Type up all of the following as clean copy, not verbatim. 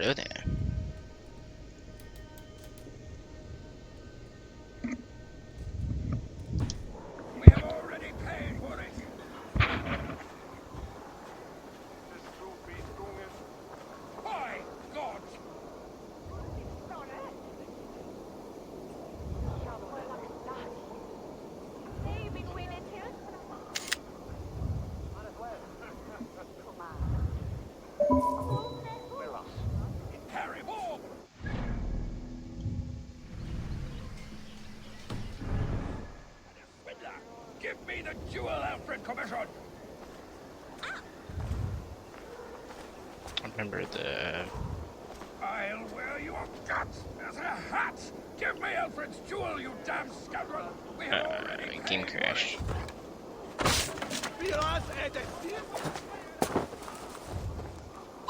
Hello there. We have already paid for it. By God! Carry more! Swindler! Give me the jewel Alfred commissioned! I remember the I'll wear your guts as a hat! Give me Alfred's jewel, you damn scoundrel! We have already game paid crash.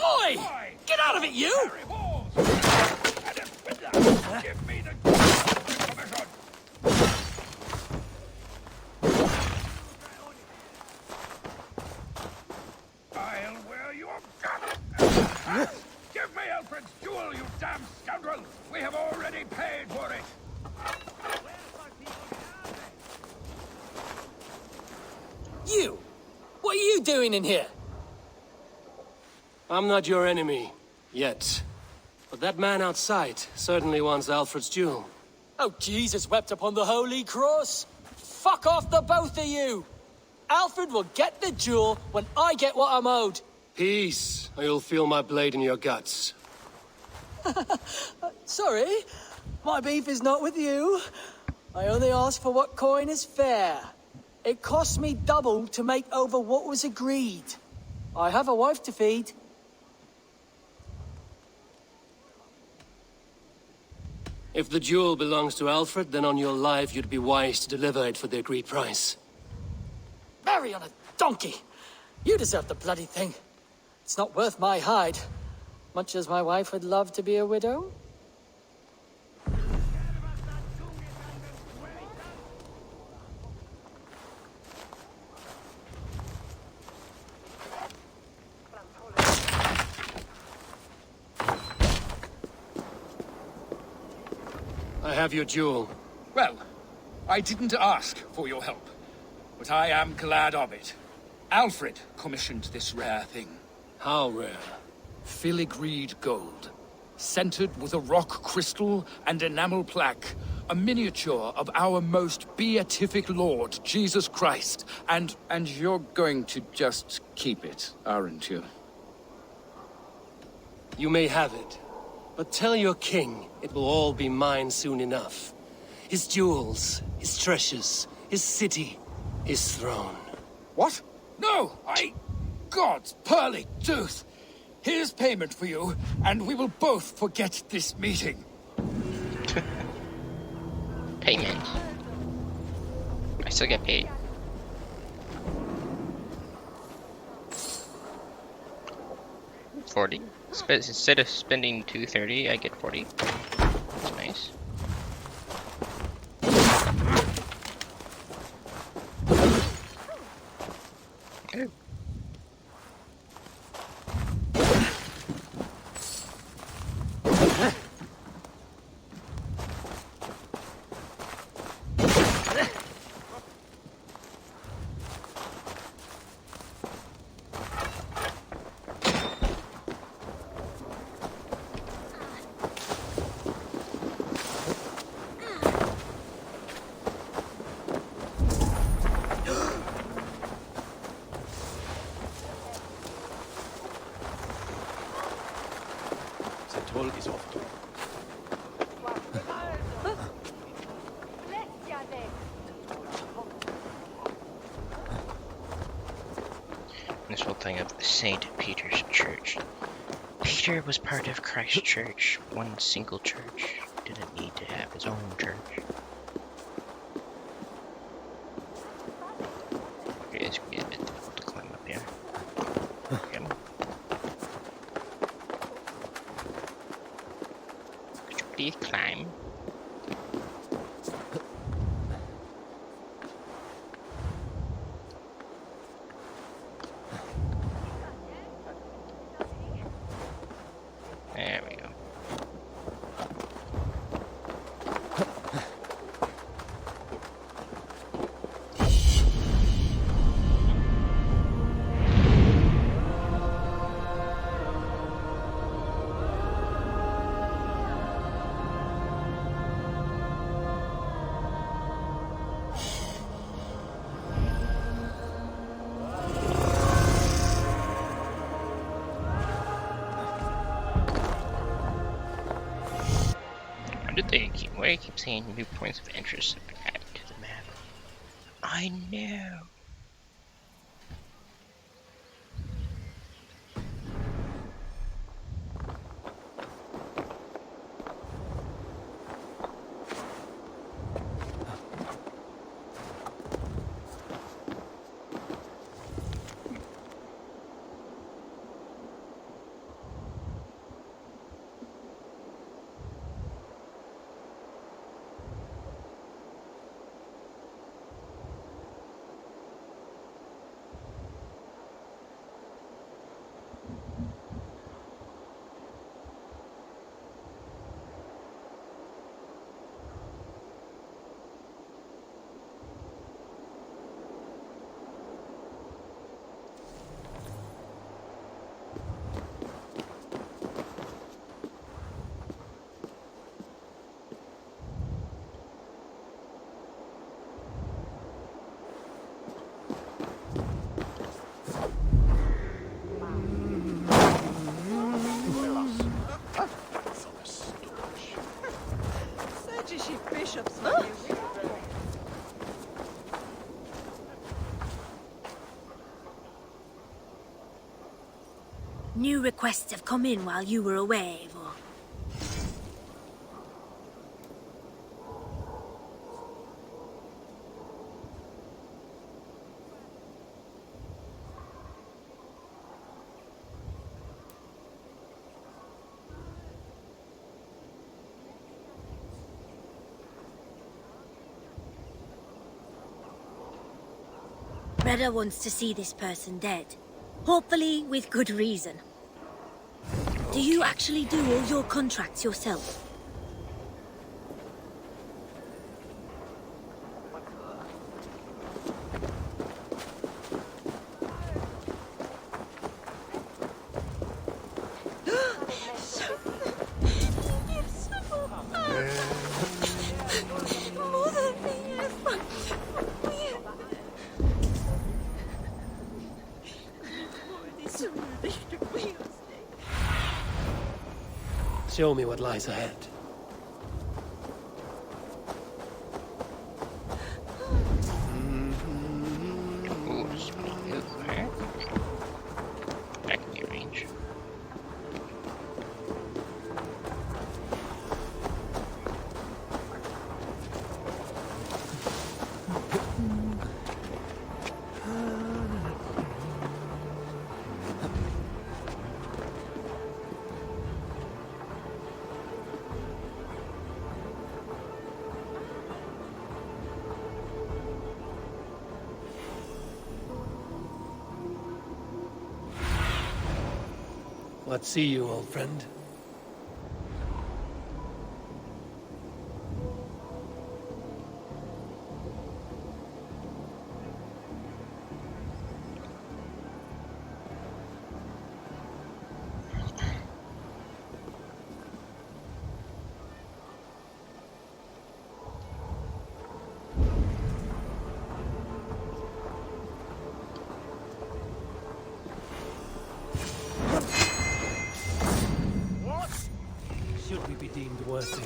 Oi! Get out of it, you! Carry balls! And a swindler! Give me the jewel Alfred commissioned! I'll wear your guts as a hat! Give me Alfred's jewel, you damn scoundrel! We have already paid for it! You! What are you doing in here? I'm not your enemy, yet. But that man outside certainly wants Alfred's jewel. Oh, Jesus wept upon the holy cross! Fuck off, the both of you! Alfred will get the jewel when I get what I'm owed. Peace, or you'll feel my blade in your guts. Sorry, my beef is not with you. I only ask for what coin is fair. It cost me double to make over what was agreed. I have a wife to feed. If the jewel belongs to Alfred, then on your life you'd be wise to deliver it for the agreed price. Marry on a donkey! You deserve the bloody thing. It's not worth my hide. Much as my wife would love to be a widow. I have your jewel. Well, I didn't ask for your help, but I am glad of it. Alfred commissioned this rare thing. How rare? Filigreed gold, centered with a rock crystal and enamel plaque, a miniature of our most beatific Lord, Jesus Christ. And you're going to just keep it, aren't you? You may have it. But tell your king it will all be mine soon enough. His jewels, his treasures, his city, his throne. What? No, God's pearly tooth! Here's payment for you, and we will both forget this meeting. Payment. I still get paid. $40. Instead of spending $230, I get $40. That's nice. Good. This whole thing of St. Peter's Church. Peter was part of Christ's church, one single church. Didn't need to have his own church. Okay, it's gonna be a bit difficult to climb up here. Come on. Could you please climb? There Why do they keep saying new points of interest have been added to the map? I know. New requests have come in while you were away, Eivor. Reda wants to see this person dead. Hopefully with good reason. Do you actually do all your contracts yourself? Show me what lies ahead. Ooh, speaking of that, back in your range. What see you, old friend? Should we be deemed worthy?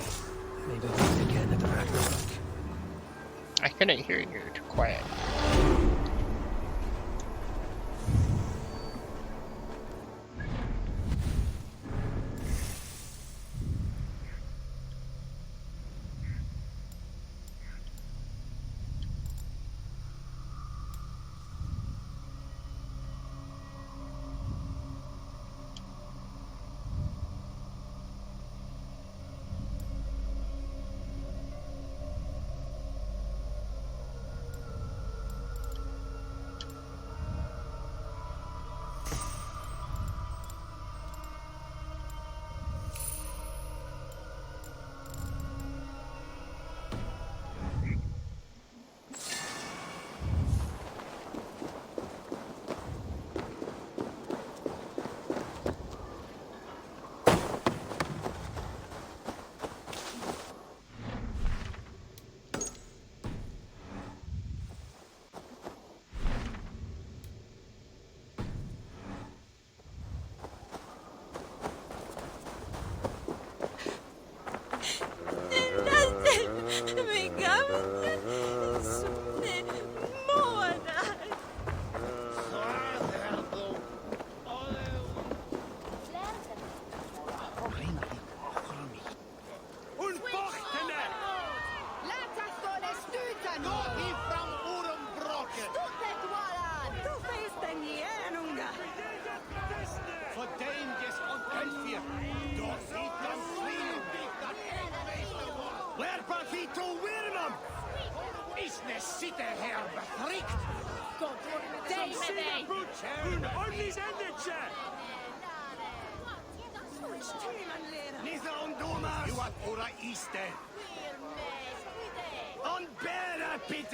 Maybe we'll meet again at the Ragnarok. I couldn't hear you, you're too quiet.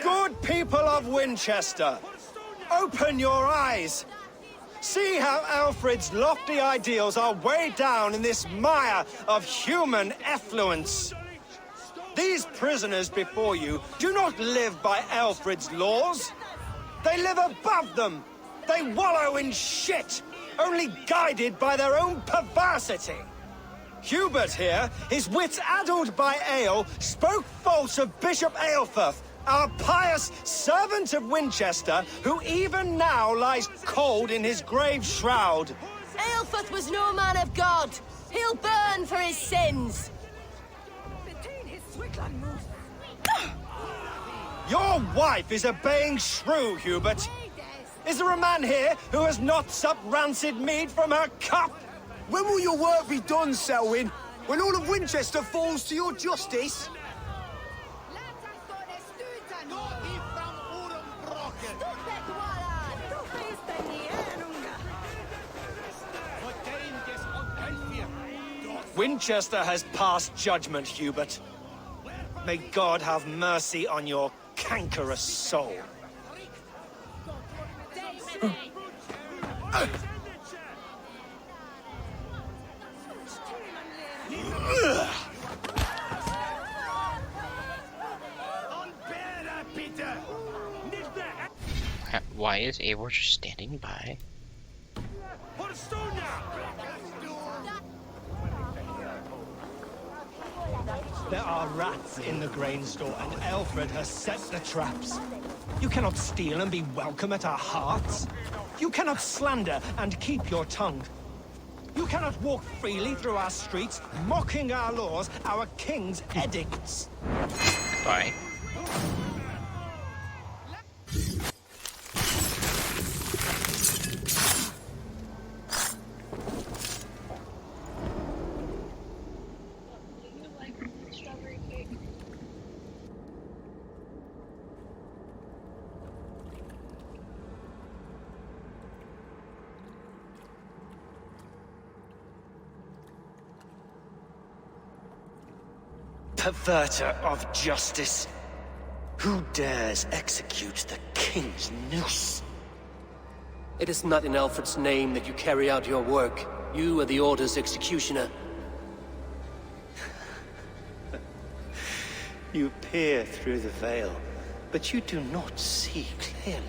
Good people of Winchester, open your eyes. See how Alfred's lofty ideals are weighed down in this mire of human effluence. These prisoners before you do not live by Alfred's laws. They live above them. They wallow in shit, only guided by their own perversity. Hubert here, his wits addled by ale, spoke false of Bishop Aelfirth, our pious servant of Winchester, who even now lies cold in his grave shroud. Aelfirth was no man of God. He'll burn for his sins. Your wife is obeying shrew, Hubert. Is there a man here who has not supped rancid mead from her cup? When will your work be done, Selwyn? When all of Winchester falls to your justice? Winchester has passed judgment, Hubert. May God have mercy on your cankerous soul. Why is Eivor just standing by? There are rats in the grain store, and Alfred has set the traps. You cannot steal and be welcome at our hearths. You cannot slander and keep your tongue. You cannot walk freely through our streets, mocking our laws, our king's edicts. Bye. Perverter of justice. Who dares execute the king's noose? It is not in Alfred's name that you carry out your work. You are the Order's executioner. You peer through the veil, but you do not see clearly.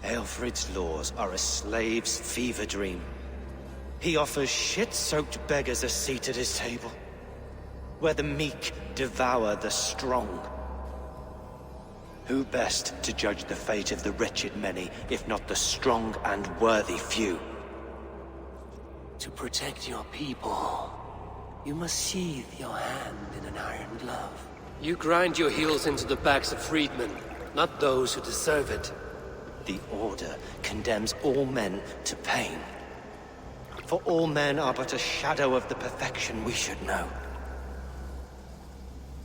Alfred's laws are a slave's fever dream. He offers shit-soaked beggars a seat at his table, where the meek devour the strong. Who best to judge the fate of the wretched many, if not the strong and worthy few? To protect your people, you must sheathe your hand in an iron glove. You grind your heels into the backs of freedmen, not those who deserve it. The Order condemns all men to pain. For all men are but a shadow of the perfection we should know.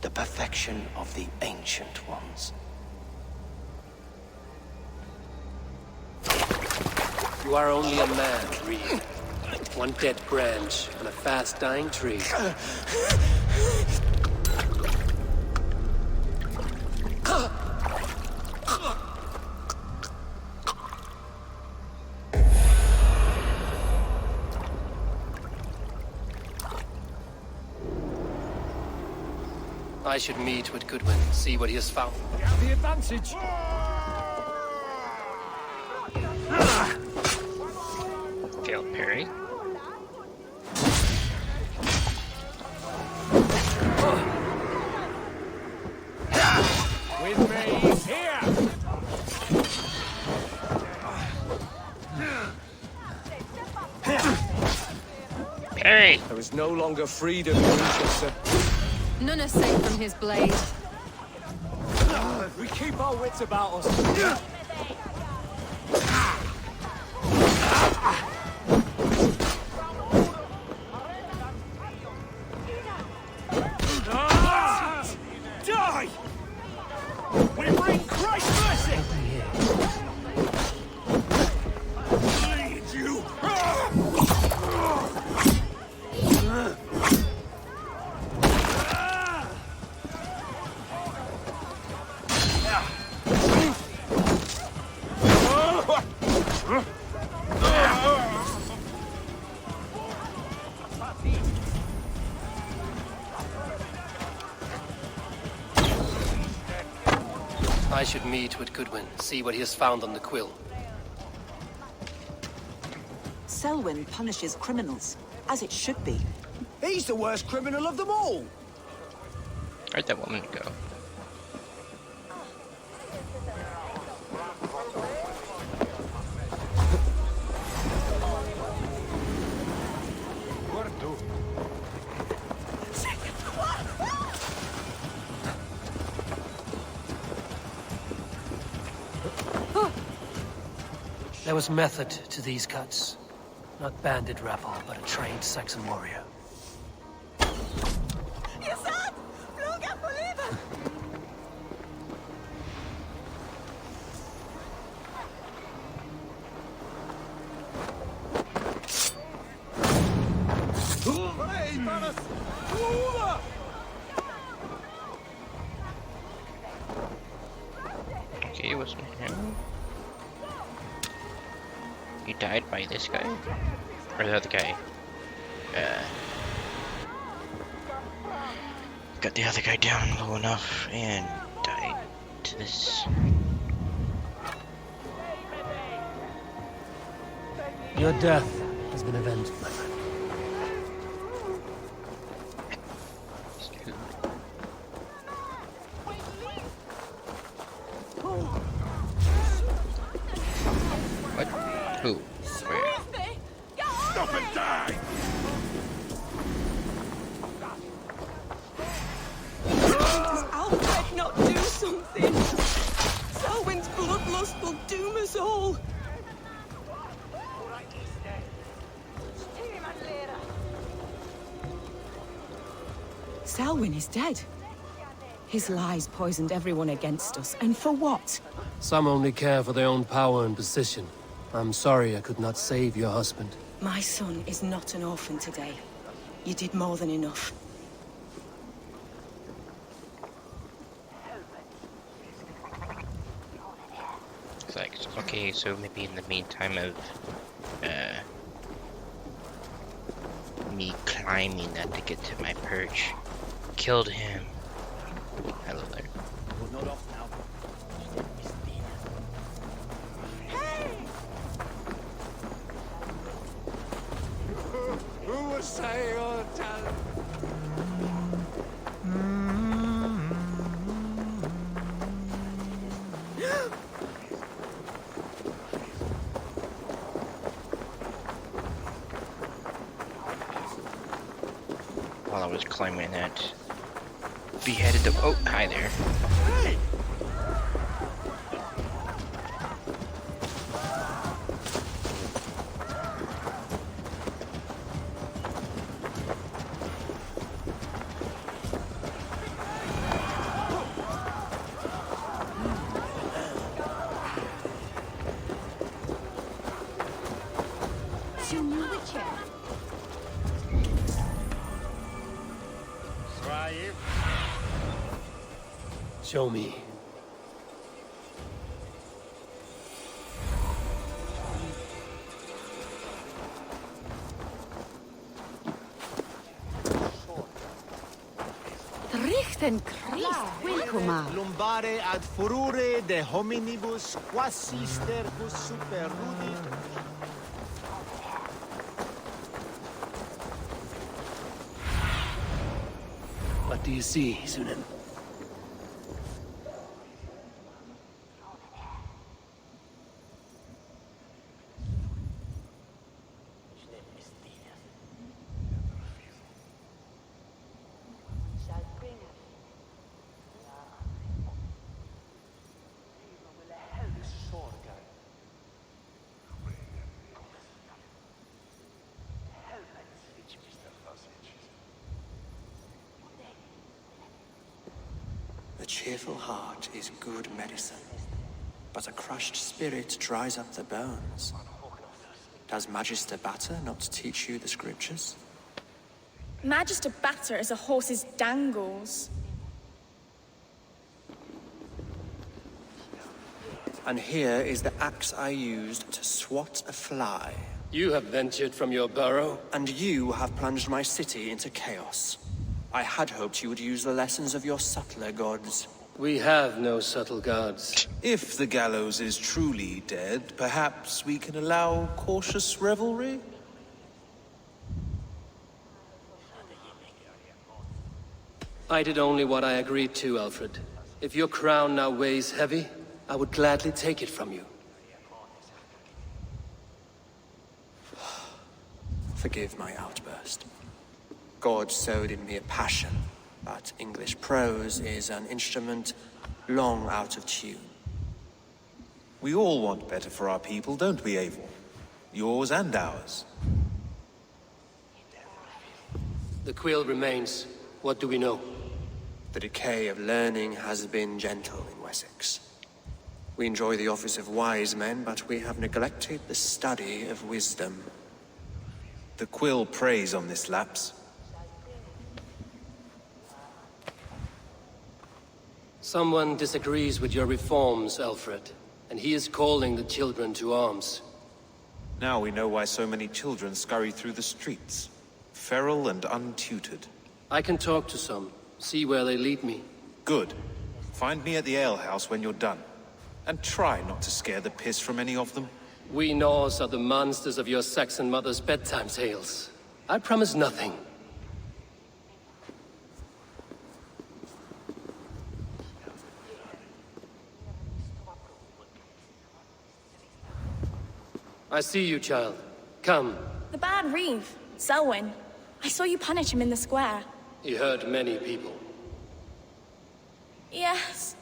The perfection of the Ancient Ones. You are only a man, Reed. One dead branch on a fast-dying tree. I should meet with Goodwin, see what he has found. The advantage. Failed parry. With me, here! Parry! There is no longer freedom in Winchester. None are safe from his blade. We keep our wits about us. Die! We bring Christ! I should meet with Goodwin, see what he has found on the quill. Selwyn punishes criminals, as it should be. He's the worst criminal of them all. Where'd that woman go? There was method to these cuts. Not bandit rabble, but a trained Saxon warrior. Okay, it wasn't him. He died by this guy? Or the other guy? Got the other guy down low enough and died to this. Your death has been avenged, my friend. What? Who? Where? Stop and die! Does Alfred not do something? Selwyn's bloodlust will doom us all. Selwyn is dead. His lies poisoned everyone against us, and for what? Some only care for their own power and position. I'm sorry I could not save your husband. My son is not an orphan today. You did more than enough. It's like, okay, so maybe in the meantime of me climbing that to get to my perch, killed him. Hello there. Not off now. Who was saying all the time? While I was climbing that, beheaded the. Oh, hi there. Show me. Richten Christ, Wilcoma. Lumbare ad furore de hominibus quasi stercus super rudit. What do you see, Sunan? A cheerful heart is good medicine, but a crushed spirit dries up the bones. Does Magister Batter not teach you the scriptures? Magister Batter is a horse's dangles. And here is the axe I used to swat a fly. You have ventured from your burrow? And you have plunged my city into chaos. I had hoped you would use the lessons of your subtler gods. We have no subtle guards. If the gallows is truly dead, perhaps we can allow cautious revelry? I did only what I agreed to, Alfred. If your crown now weighs heavy, I would gladly take it from you. Forgive my outburst. God sowed in me a passion, but English prose is an instrument long out of tune. We all want better for our people, don't we, Eivor? Yours and ours. The quill remains. What do we know? The decay of learning has been gentle in Wessex. We enjoy the office of wise men, but we have neglected the study of wisdom. The quill preys on this lapse. Someone disagrees with your reforms, Alfred, and he is calling the children to arms. Now we know why so many children scurry through the streets, feral and untutored. I can talk to some, see where they lead me. Good. Find me at the alehouse when you're done. And try not to scare the piss from any of them. We Norse are the monsters of your Saxon mother's bedtime tales. I promise nothing. I see you, child. Come. The bad Reeve, Selwyn. I saw you punish him in the square. He hurt many people. Yes.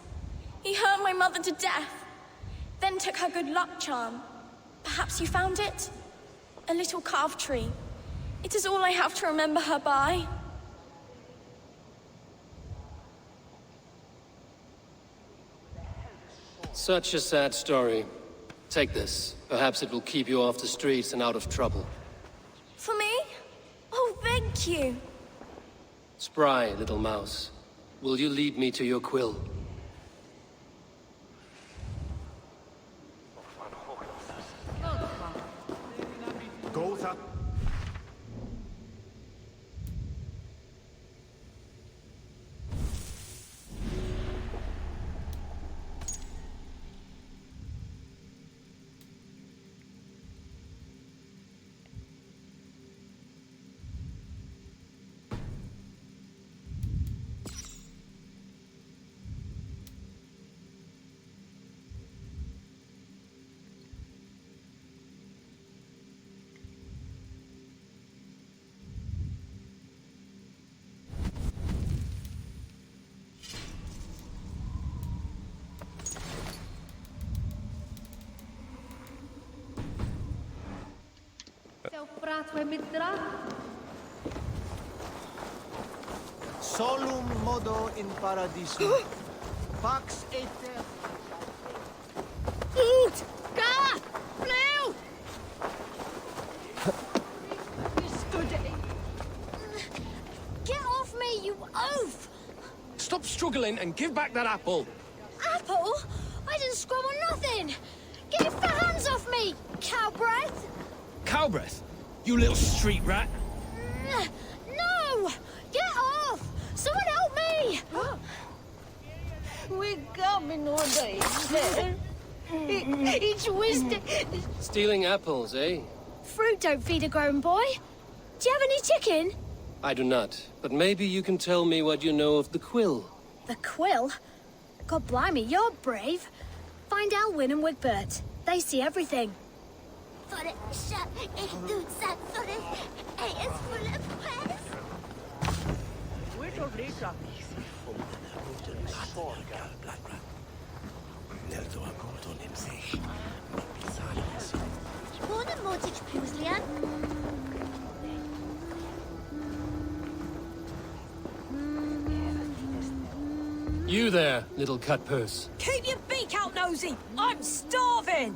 He hurt my mother to death. Then took her good luck charm. Perhaps you found it? A little carved tree. It is all I have to remember her by. Such a sad story. Take this. Perhaps it will keep you off the streets and out of trouble. For me? Oh, thank you. Spry, little mouse. Will you lead me to your quill? Solum modo in paradisum. Pax aether. Oot! Ga! Blue! Get off me, you oaf! Stop struggling and give back that apple. Apple? I didn't scrub on nothing! Get your hands off me, cow breath! Cow breath? You little street rat. No! Get off! Someone help me! We got me no day. It's twisted. Stealing apples, eh? Fruit don't feed a grown boy. Do you have any chicken? I do not, but maybe you can tell me what you know of the quill. The quill? God blimey, you're brave. Find Alwyn and Wigbert. They see everything. You there, little cut purse. Keep your beak out, Nosy! I'm starving!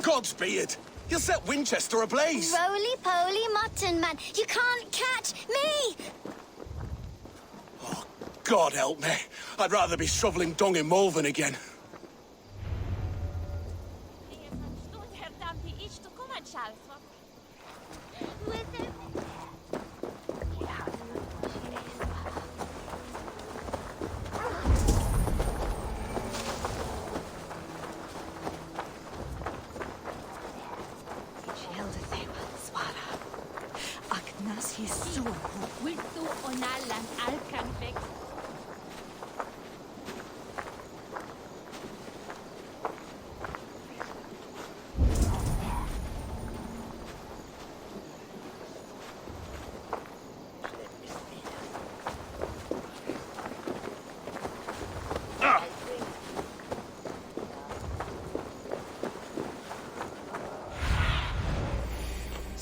Godspeed! You'll set Winchester ablaze! Roly-poly mutton man, you can't catch me! Oh, God help me. I'd rather be shoveling dung in Malvern again.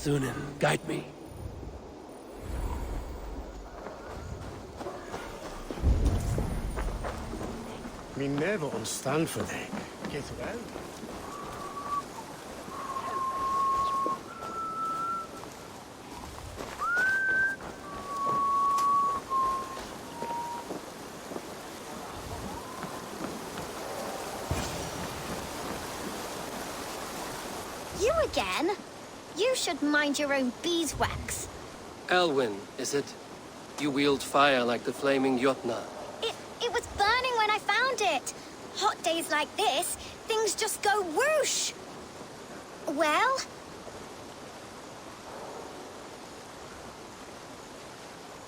Thunin, guide me. Me never understand for they. Get well. You again? You should mind your own beeswax. Elwyn, is it? You wield fire like the flaming Jotna. It was burning when I found it. Hot days like this, things just go whoosh. Well?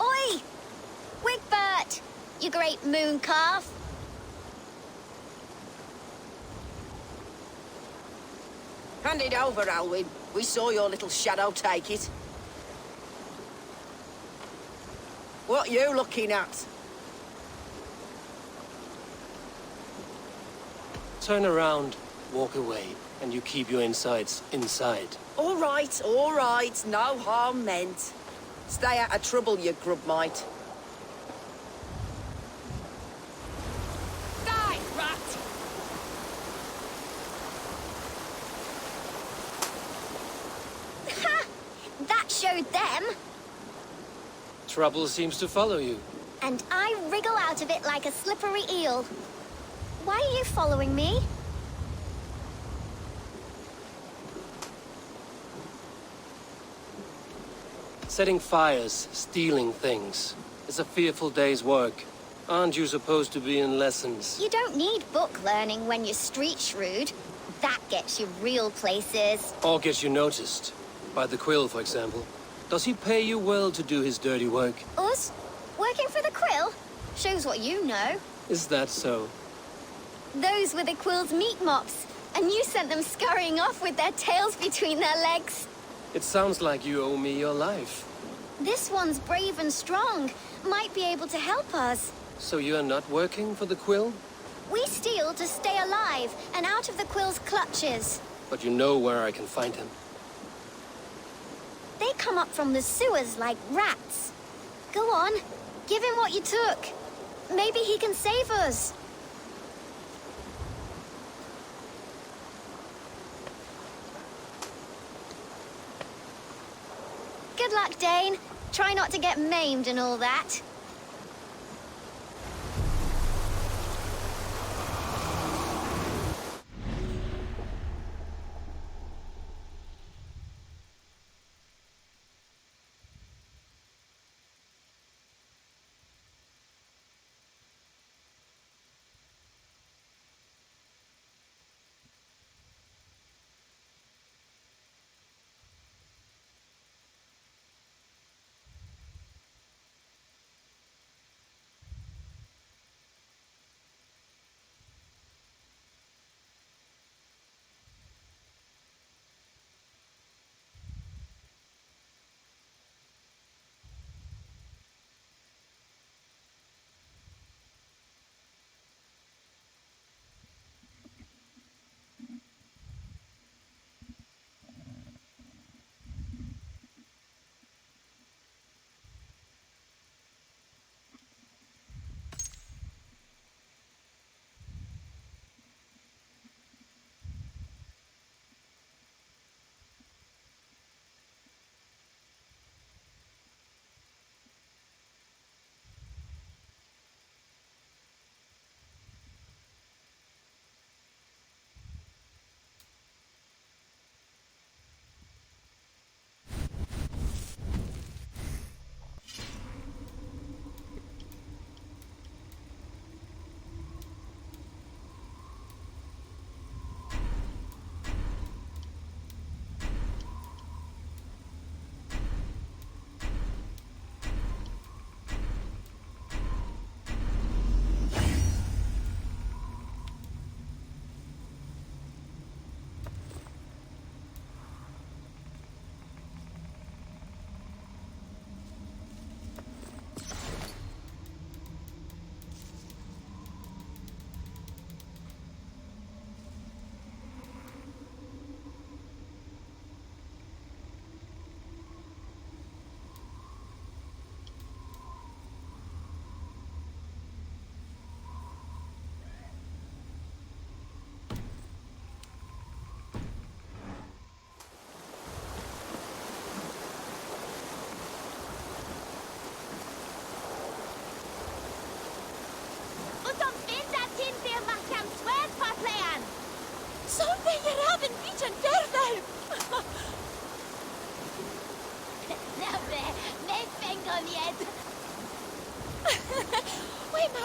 Oi! Wigbert! You great moon calf. Hand it over, Alwyn. We saw your little shadow take it. What you looking at? Turn around, walk away, and you keep your insides inside. All right, no harm meant. Stay out of trouble, you grub mite. Die, rat! Ha! That showed them. Trouble seems to follow you. And I wriggle out of it like a slippery eel. Why are you following me? Setting fires, stealing things. It's a fearful day's work. Aren't you supposed to be in lessons? You don't need book learning when you're street shrewd. That gets you real places. Or gets you noticed. By the Quill, for example. Does he pay you well to do his dirty work? Us? Working for the Quill? Shows what you know. Is that so? Those were the Quill's meat mops, and you sent them scurrying off with their tails between their legs. It sounds like you owe me your life. This one's brave and strong. Might be able to help us. So you're not working for the Quill? We steal to stay alive and out of the Quill's clutches. But you know where I can find him. They come up from the sewers like rats. Go on, give him what you took. Maybe he can save us. Good luck, Dane. Try not to get maimed and all that.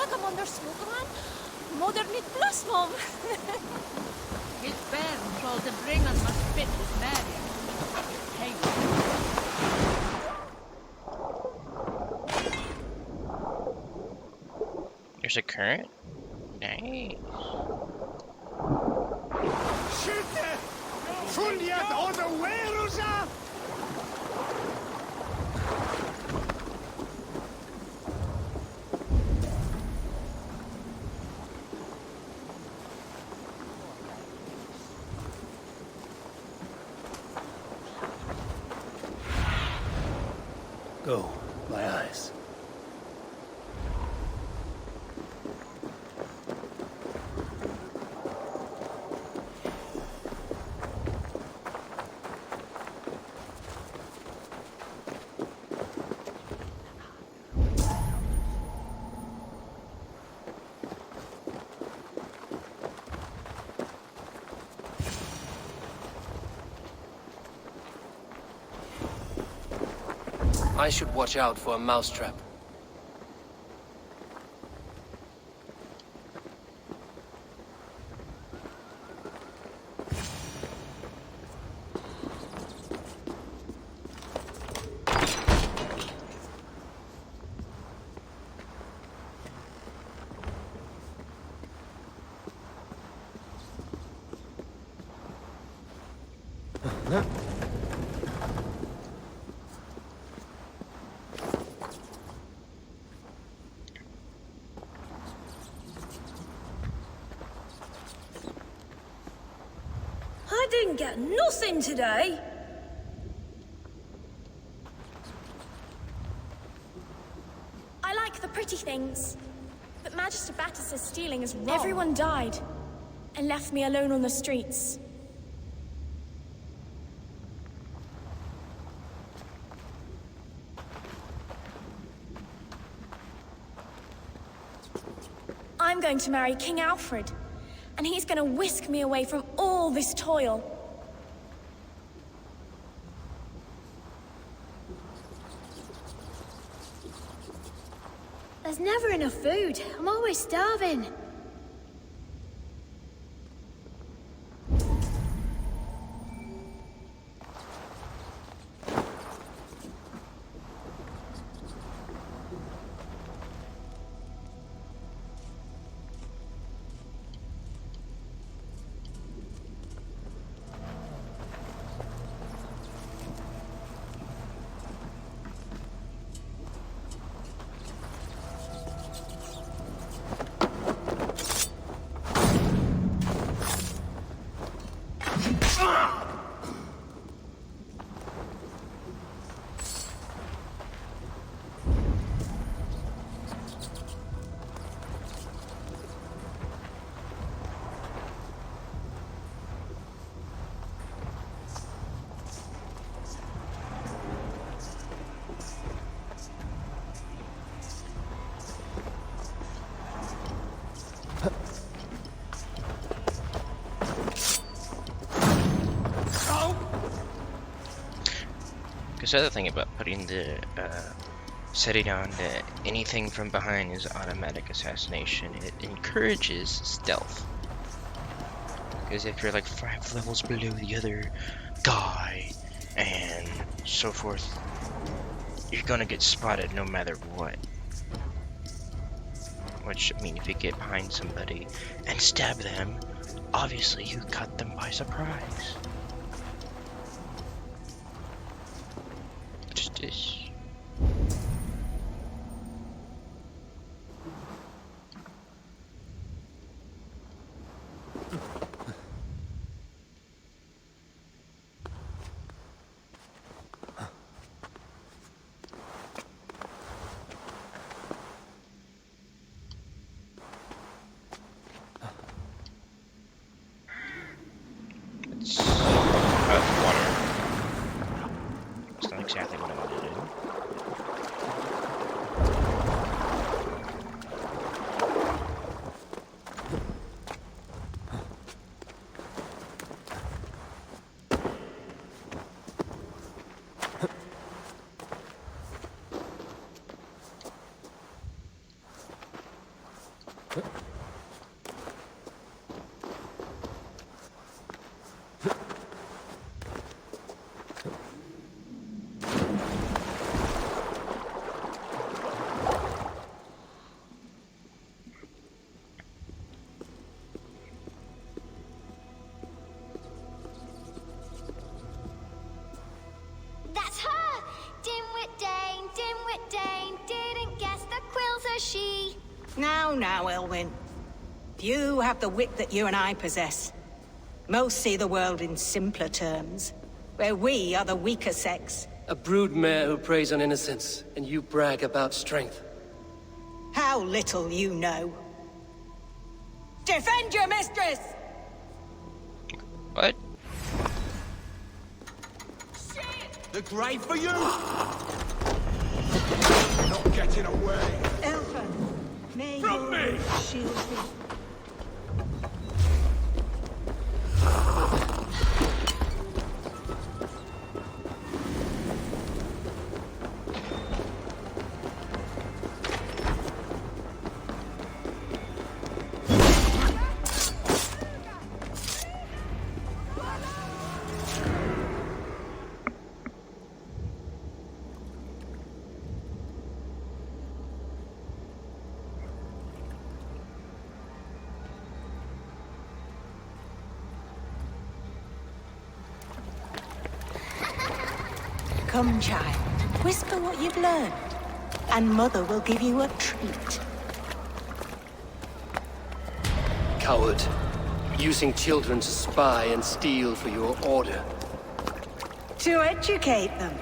come under smoke, man. Modern it plus, mom. His bairn trolled to bring us must fit with Mary. Hey. There's a current? Nice. Skytte! Fulget unawares! Go, my eyes. I should watch out for a mousetrap. I didn't get nothing today. I like the pretty things. But Magister Batter says stealing is wrong. Everyone died and left me alone on the streets. I'm going to marry King Alfred, and he's going to whisk me away from all this toil. There's never enough food. I'm always starving. Because the other thing about putting the setting on that anything from behind is automatic assassination, it encourages stealth. Because if you're like 5 levels below the other guy and so forth, you're gonna get spotted no matter what. Which, I mean, if you get behind somebody and stab them, obviously you caught them by surprise. Just this. Let's That's her! Dimwit Dane, didn't guess the quill's a she. Now, Elwyn. Few have the wit that you and I possess. Most see the world in simpler terms, where we are the weaker sex. A broodmare who preys on innocence, and you brag about strength. How little you know. Defend your mistress! What? The grave for you! Not getting away! Elfin, may From your me! shield be... Come, child. Whisper what you've learned, and Mother will give you a treat. Coward. Using children to spy and steal for your order. To educate them.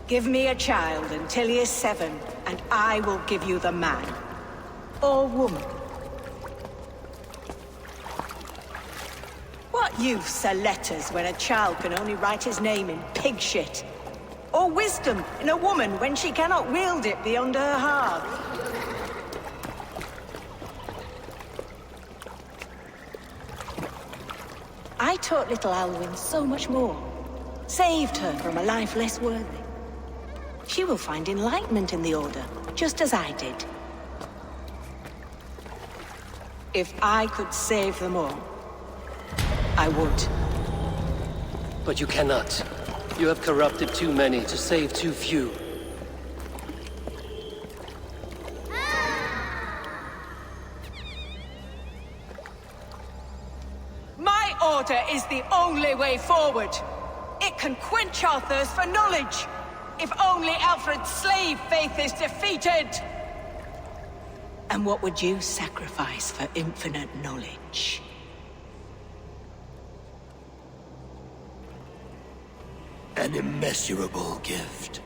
Give me a child until he is 7, and I will give you the man. Or woman. What use are letters when a child can only write his name in pig shit? Or wisdom in a woman when she cannot wield it beyond her heart? I taught little Alwyn so much more. Saved her from a life less worthy. She will find enlightenment in the Order, just as I did. If I could save them all, I would. But you cannot. You have corrupted too many to save too few. My order is the only way forward. It can quench our thirst for knowledge. If only Alfred's slave faith is defeated. And what would you sacrifice for infinite knowledge? An immeasurable gift.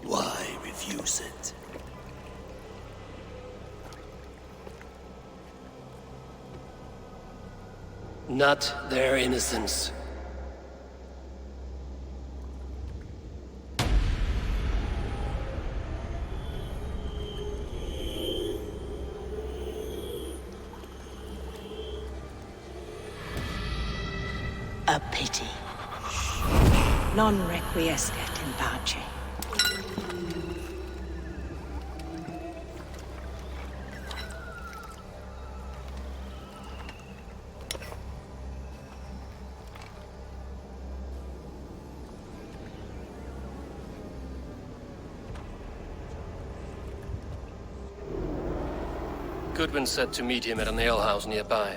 Why refuse it? Not their innocence. A pity. Non requiescat in pace. Goodwin said to meet him at an alehouse nearby.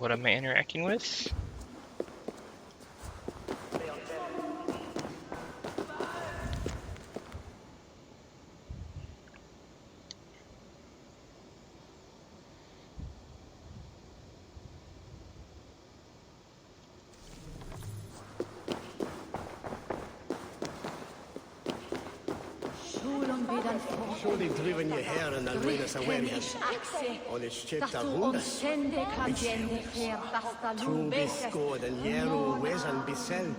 What am I interacting with? Surely driven your hair and always awareness. On its chipped up wonders. True be scored and yeru wesan bisel.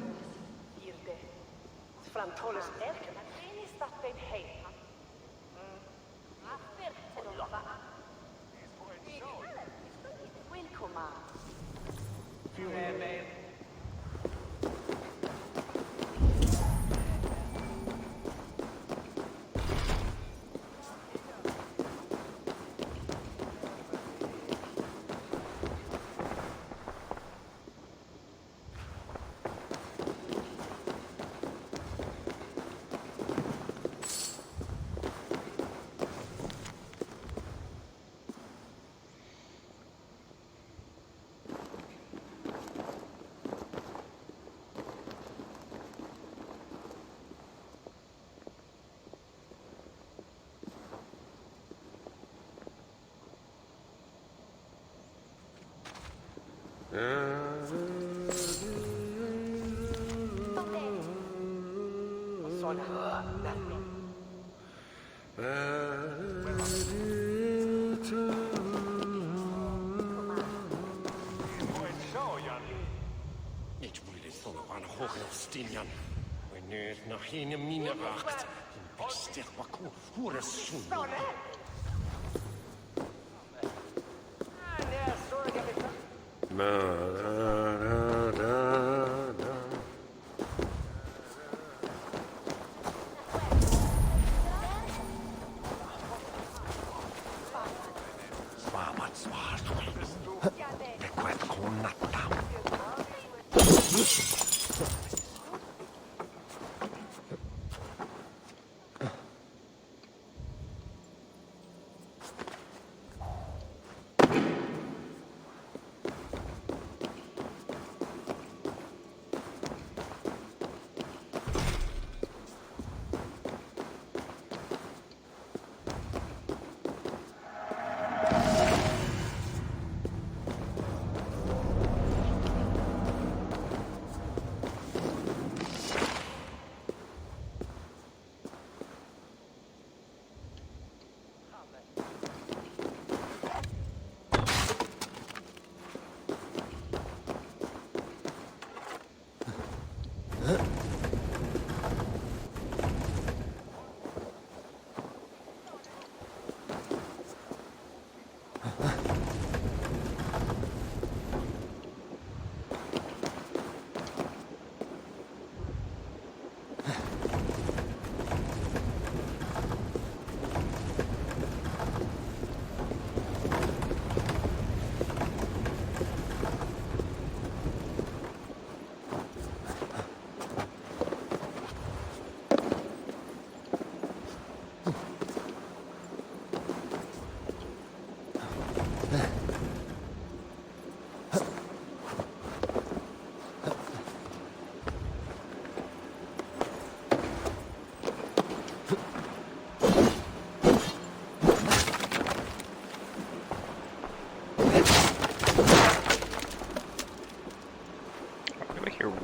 Ik wil dit van aan hoog nog stinjan. Wanneer het nog geen mine acht. Ik stel wat hoe is zo'n.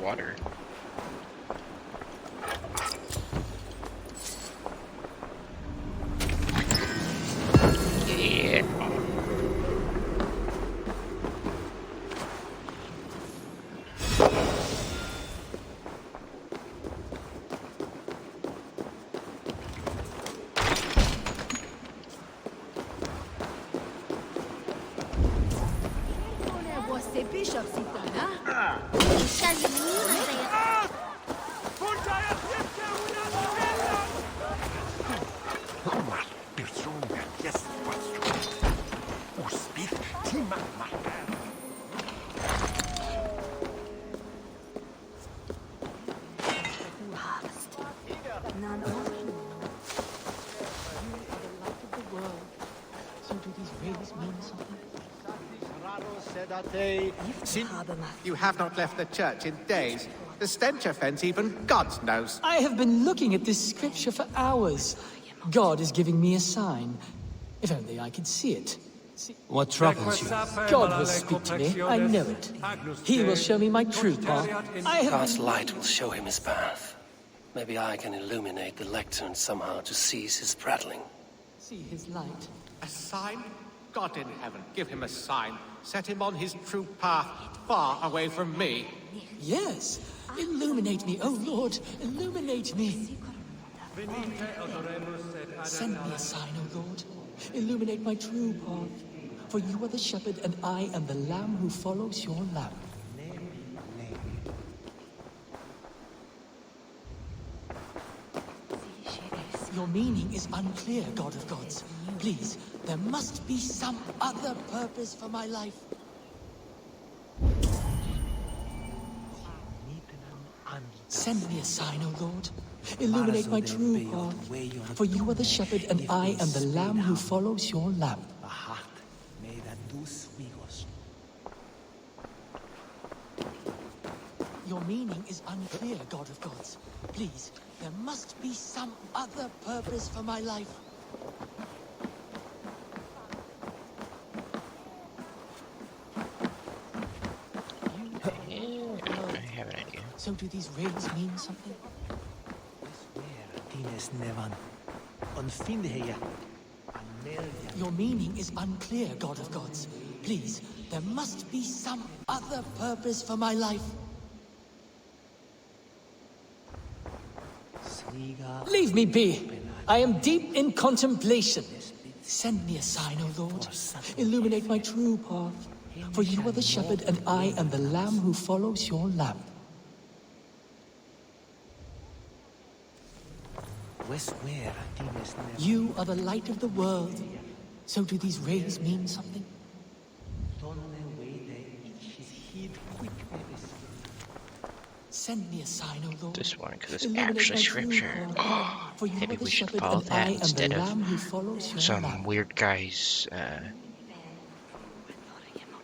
Water. Yeah. Você bishop sitana? You have not left the church in days. The stench offends even God knows. I have been looking at this scripture for hours. God is giving me a sign. If only I could see it. What troubles you? God will speak to me, I know it. He will show me my true path. God's light will show him his path. Maybe I can illuminate the lectern somehow to cease his prattling. See his light. A sign? God in heaven, give him a sign. Set him on his true path, far away from me. Yes. Illuminate me, oh Lord. Illuminate me. Send me a sign, O Lord. Illuminate my true path. For you are the shepherd, and I am the lamb who follows your lamp. Your meaning is unclear, God of gods. Please, there must be some other purpose for my life. Send me a sign, O Lord. Illuminate my true path. For you are the shepherd, and I am the lamb who follows your lamp. Your meaning is unclear, God of gods. Please, there must be some other purpose for my life. So do these rays mean something? Your meaning is unclear, God of Gods. Please, there must be some other purpose for my life. Leave me be. I am deep in contemplation. Send me a sign, O Lord. Illuminate my true path. For you are the shepherd, and I am the lamb who follows your lamp. You are the light of the world. So do these rays mean something? Send me a sign, O Lord. This one, because it's actually scripture. Oh, maybe we should follow that instead of some weird guy's,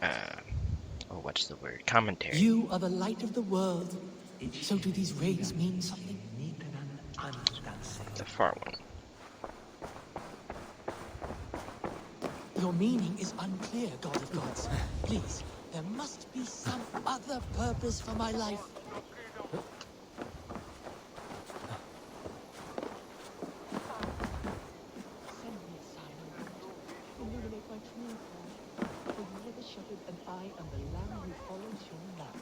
oh, what's the word? Commentary. You are the light of the world. So do these rays mean something? The far one. Your meaning is unclear, God of Gods. Please, there must be some other purpose for my life. Send me a sign, O Lord. Illuminate my true path. For you are the shepherd, and I am the lamb who follows your lamb.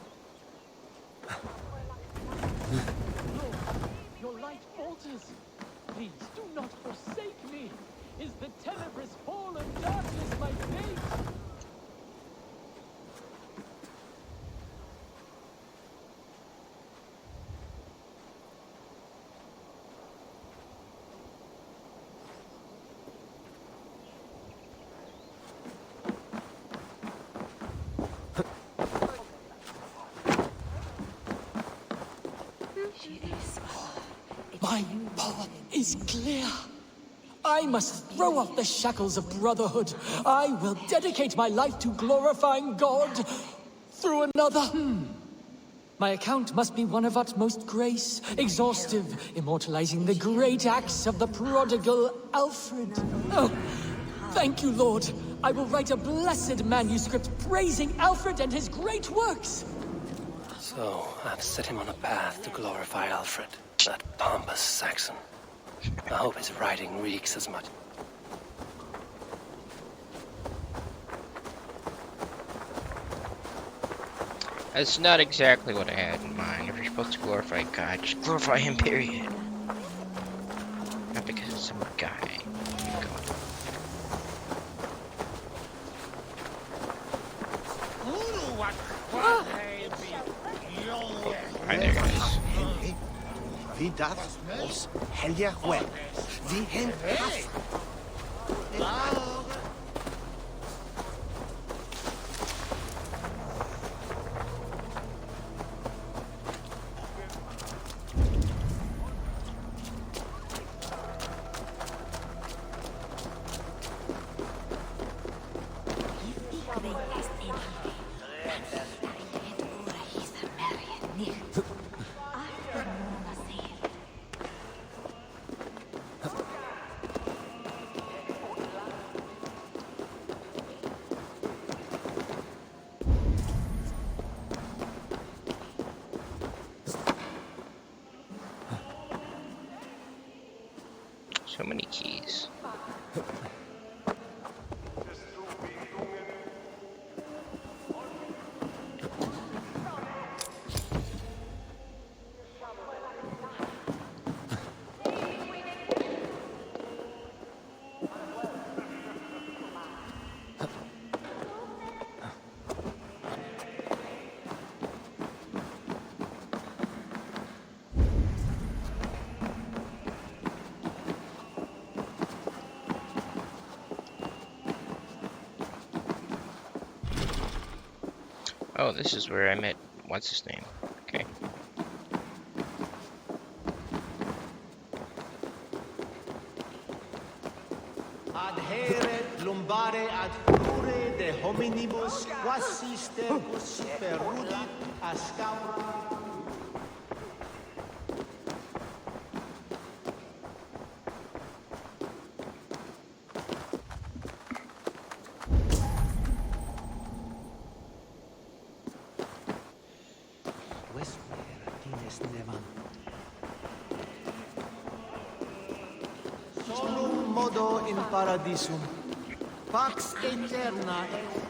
Lord, your light falters. Please, do not forsake me. Is the tenebrous fall and darkness my fate? My power is clear. I must throw off the shackles of brotherhood. I will dedicate my life to glorifying God through another. My account must be one of utmost grace, exhaustive, immortalizing the great acts of the prodigal Alfred. Oh, thank you, Lord. I will write a blessed manuscript praising Alfred and his great works. So, I've set him on a path to glorify Alfred, that pompous Saxon. I hope his writing reeks as much. That's not exactly what I had in mind. If you're supposed to glorify God, just glorify Him, period. Not because it's some guy. Hi there, guys. Vidar os helja hue. Vi hen haft. So many keys. Oh, this is where I met, what's his name? Okay. Adheret lumbare ad furore de hominibus quasi stercus perudit ascaur. Solum modo in paradisum. Pax aeterna est.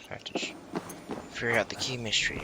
Have to figure out the key mystery.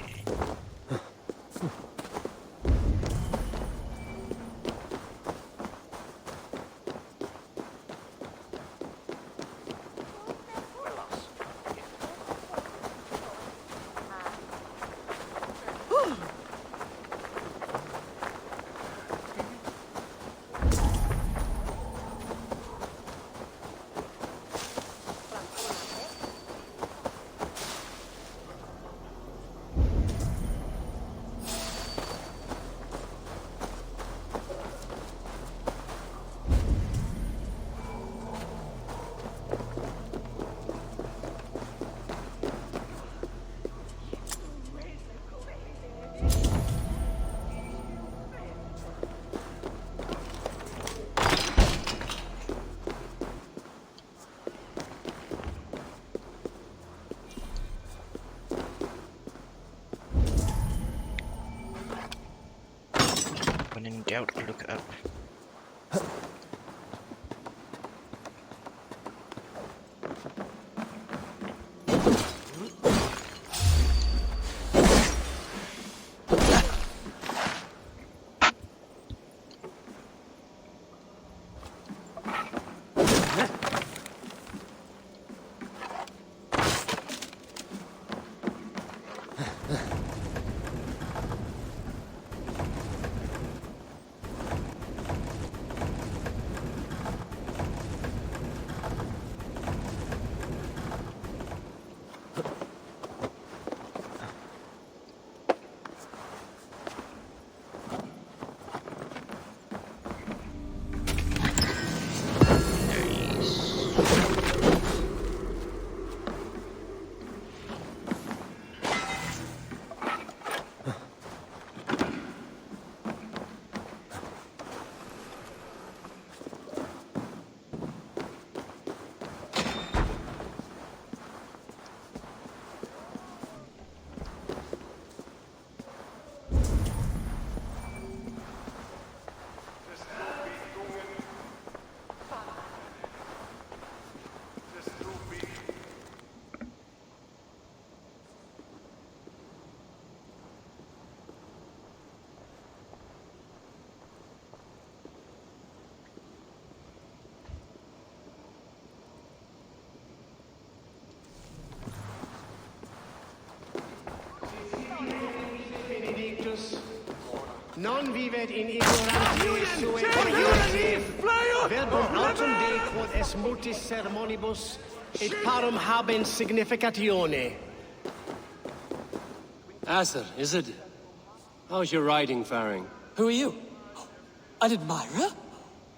When in doubt, look up. Non vivet in ignorantia sue cognitive, verbum autem Dei quod es multis sermonibus, et parum habens significatione. Asser, is it? How's your riding faring? Who are you? An admirer?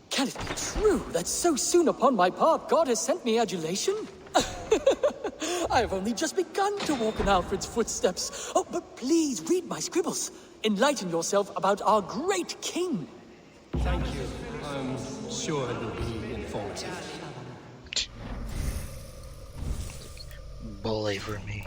Can it be true that so soon upon my path God has sent me adulation? I have only just begun to walk in Alfred's footsteps. Oh, but please read my scribbles. Enlighten yourself about our great king. Thank you. I'm sure it will be informative. Bully for me.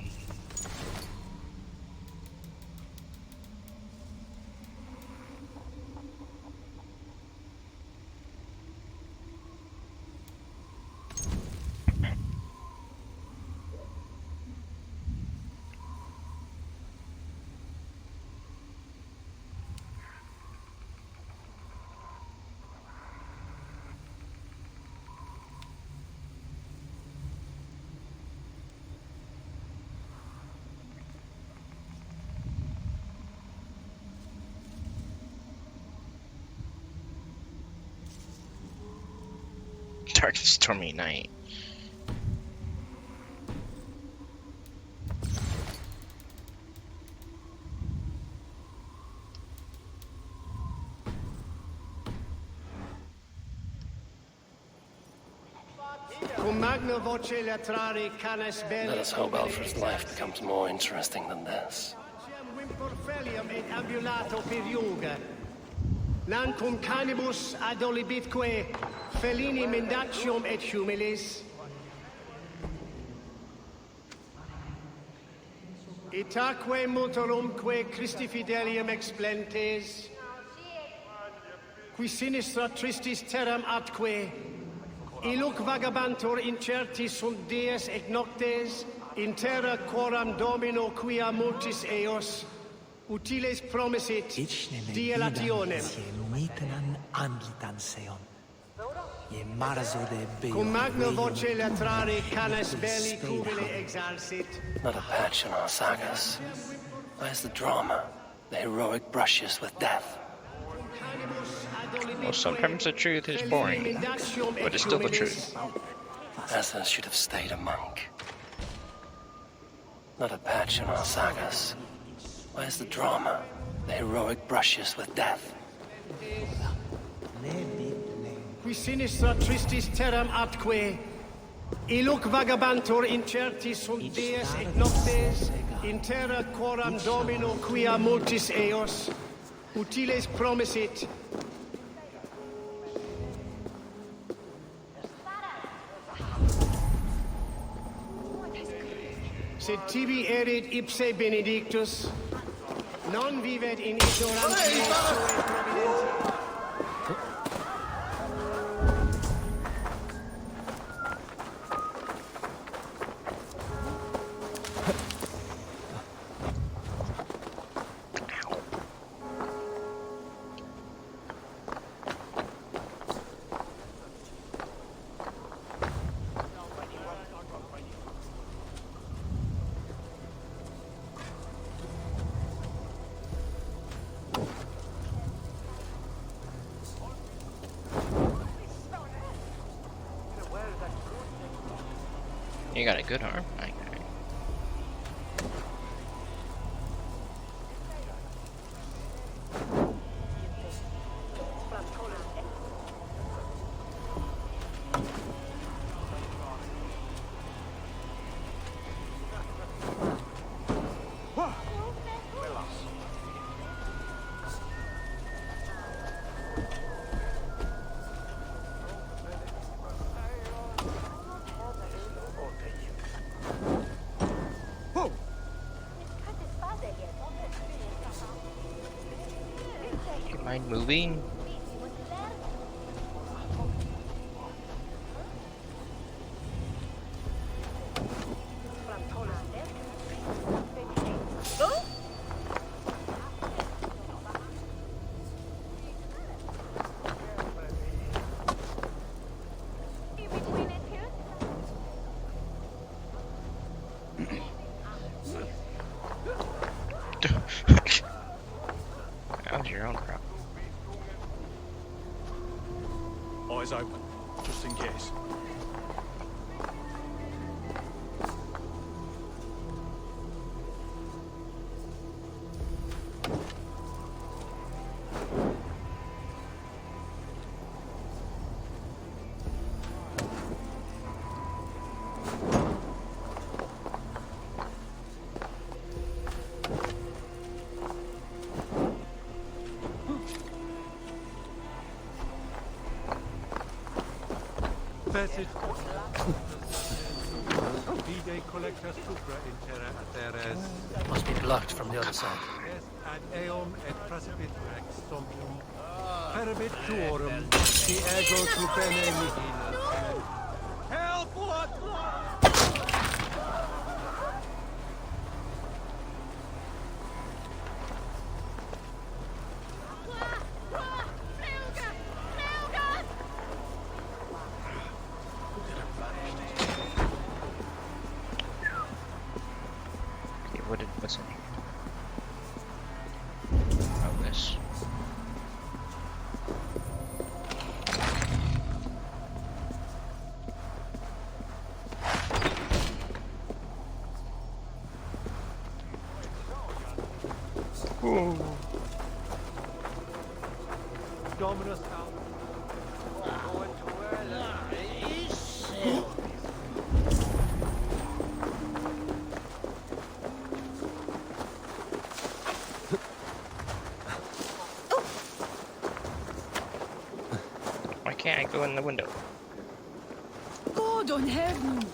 Dark and stormy night. Let us hope Alfred's life becomes more interesting than this. Nancum canibus adolibitque, felini mendatium et humilis. Itaque multorumque Christi fidelium explentes, qui sinistra tristis terram atque, illuc vagabantur incertis sunt dies et noctes, in terra quoram domino quia multis eos, utiles promisit dilationem. Cum magna voce latrare canes belli cubile exalsit. Not a patch in our sagas. Where's the drama? The heroic brushes with death. Well, sometimes the truth is boring, but it's still the truth. Arthur should have stayed a monk. Not a patch in our sagas. Where's the drama? The heroic brushes with death. Qui sinistra tristis terram atque, illuc vagabantur incertis sunt dies et noctes, in terra quoram domino quia multis eos, utiles promisit. Sed tibi erit ipse benedictus, non vivet in ignorantia. You got a good arm. Mind moving? That was your own problem. Eyes open, just in case. Must be blocked from the other side. Help! What? What's in here? Oh, this. Dominus Why can't I go in the window? God on heaven!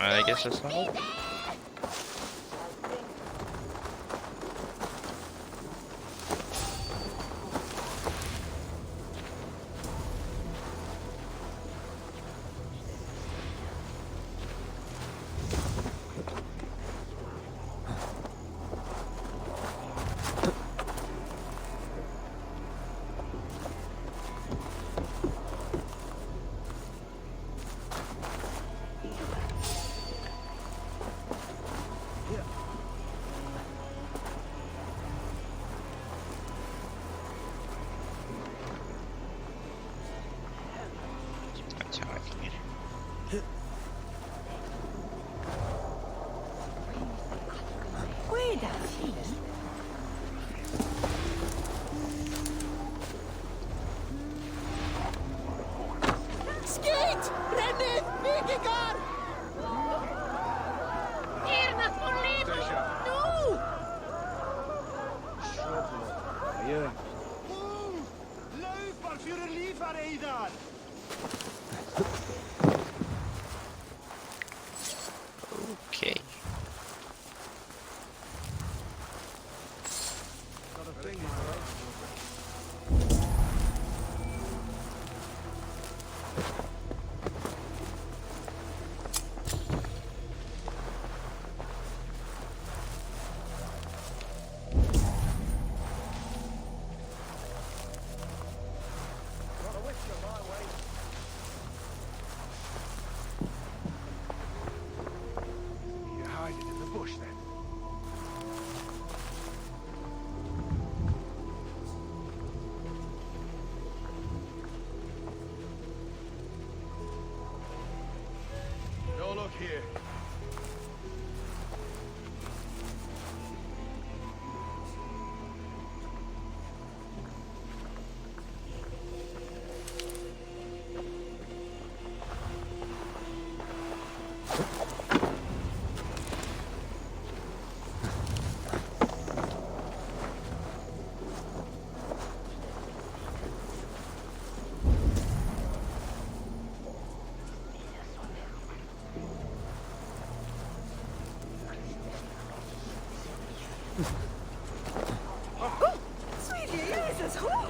I guess that's not it. That's how I can get it. Where does he? Skeet! Brennan! Vikingar! Irna Polito! No! Ja. Lauf, wat voor een liever Eidan! Okay. You hide it in the bush then. No look here. Sweet Jesus, ho!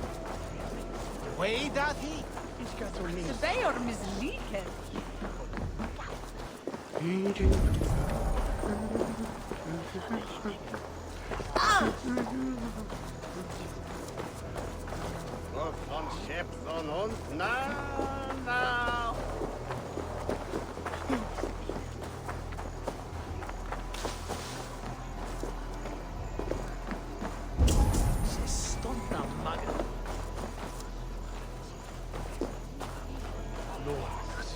Way dat he? Ich got so The neat. Bayorm is leaking. Look on ships on hunt now. Se stonta maga. Lords.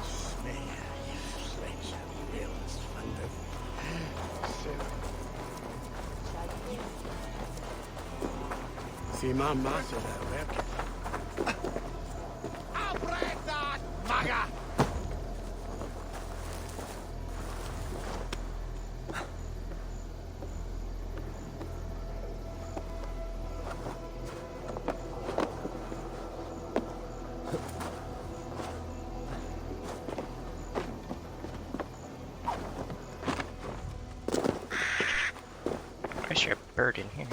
Smear, you sledge, bills, thunder. See my master that work. I'll break that, maga! Where's your bird in here?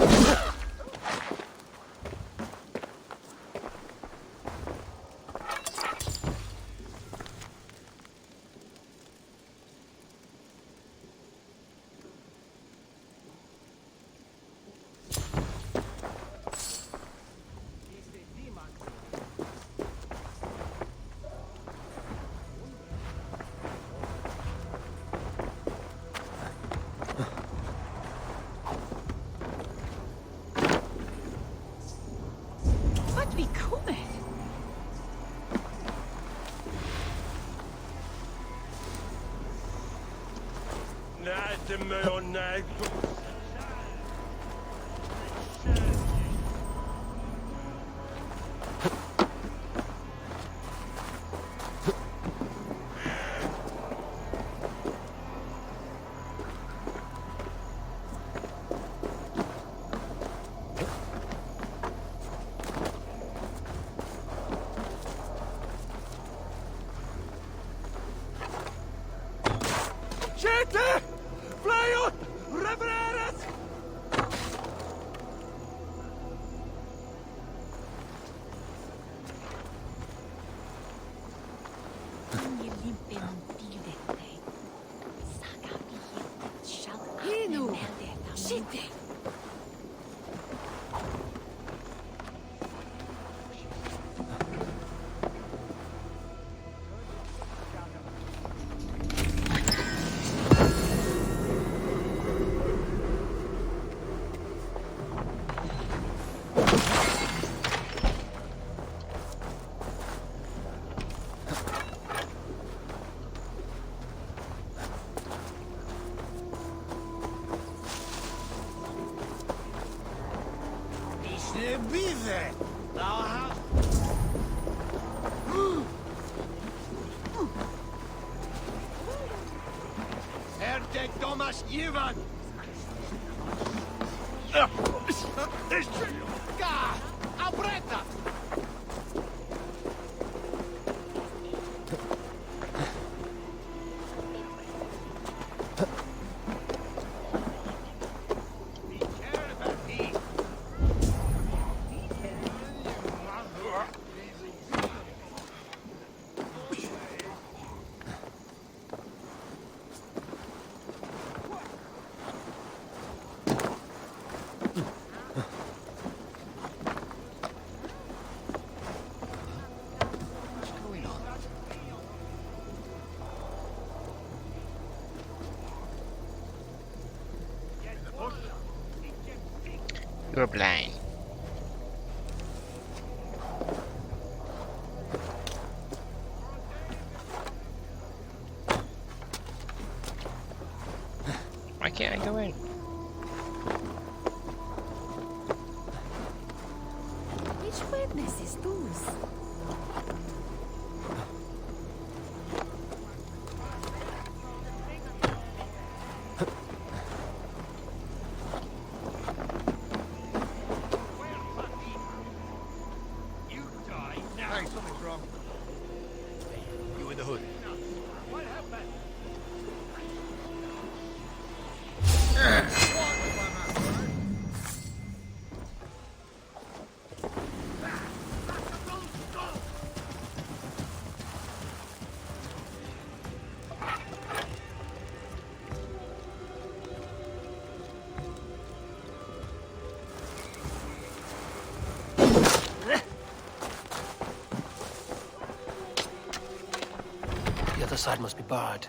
Siete! Flyot! Revereres! Hinu! Sitte! Bize! Daha... Erdek Domasz Iwan! God! Abreta! You're blind. Why can't I go in? Which witness is those? Hey, something's wrong. You in the hood? What happened? The other side must be barred.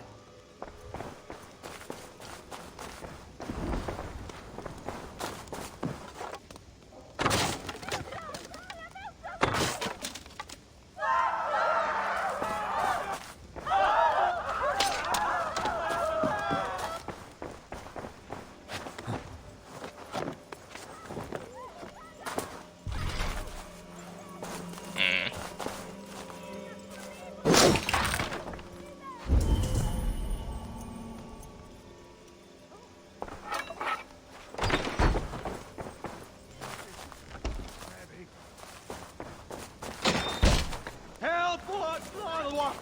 Help! What? What?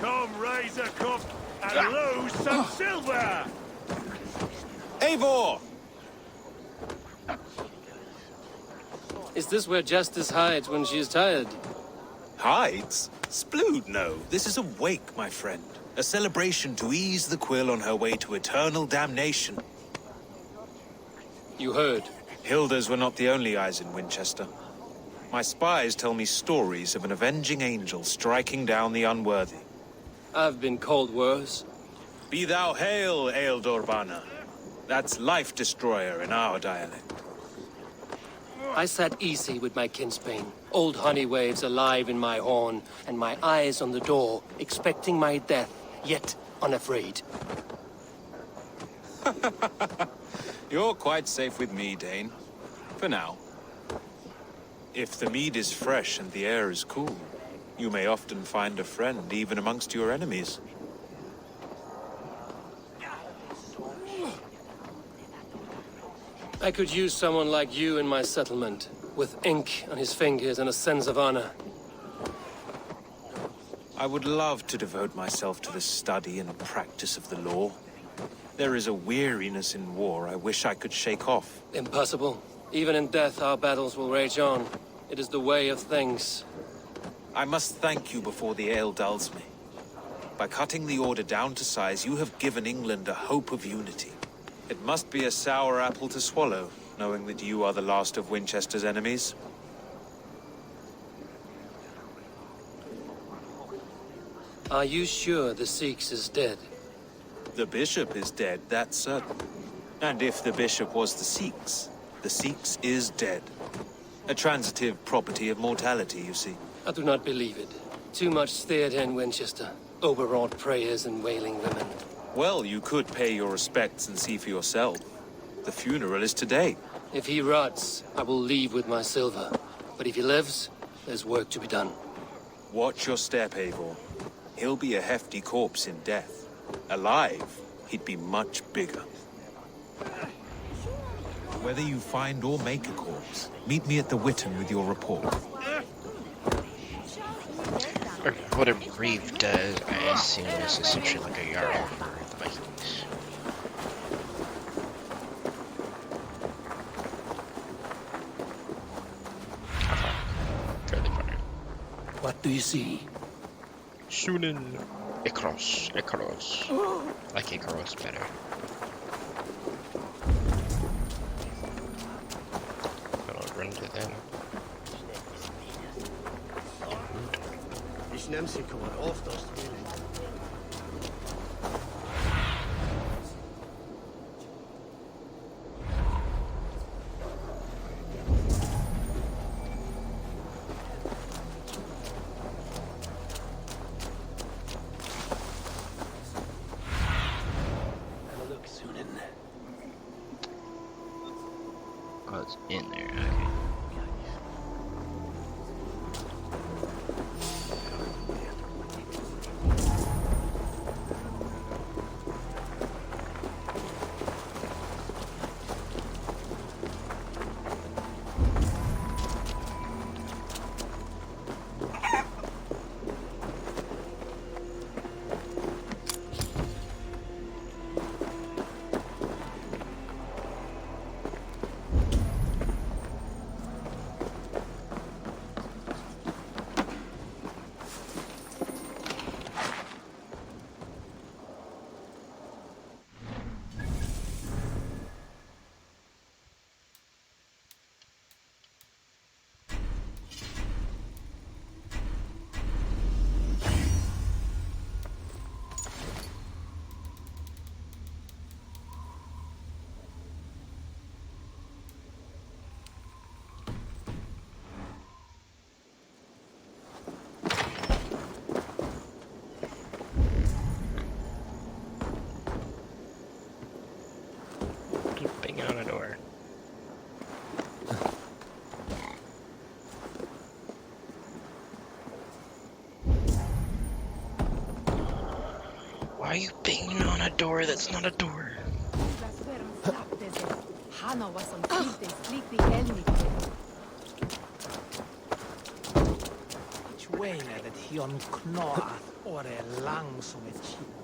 Come raise a cup and lose some silver! Eivor! Is this where justice hides when she is tired? Hides? Splood, no. This is a wake, my friend. A celebration to ease the quill on her way to eternal damnation. You heard. Hilda's were not the only eyes in Winchester. My spies tell me stories of an avenging angel striking down the unworthy. I've been called worse. Be thou hail, Ealdorbanna. That's Life Destroyer in our dialect. I sat easy with my kinsbane, old honey waves alive in my horn, and my eyes on the door, expecting my death, yet unafraid. You're quite safe with me, Dane. For now. If the mead is fresh and the air is cool, you may often find a friend even amongst your enemies. I could use someone like you in my settlement, with ink on his fingers and a sense of honor. I would love to devote myself to the study and practice of the law. There is a weariness in war I wish I could shake off. Impossible. Even in death, our battles will rage on. It is the way of things. I must thank you before the ale dulls me. By cutting the order down to size, you have given England a hope of unity. It must be a sour apple to swallow, knowing that you are the last of Winchester's enemies. Are you sure the Sikhs is dead? The bishop is dead, that's certain. And if the bishop was the Sikhs is dead. A transitive property of mortality, you see. I do not believe it. Too much theater in Winchester. Overwrought prayers and wailing women. Well, you could pay your respects and see for yourself. The funeral is today. If he rots, I will leave with my silver. But if he lives, there's work to be done. Watch your step, Eivor. He'll be a hefty corpse in death. Alive, he'd be much bigger. Whether you find or make a corpse, meet me at the Witten with your report. What a reeve does, I assume, is essentially like a Jarl for the Vikings. Fairly far. What do you see? Sunan. Icaros. Like Icaros better. I'll run to them. Ich nehm sie kommer oftast till. Oh, it's in there, okay. Why are you banging on a door that's not a door? Väiner det hion knoat ore lang som ett chip.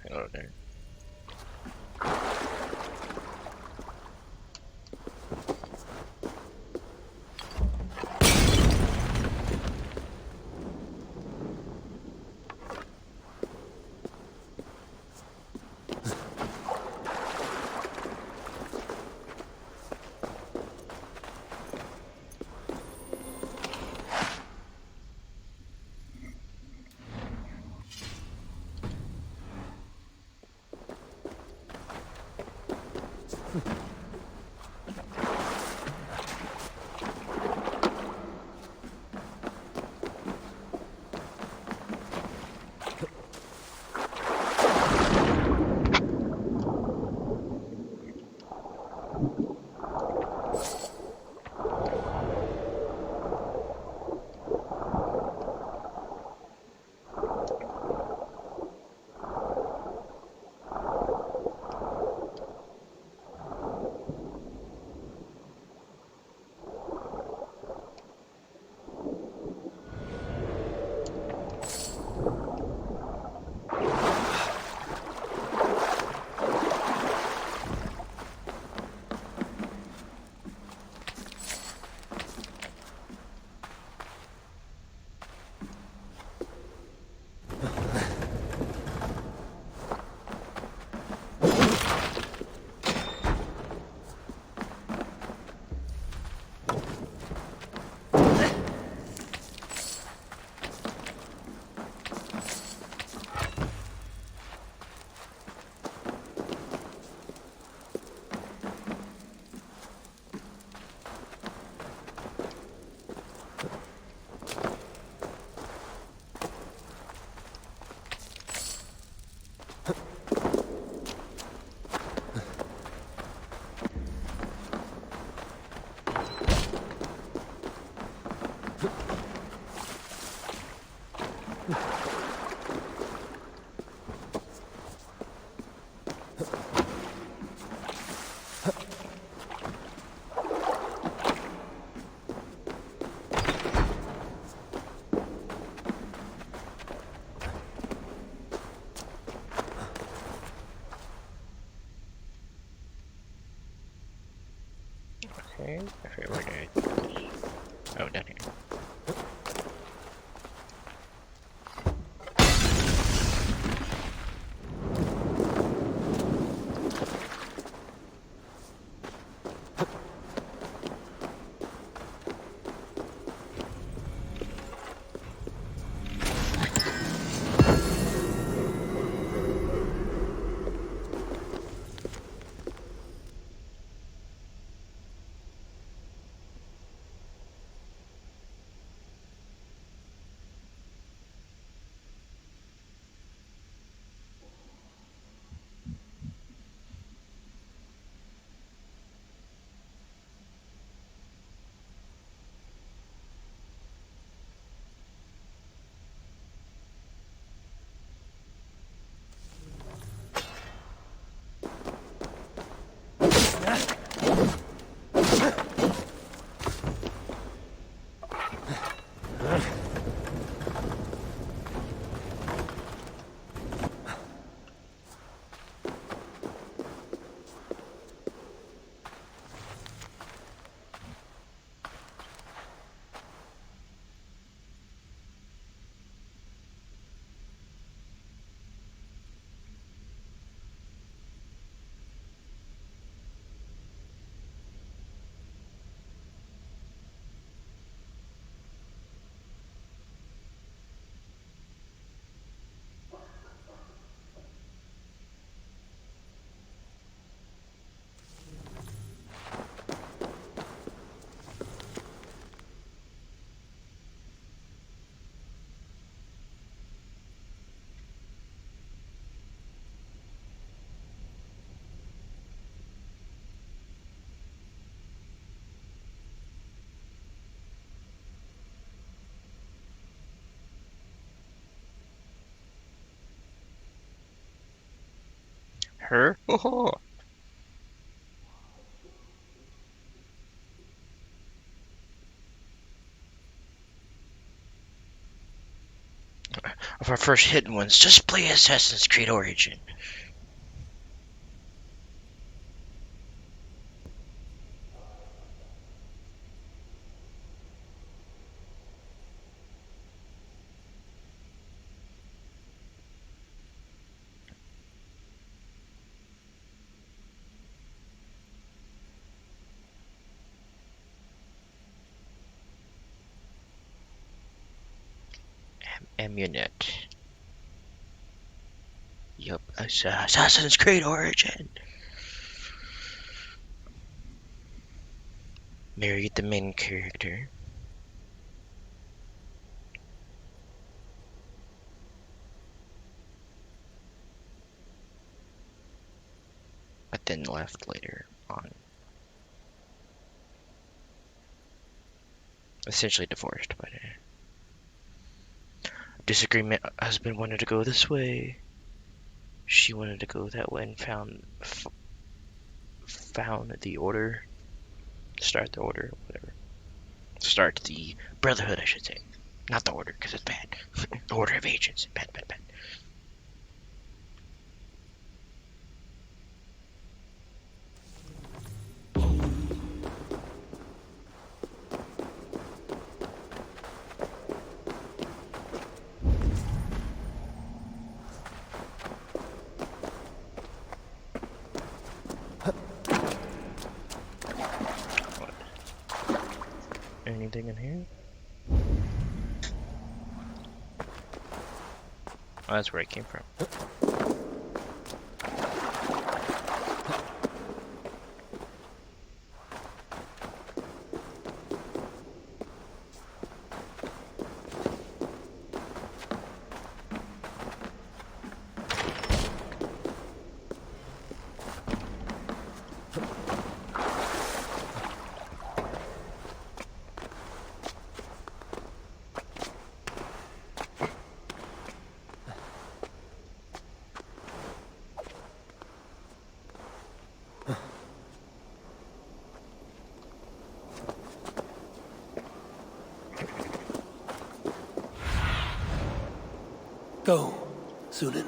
Hello there. Okay, I forget where did I... Oh, down here. Her? Oh. Of our first hidden ones, just play Assassin's Creed Origin. Amunet. Yup, Assassin's Creed Origin. Married the main character. But then left later on. Essentially divorced, but disagreement. Husband wanted to go this way. She wanted to go that way, and found the order. Start the order, whatever. Start the brotherhood, I should say. Not the order, because it's bad. The order of agents. Bad, bad, bad. Anything in here? Oh, that's where I came from. Go, Sunan.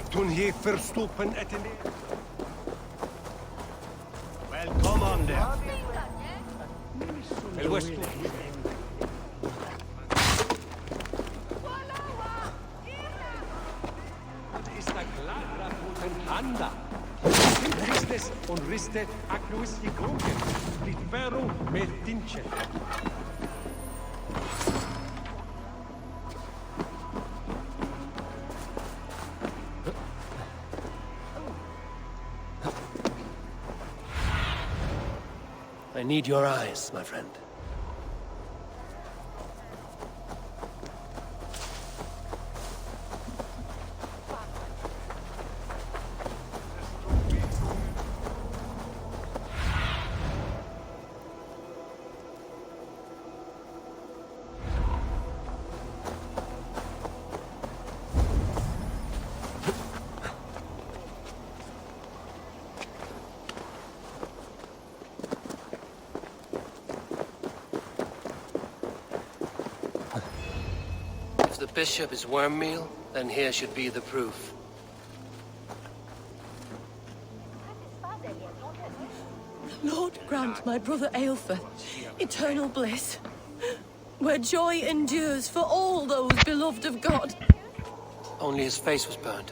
Toen hier verstoppen het in de... Welkom on there. El vuestro. Esta clara potentanda. Tristes und riste acluis igrogen. Litfero metinche. I need your eyes, my friend. If the bishop is worm meal, then here should be the proof. Lord grant my brother Aelfir eternal bliss, where joy endures for all those beloved of God. Only his face was burned.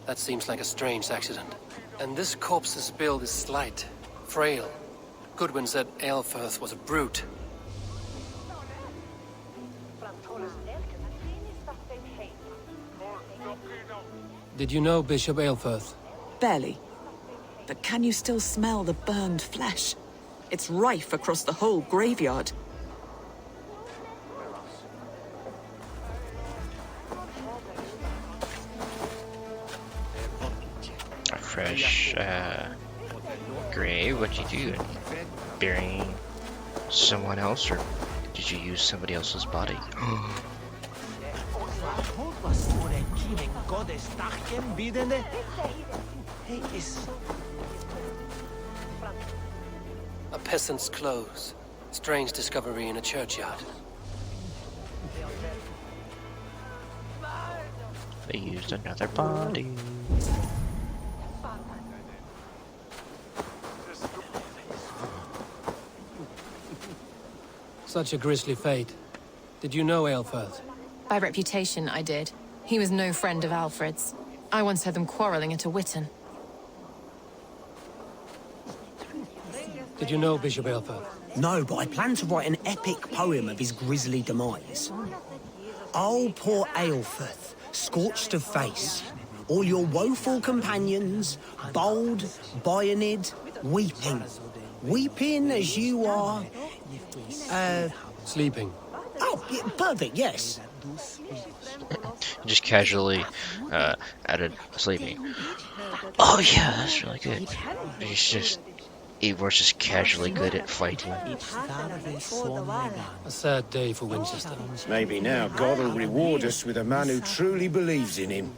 That seems like a strange accident. And this corpse's build is slight, frail. Goodwin said Aelfirth was a brute. Did you know Bishop Aelfirth? Barely. But can you still smell the burned flesh? It's rife across the whole graveyard. A fresh, grave? What'd you do? Burying someone else, or did you use somebody else's body? A peasant's clothes. Strange discovery in a churchyard. They used another body. Such a grisly fate. Did you know Aelfirth? By reputation, I did. He was no friend of Alfred's. I once heard them quarreling at a Witten. Did you know Bishop Aelfirth? No, but I plan to write an epic poem of his grisly demise. Oh, poor Aelfirth, scorched of face. All your woeful companions, bold, bayoneted, weeping. Weeping as you are... Sleeping. Oh, yeah, perfect, yes. Just casually added sleeping. Oh yeah, that's really good. Eeyore's just casually good at fighting. A sad day for Winchester. Maybe now God will reward us with a man who truly believes in him.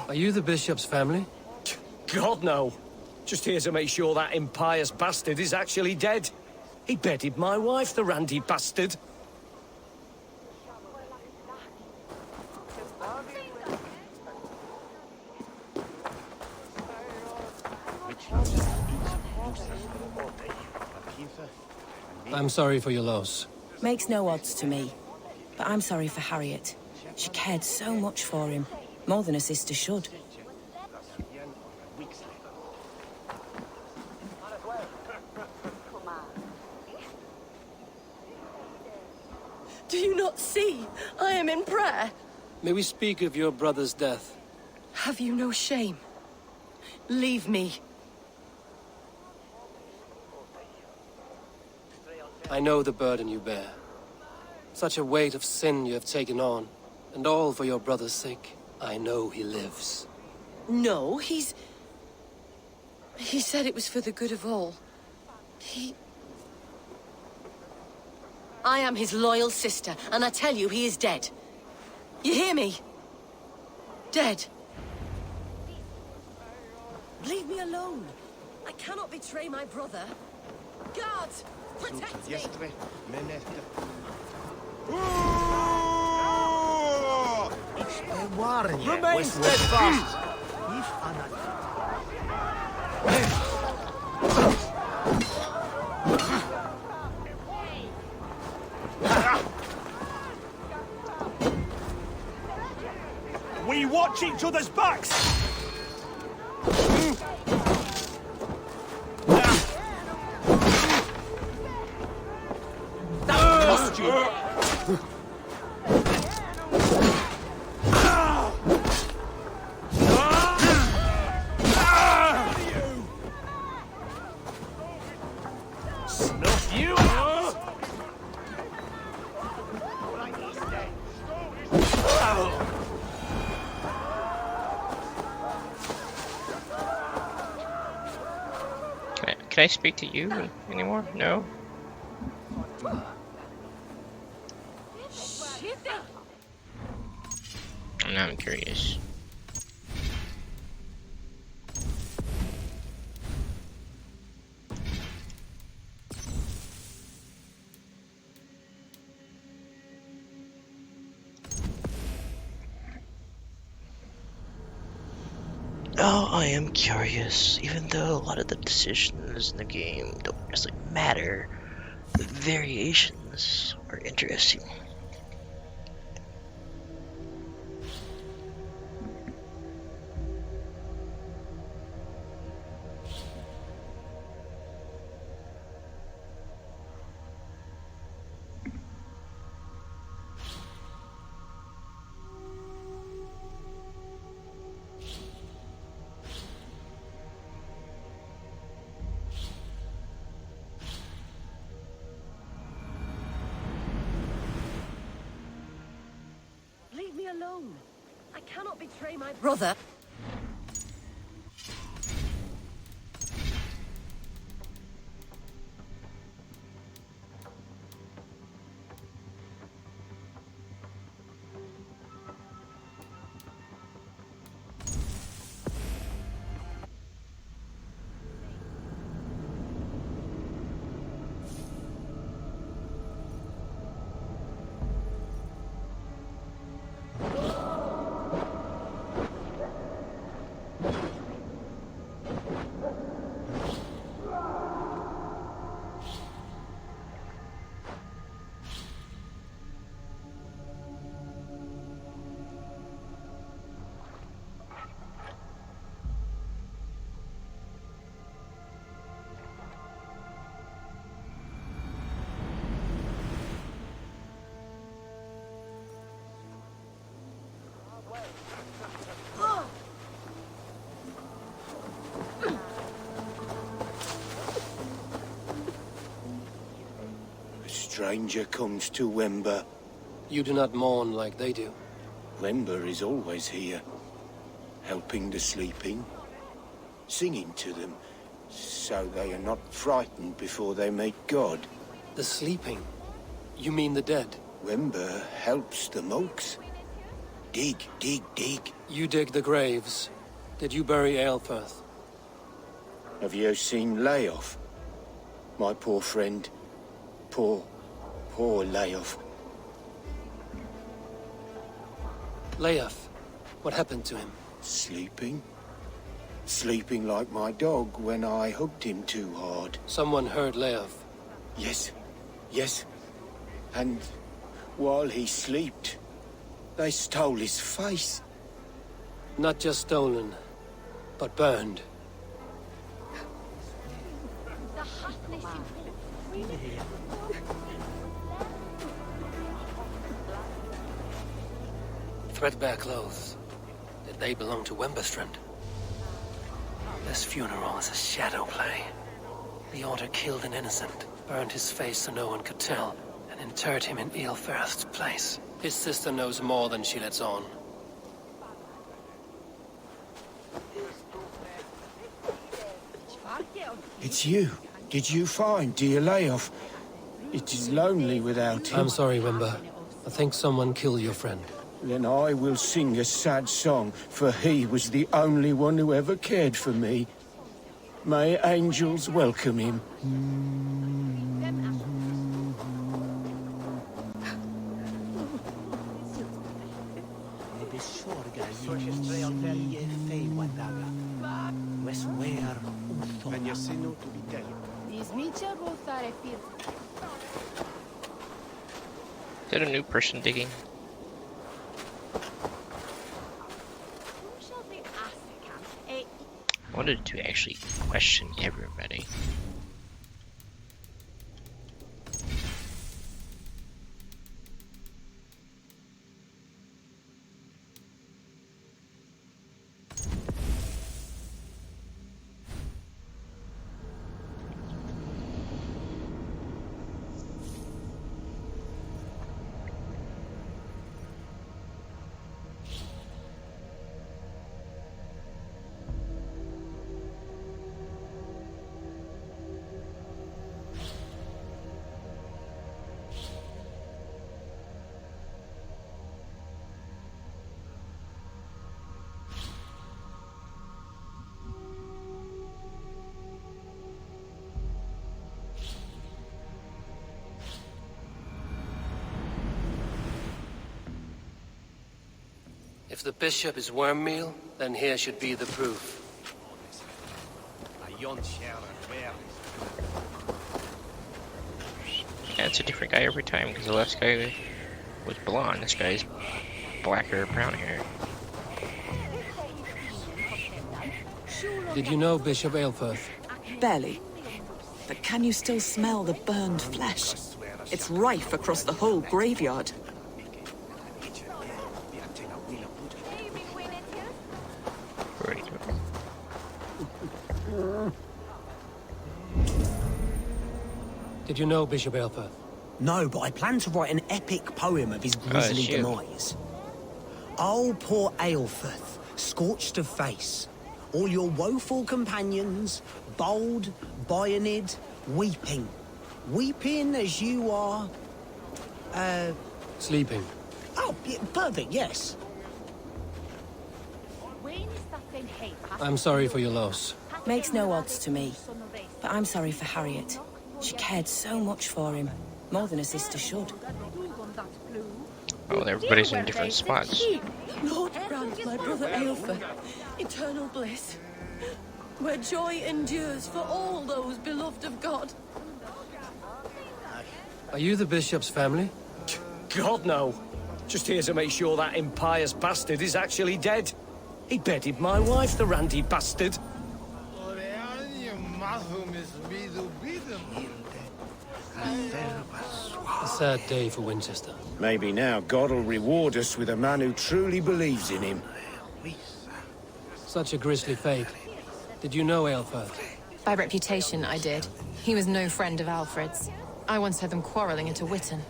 Are you the bishop's family? God, no. Just here to make sure that impious bastard is actually dead. He bedded my wife, the randy bastard. I'm sorry for your loss. Makes no odds to me. But I'm sorry for Harriet. She cared so much for him. More than a sister should. Do you not see? I am in prayer. May we speak of your brother's death? Have you no shame? Leave me. I know the burden you bear. Such a weight of sin you have taken on, and all for your brother's sake. I know he lives. No, He said it was for the good of all. I am his loyal sister, and I tell you he is dead. You hear me? Dead. Leave me alone. I cannot betray my brother. Guards, protect me. Remain steadfast! We watch each other's backs! That cost you! Snuff you out! Can I speak to you anymore? No? Now I'm curious. Oh, I am curious. Even though a lot of the decisions in the game don't necessarily matter, the variations are interesting. alone. I cannot betray my brother. A stranger comes to Wemba. You do not mourn like they do. Wemba is always here, helping the sleeping, singing to them, so they are not frightened before they meet God. The sleeping? You mean the dead? Wemba helps the monks. Dig, dig, dig. You dig the graves. Did you bury Aelfirth? Have you seen Layoff? My poor friend. Poor Layoff. Layoff? What happened to him? Sleeping. Sleeping like my dog when I hugged him too hard. Someone heard Layoff. Yes. And while he slept, they stole his face. Not just stolen, but burned. Threadbare clothes. Did they belong to Wembastrand? This funeral is a shadow play. The Order killed an innocent, burned his face so no one could tell, and interred him in Aelfirth's place. His sister knows more than she lets on. It's you. Did you find dear Layoff? It is lonely without him. I'm sorry, Wemba. I think someone killed your friend. Then I will sing a sad song, for he was the only one who ever cared for me. May angels welcome him. Is that a new person digging? I wanted to actually question everybody. If the bishop is worm meal, then here should be the proof. Yeah, it's a different guy every time, because the last guy was blonde. This guy's black or brown hair. Did you know Bishop Aelfirth? Barely. But can you still smell the burned flesh? It's rife across the whole graveyard. Did you know Bishop Aelfirth? No, but I plan to write an epic poem of his grisly demise. Oh, poor Aelfirth, scorched of face. All your woeful companions, bold, bayoneted, weeping. Weeping as you are... Sleeping. Oh, yeah, perfect, yes. I'm sorry for your loss. Makes no odds to me. But I'm sorry for Harriet. She cared so much for him. More than a sister should. Oh, everybody's in different spots. Lord grant my brother Aelfir eternal bliss, where joy endures for all those beloved of God. Are you the bishop's family? God, no. Just here to make sure that impious bastard is actually dead. He bedded my wife, the randy bastard. A sad day for Winchester. Maybe now God will reward us with a man who truly believes in him. Such a grisly fate. Did you know Aelfir? By reputation, I did. He was no friend of Alfred's. I once heard them quarreling at a Witten.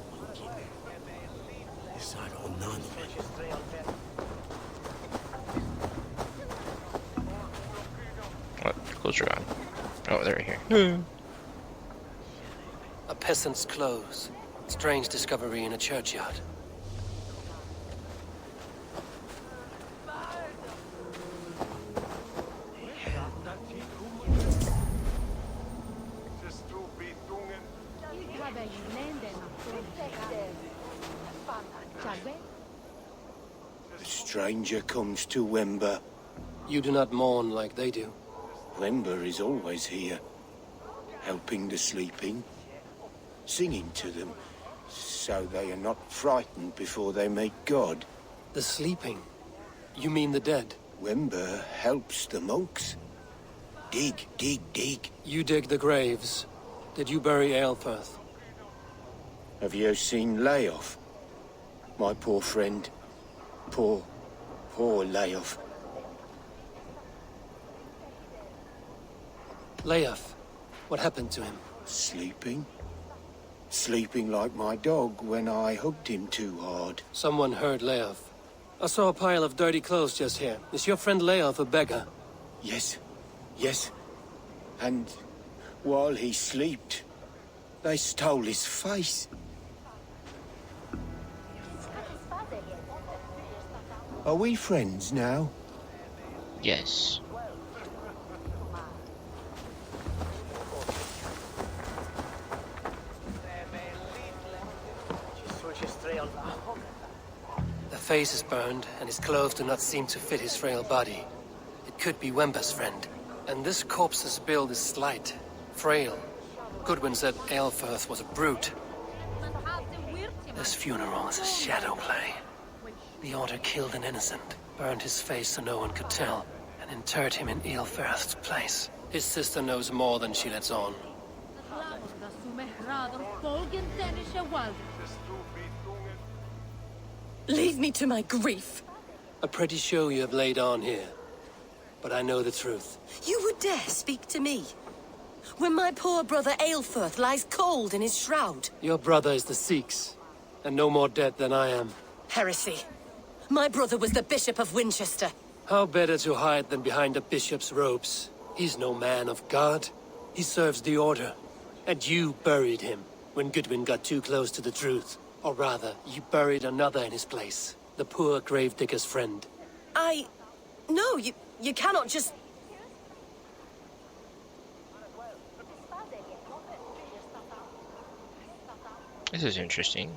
What? Close your eye. Oh, they're here. A peasant's clothes. Strange discovery in a churchyard. The stranger comes to Wember. You do not mourn like they do. Wember is always here, helping the sleeping, singing to them, so they are not frightened before they meet God. The sleeping? You mean the dead? Wember helps the monks. Dig, dig, dig. You dig the graves. Did you bury Aelfirth? Have you seen Leof? My poor friend. Poor Leof. Leof? What happened to him? Sleeping. Sleeping like my dog when I hugged him too hard. Someone heard Leof. I saw a pile of dirty clothes just here. Is your friend Leof a beggar? Yes. Yes. And while he slept, they stole his face. Are we friends now? Yes. The face is burned, and his clothes do not seem to fit his frail body. It could be Wember's friend. And this corpse's build is slight, frail. Goodwin said Aelfirth was a brute. This funeral is a shadow play. The order killed an innocent, burned his face so no one could tell, and interred him in Aelfirth's place. His sister knows more than she lets on. Leave me to my grief. A pretty show you have laid on here. But I know the truth. You would dare speak to me? When my poor brother Aelfirth lies cold in his shroud. Your brother is the Sikhs, and no more dead than I am. Heresy. My brother was the Bishop of Winchester. How better to hide than behind a bishop's robes? He's no man of God. He serves the order. And you buried him when Goodwin got too close to the truth. Or rather, you buried another in his place. The poor gravedigger's friend. No, you cannot just... This is interesting.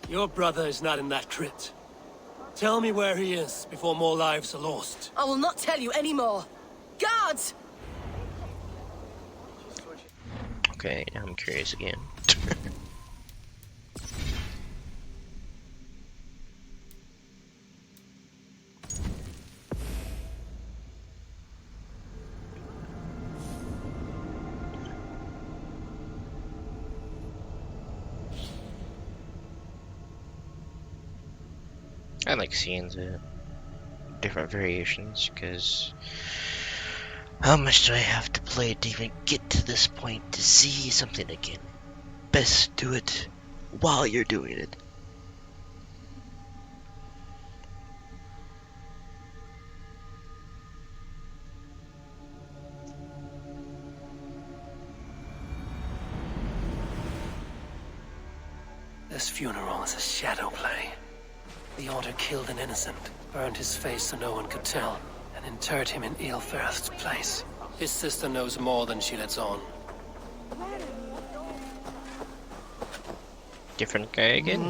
Your brother is not in that crypt. Tell me where he is before more lives are lost. I will not tell you any more. Guards! Okay, now I'm curious again. I like seeing the different variations, because how much do I have to play to even get to this point to see something again? Best do it while you're doing it. This funeral is a shadow play. The Order killed an innocent, burned his face so no one could tell, and interred him in Aelfirth's place. His sister knows more than she lets on. Different guy again.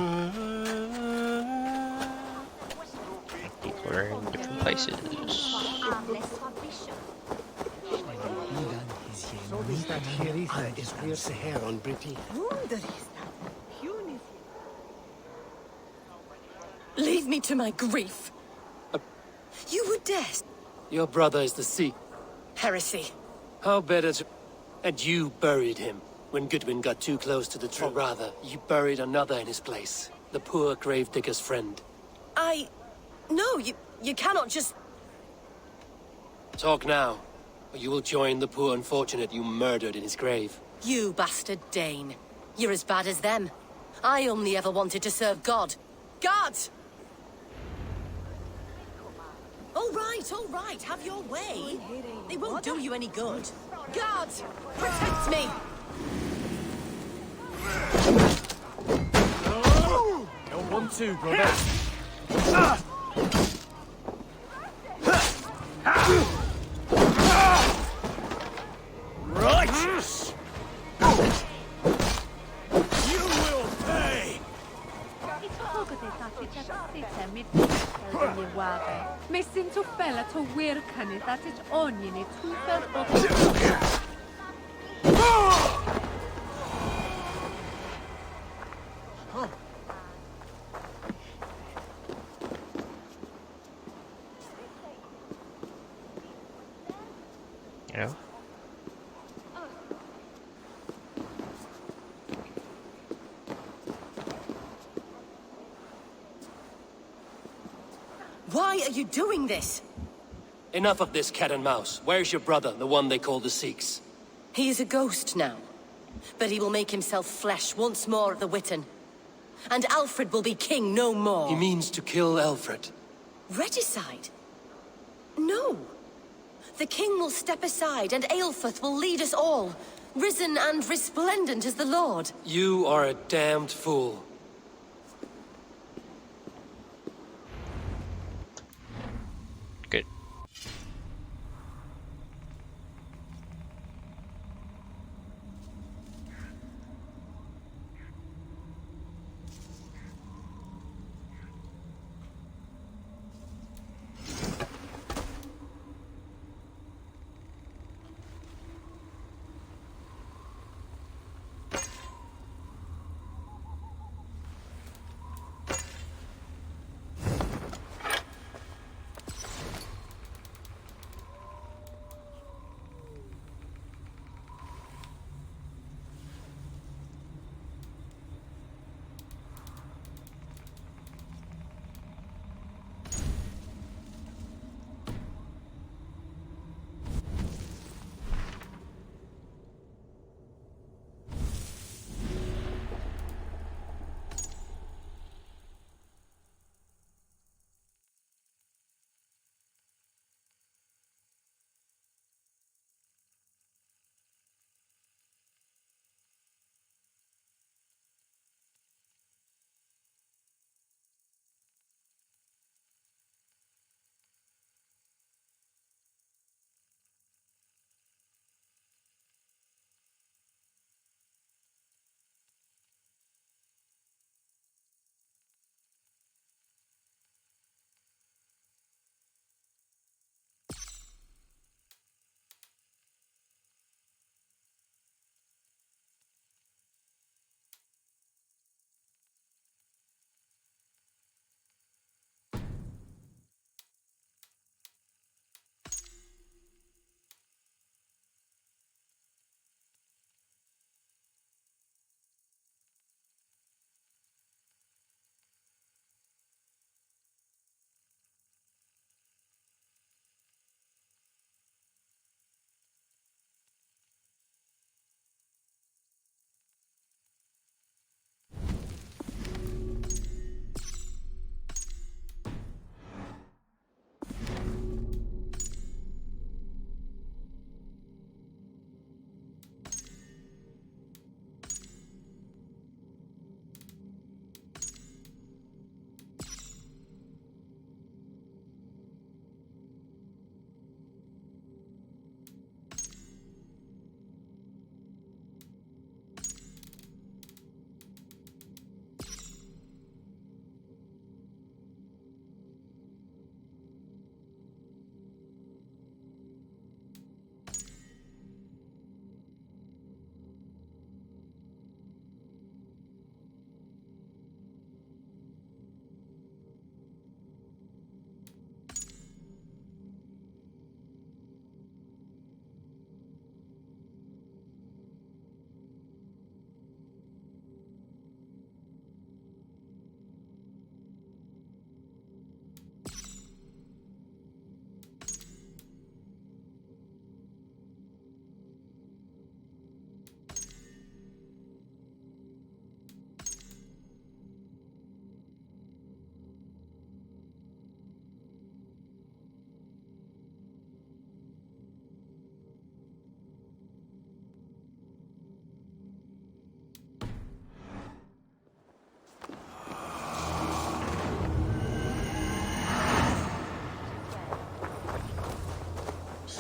People are in different places. Leave me to my grief. You were dead. Your brother is the Seek. Heresy. How better to... And you buried him. When Goodwin got too close to the tree. Or rather, you buried another in his place. The poor gravedigger's friend. No, you cannot just... Talk now, or you will join the poor unfortunate you murdered in his grave. You bastard Dane. You're as bad as them. I only ever wanted to serve God. Guards! All right, have your way. They won't do you any good. Guards, protect me! Don't want to, brother. Right! You will pay! Messin to fella to wear canny that it's onion it who felt Yeah. Why are you doing this? Enough of this cat and mouse. Where's your brother, the one they call the Seeks? He is a ghost now. But he will make himself flesh once more at the Witten. And Alfred will be king no more. He means to kill Alfred. Regicide? No. The king will step aside and Aelfirth will lead us all, risen and resplendent as the Lord. You are a damned fool. Good.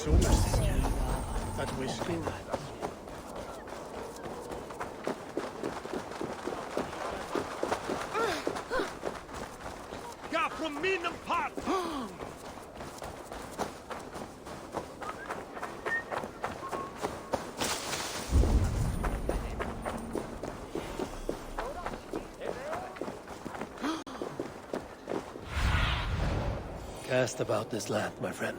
so much that whiskey. Ja, from meinem Part! Cast about this land, my friend.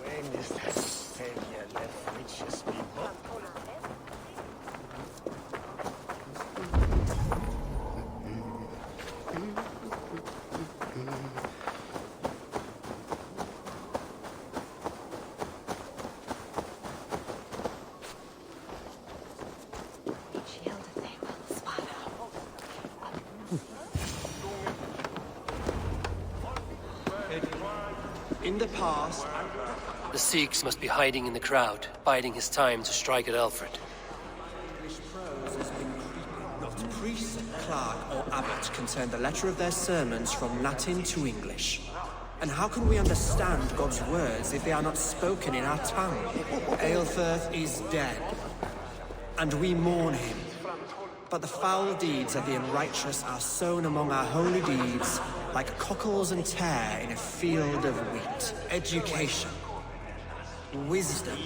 When is that failure left riches people? In the past, The Sikhs must be hiding in the crowd, biding his time to strike at Alfred. English prose has been creeping. Not priest, clerk, or abbot can turn the letter of their sermons from Latin to English. And how can we understand God's words if they are not spoken in our tongue? Aelfirth is dead, and we mourn him. But the foul deeds of the unrighteous are sown among our holy deeds, like cockles and tare in a field of wheat. Education, wisdom,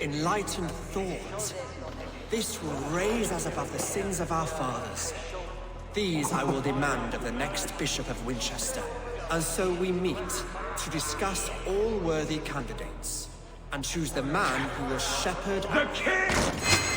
enlightened thought. This will raise us above the sins of our fathers. These I will demand of the next Bishop of Winchester. And so we meet to discuss all worthy candidates and choose the man who will shepherd the king!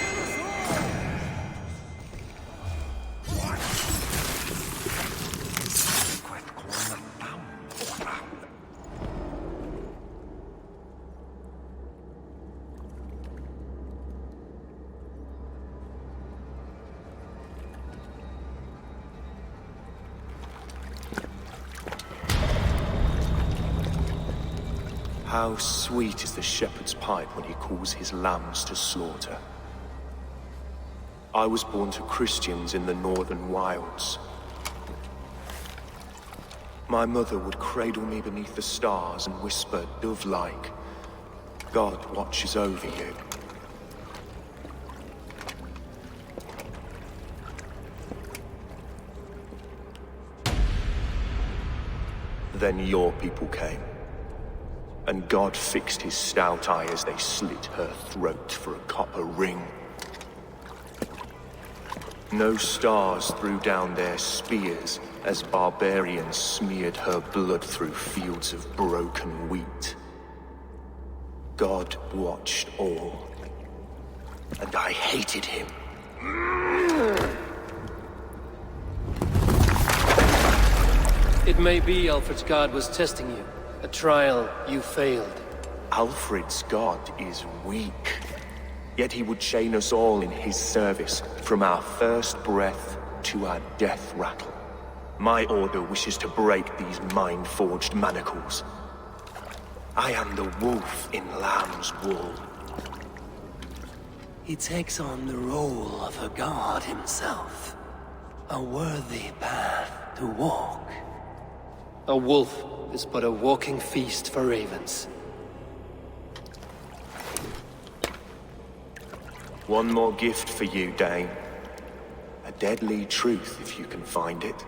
How sweet is the shepherd's pipe when he calls his lambs to slaughter. I was born to Christians in the northern wilds. My mother would cradle me beneath the stars and whisper, dove-like, God watches over you. Then your people came. And God fixed his stout eye as they slit her throat for a copper ring. No stars threw down their spears as barbarians smeared her blood through fields of broken wheat. God watched all, and I hated him. It may be Alfred's god was testing you. A trial you failed. Alfred's god is weak. Yet he would chain us all in his service, from our first breath to our death rattle. My order wishes to break these mind-forged manacles. I am the wolf in lamb's wool. He takes on the role of a god himself. A worthy path to walk. A wolf is but a walking feast for ravens. One more gift for you, Dane. A deadly truth, if you can find it.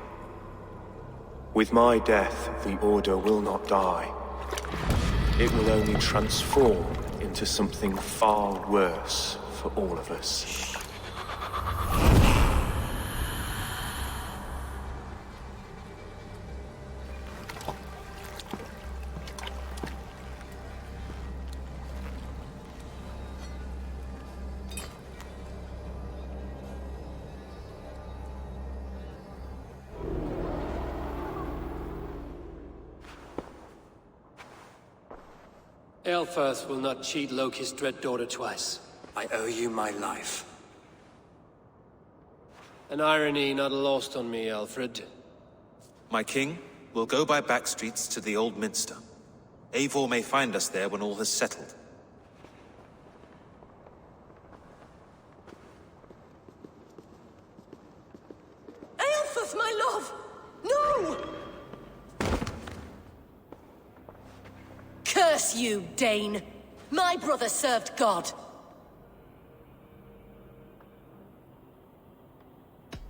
With my death, the Order will not die. It will only transform into something far worse for all of us. Aelfirth will not cheat Loki's dread daughter twice. I owe you my life. An irony not lost on me, Alfred. My king, we'll go by back streets to the Old Minster. Eivor may find us there when all has settled. Aelfirth, my Curse you, Dane! My brother served God.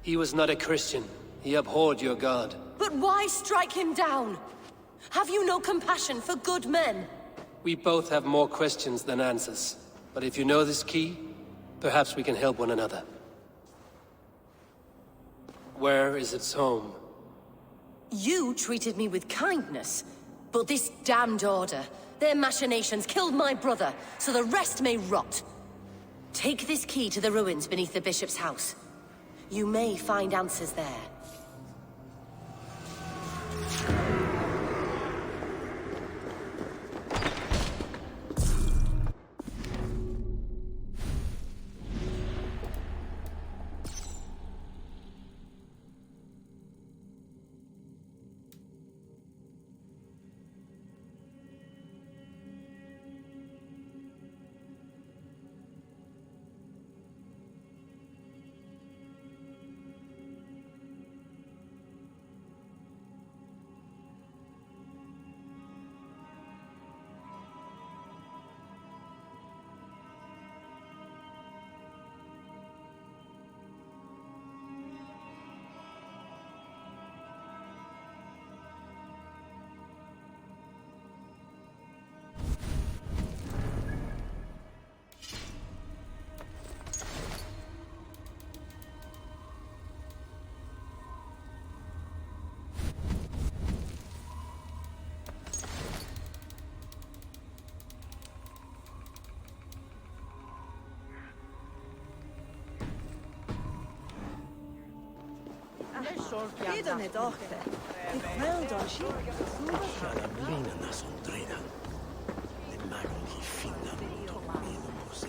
He was not a Christian. He abhorred your God. But why strike him down? Have you no compassion for good men? We both have more questions than answers. But if you know this key, perhaps we can help one another. Where is its home? You treated me with kindness, but this damned order, their machinations killed my brother, so the rest may rot. Take this key to the ruins beneath the bishop's house. You may find answers there. Hidden dochter. Ik wil dan zien. Blina som dredan. Det magon i finna mot min mose.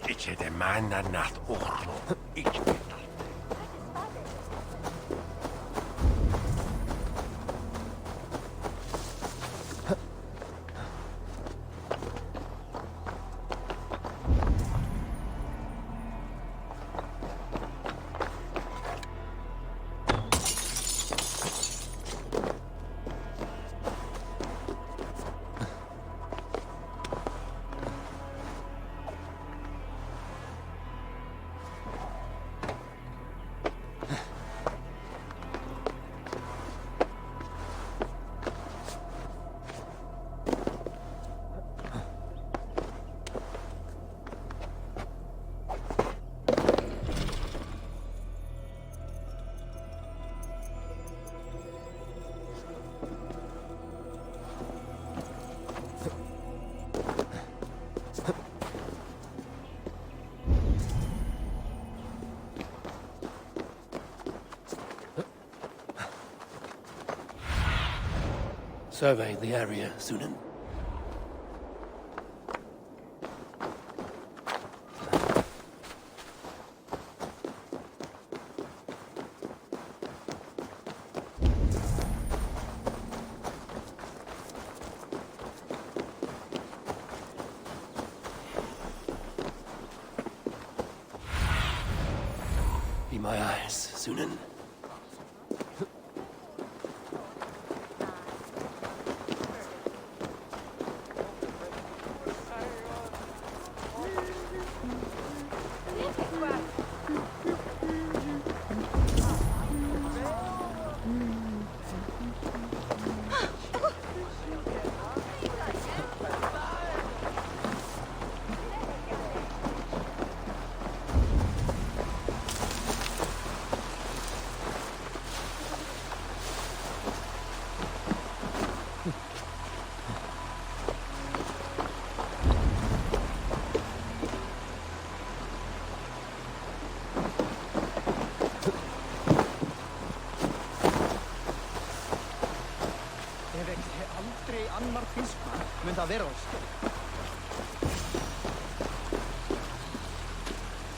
Ice de manna nat orlo. Survey the area, Sunan. Be my eyes, Sunan.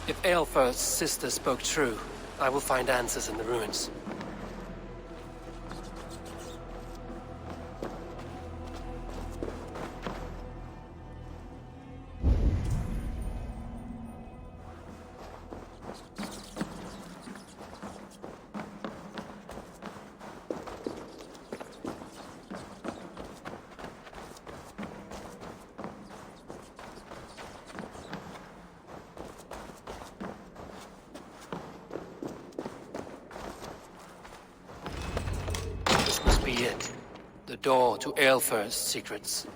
If Aelfir's sister spoke true, I will find answers in the ruins. it. The door to Aelfir's secrets.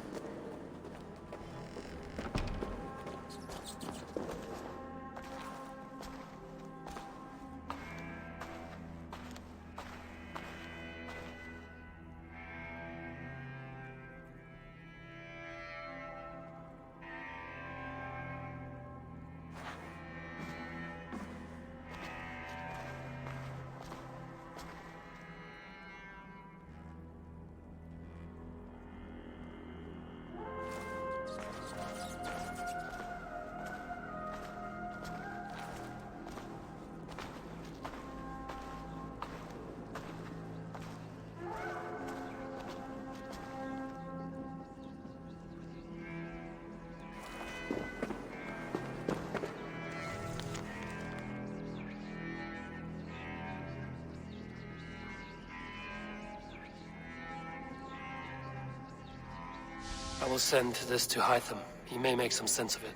I will send this to Hytham. He may make some sense of it.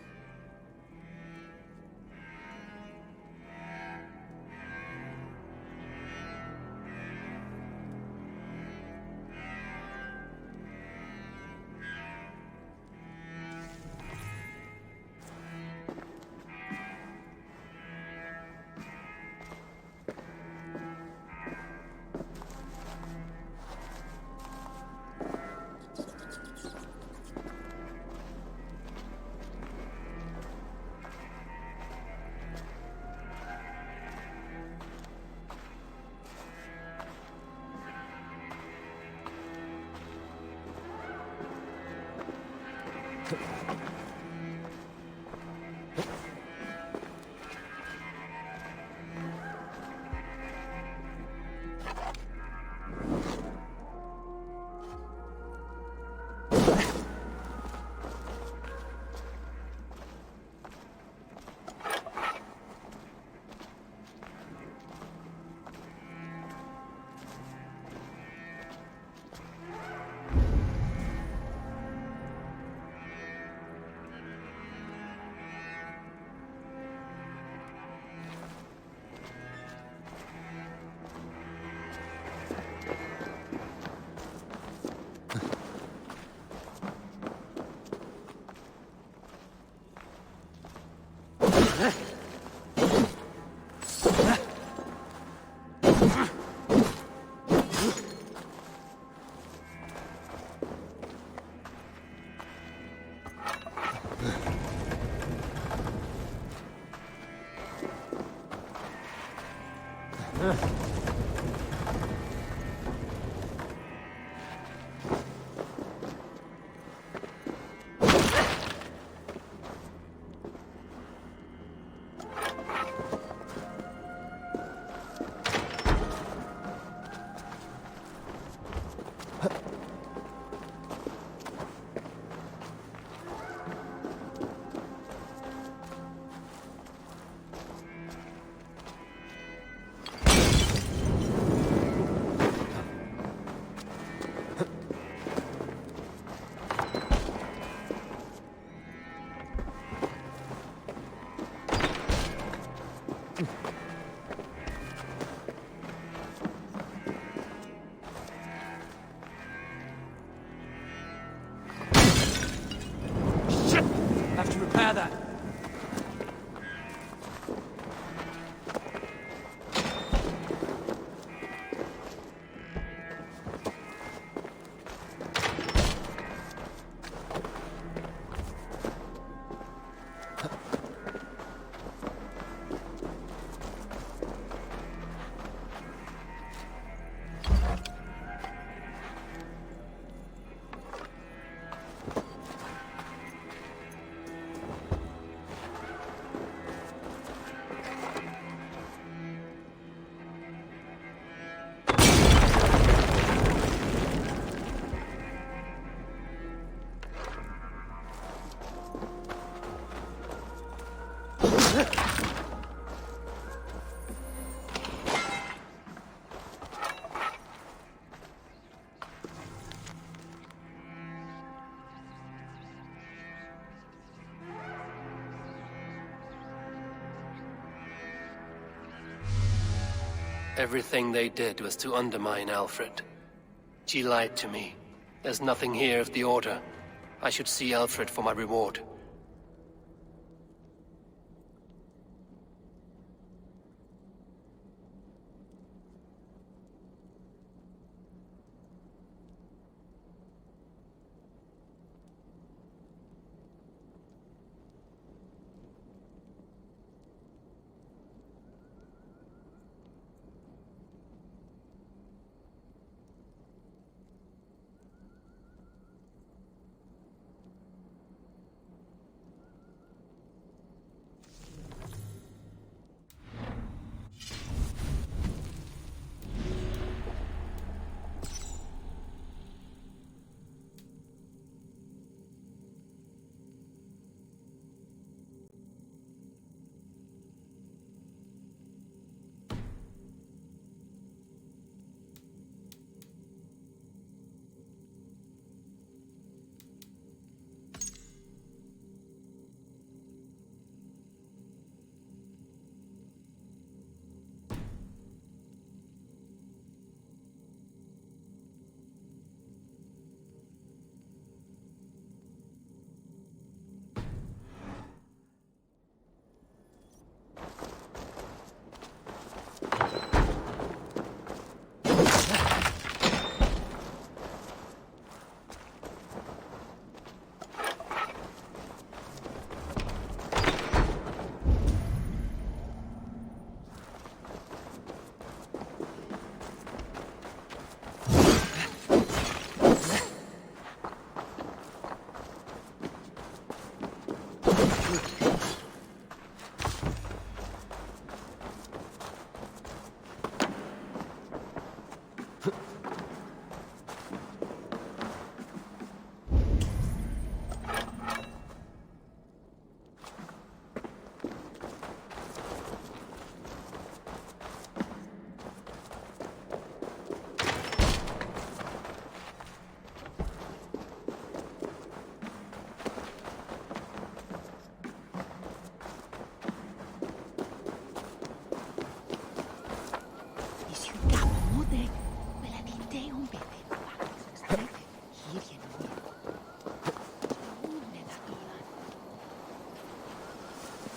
Have to repair that. Everything they did was to undermine Alfred. She lied to me. There's nothing here of the Order. I should see Alfred for my reward.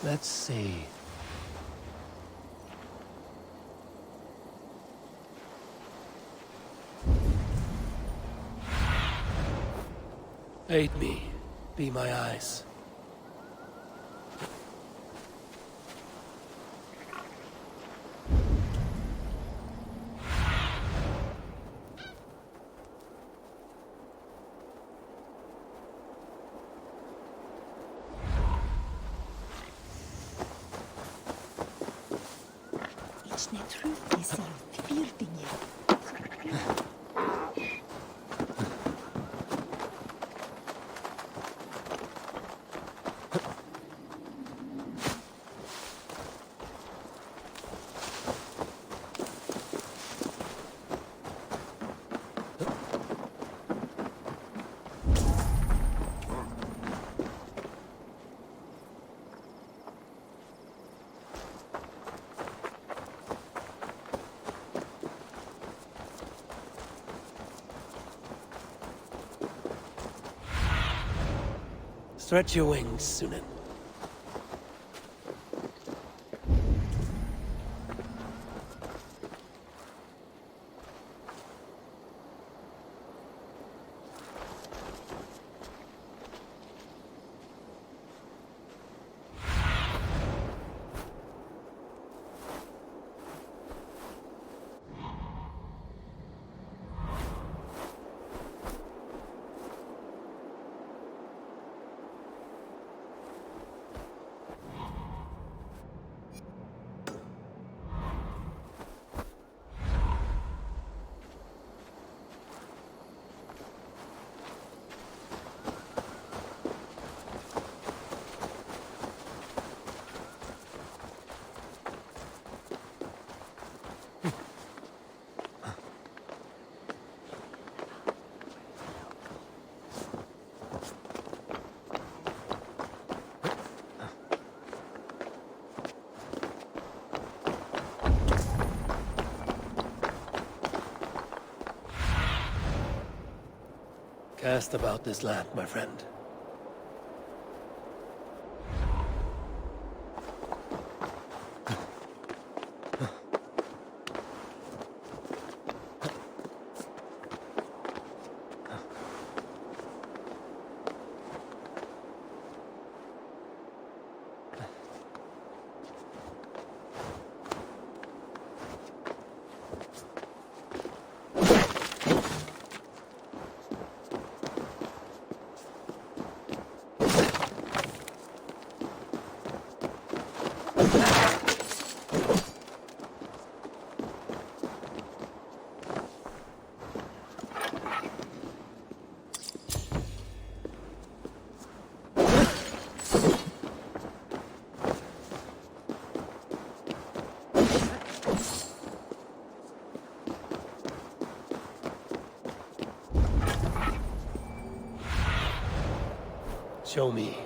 Let's see. Aid me. Be my eyes. Stretch your wings, Sunan. Cast about this land, my friend. Show me.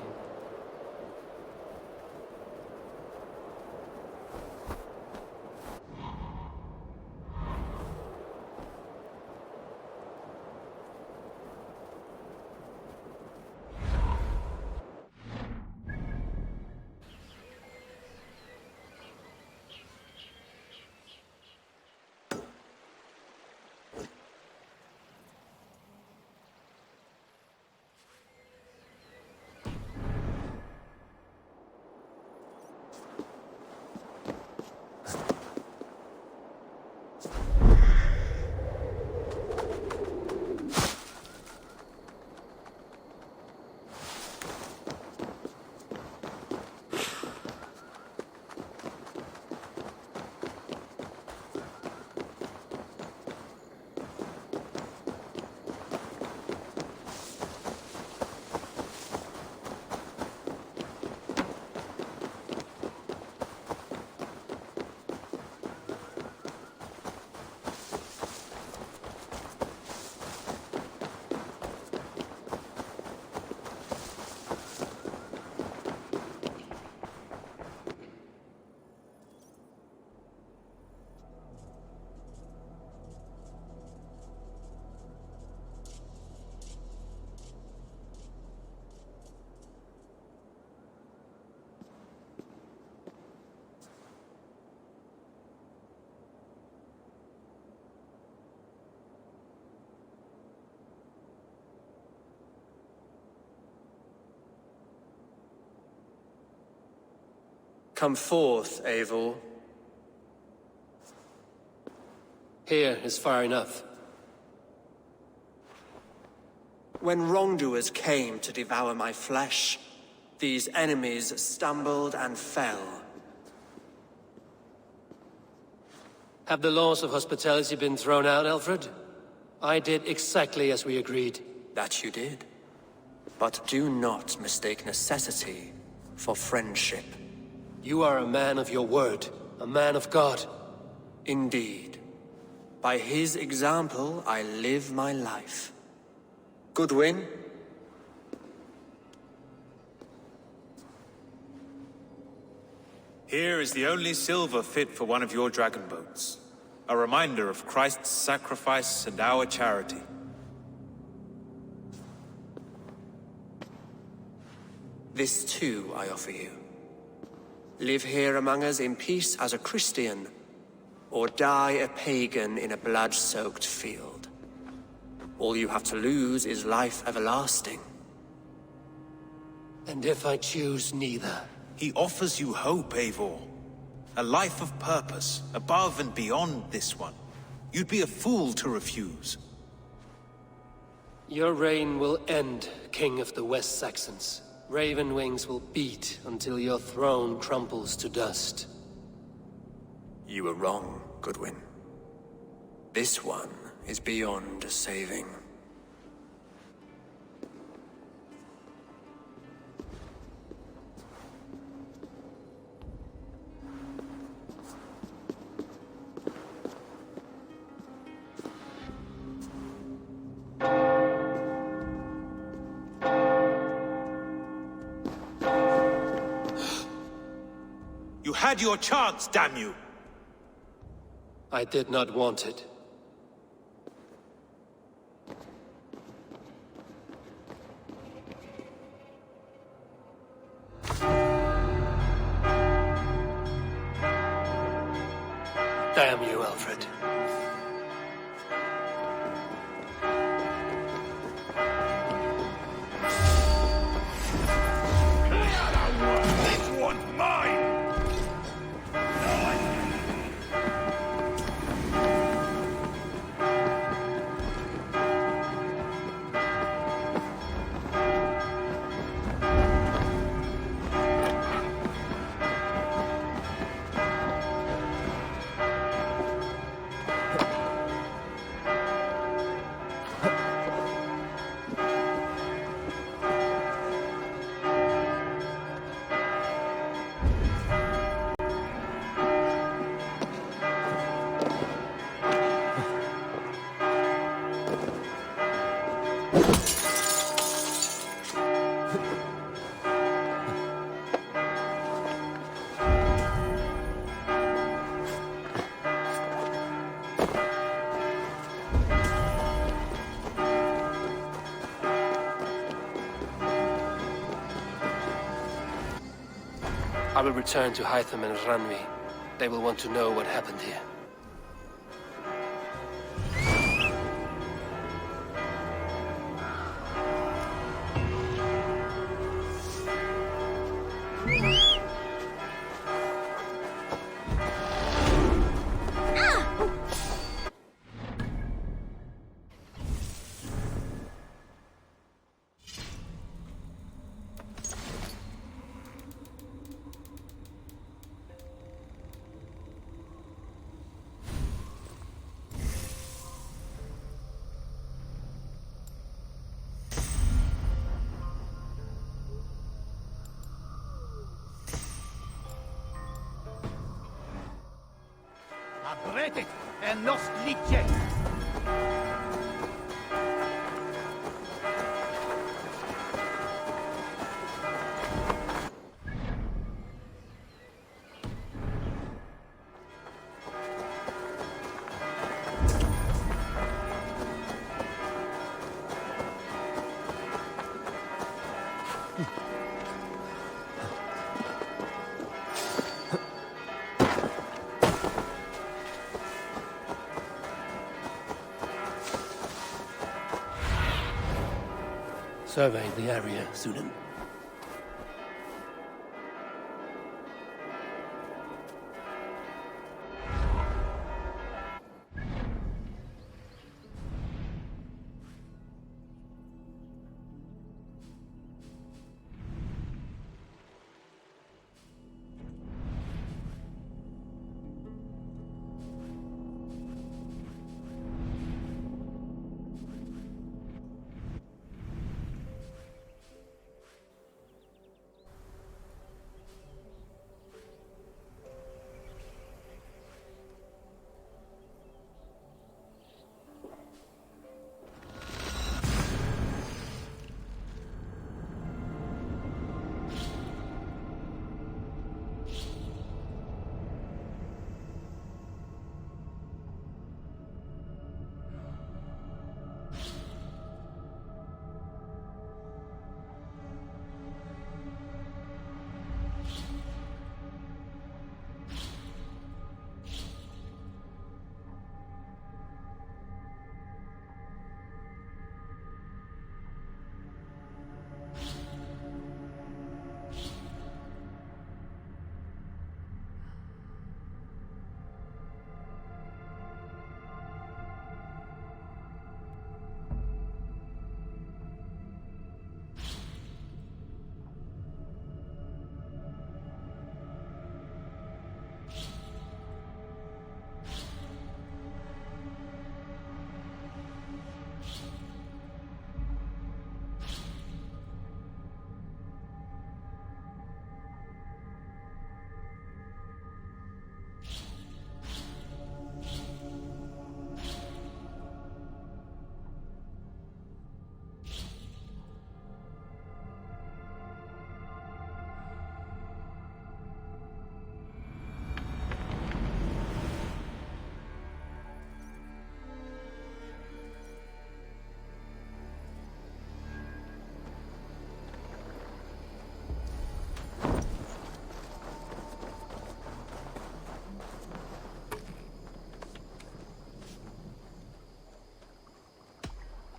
Come forth, Eivor. Here is far enough. When wrongdoers came to devour my flesh, these enemies stumbled and fell. Have the laws of hospitality been thrown out, Alfred? I did exactly as we agreed. That you did. But do not mistake necessity for friendship. You are a man of your word, a man of God. Indeed. By his example, I live my life. Goodwin? Here is the only silver fit for one of your dragon boats. A reminder of Christ's sacrifice and our charity. This too I offer you. Live here among us in peace as a Christian, or die a pagan in a blood-soaked field. All you have to lose is life everlasting. And if I choose neither? He offers you hope, Eivor. A life of purpose, above and beyond this one. You'd be a fool to refuse. Your reign will end, King of the West Saxons. Raven wings will beat until your throne crumbles to dust. You were wrong, Goodwin. This one is beyond saving. You had your chance, damn you! I did not want it. I will return to Hytham and Ranvi. They will want to know what happened here. Abretet en lost liche. Survey the area, Sunan.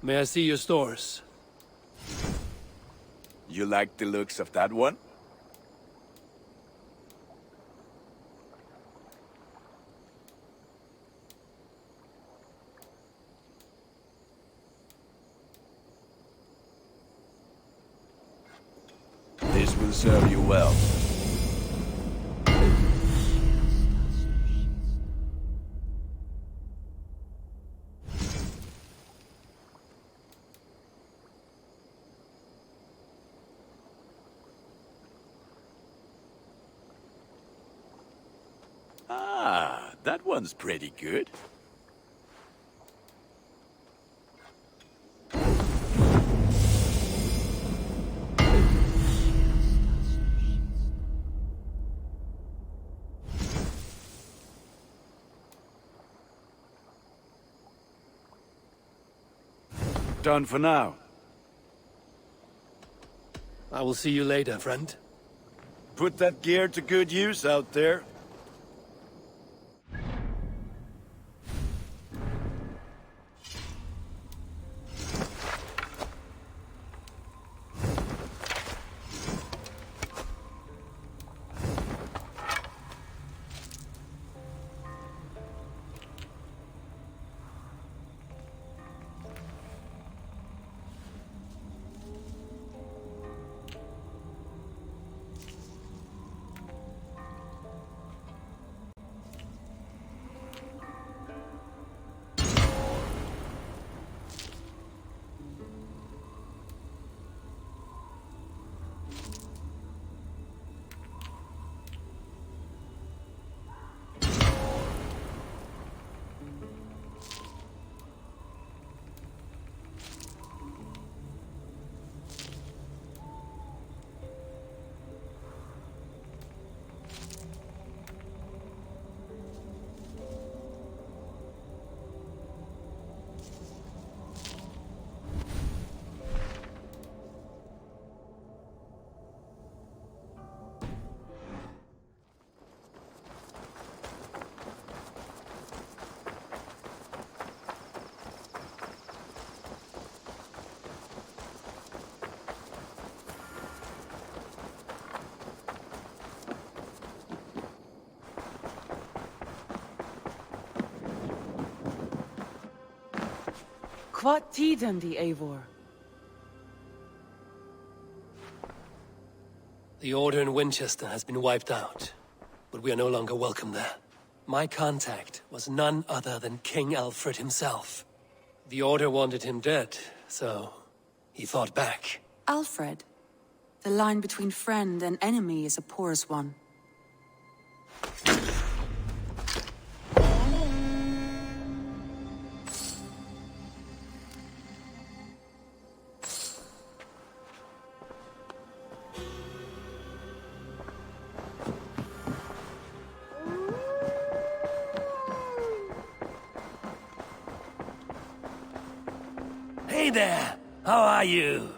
May I see your stores? You like the looks of that one? This will serve you well. Ah, that one's pretty good. done for now. I will see you later, friend. Put that gear to good use out there. What tiden the Eivor? The Order in Winchester has been wiped out, but we are no longer welcome there. My contact was none other than King Alfred himself. The Order wanted him dead, so he fought back. Alfred? The line between friend and enemy is a porous one. Hey there! How are you?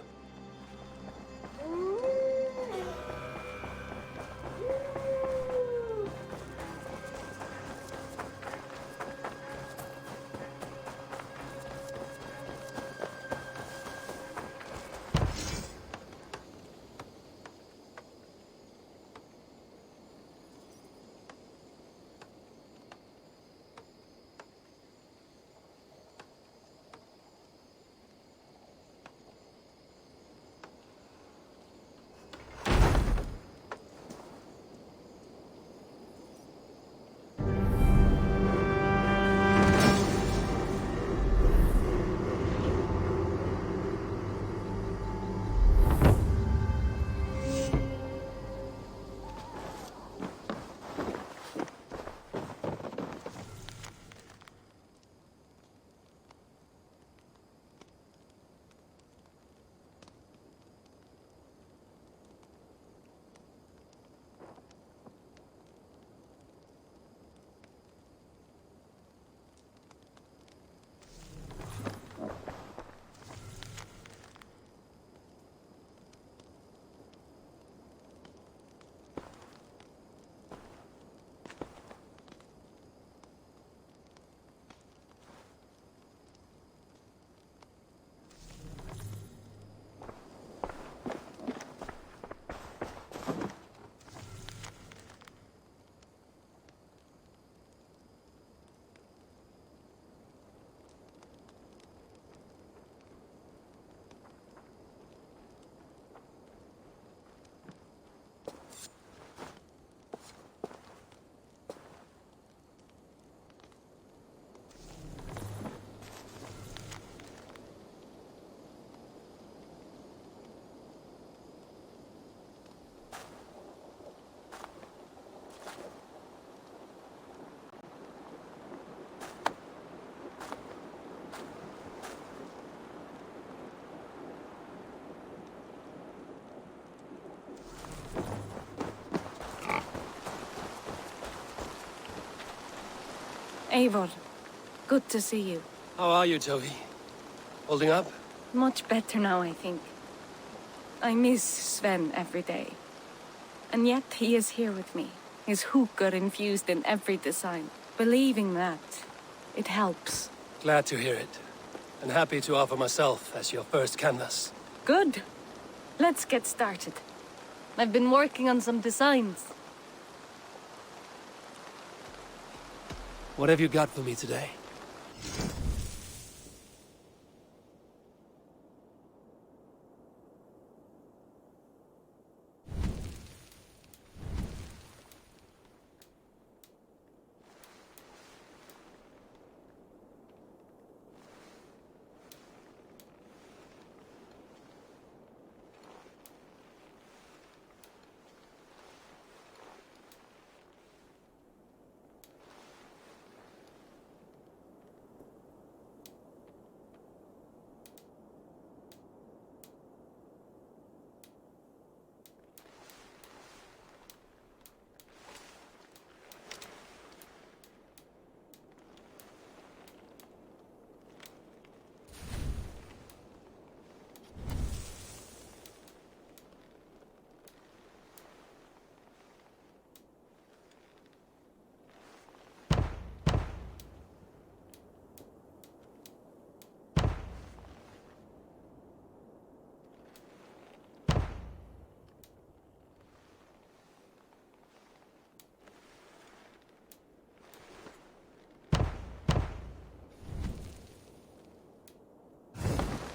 Eivor, good to see you. How are you, Toby? Holding up? Much better now, I think. I miss Sven every day. And yet he is here with me, his hooker infused in every design. Believing that, it helps. Glad to hear it. And happy to offer myself as your first canvas. Good. Let's get started. I've been working on some designs. What have you got for me today?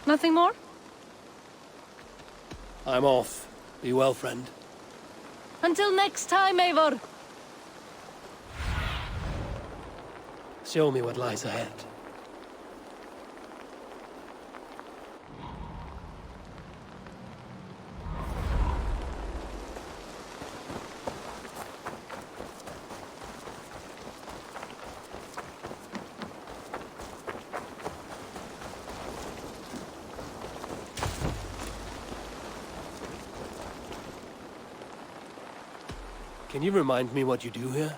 Nothing more? I'm off. Be well, friend. Until next time, Eivor! Show me what lies ahead. Can you remind me what you do here?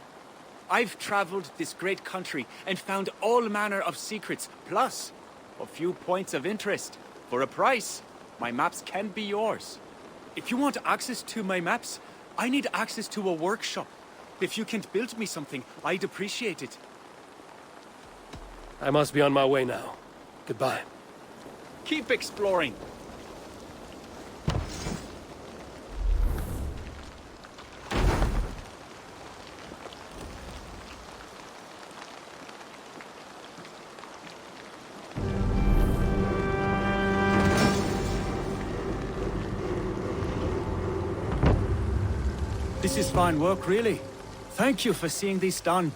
I've traveled this great country and found all manner of secrets, plus a few points of interest. For a price, my maps can be yours. If you want access to my maps, I need access to a workshop. If you can build me something, I'd appreciate it. I must be on my way now. Goodbye. Keep exploring. This is fine work, really. Thank you for seeing this done.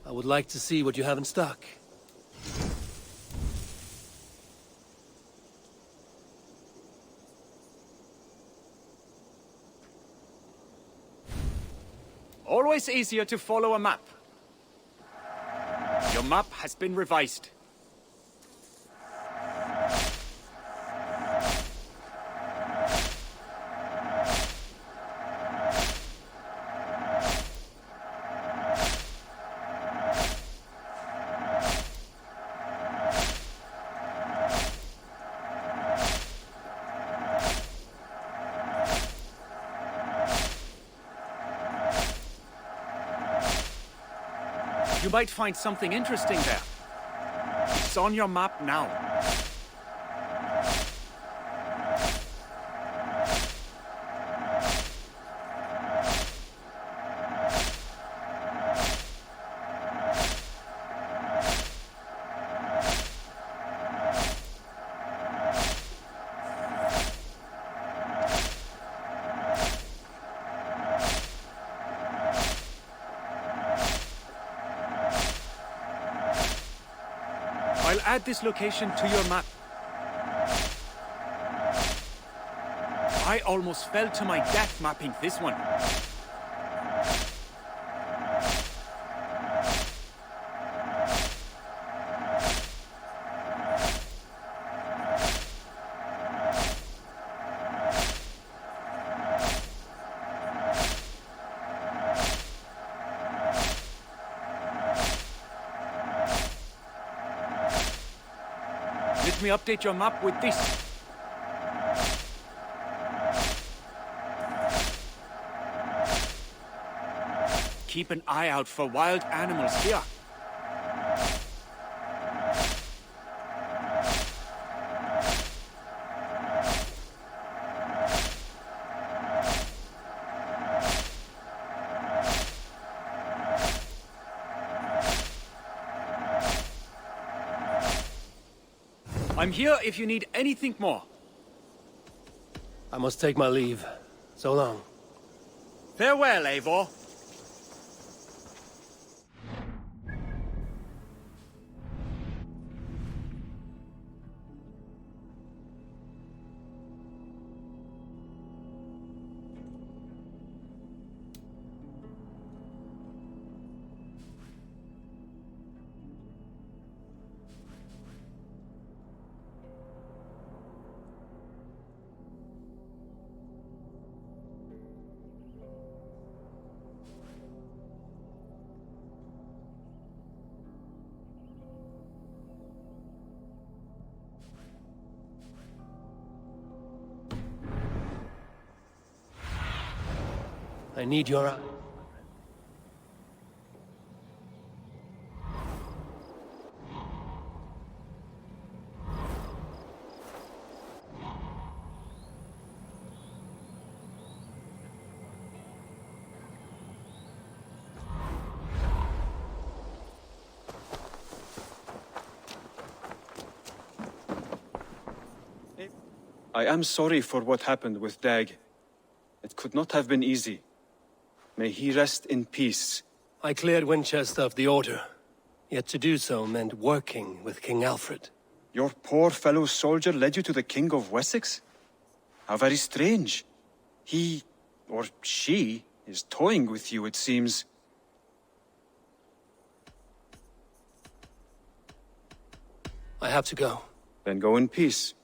I would like to see what you have in stock. Always easier to follow a map. Your map has been revised. You might find something interesting there. It's on your map now. I'll add this location to your map. I almost fell to my death mapping this one. Let me update your map with this. Keep an eye out for wild animals here. I'm here if you need anything more. I must take my leave. So long. Farewell, Eivor. I need your... I am sorry for what happened with Dag. It could not have been easy. May he rest in peace. I cleared Winchester of the Order. Yet to do so meant working with King Alfred. Your poor fellow soldier led you to the King of Wessex? How very strange. He, or she, is toying with you, it seems. I have to go. Then go in peace.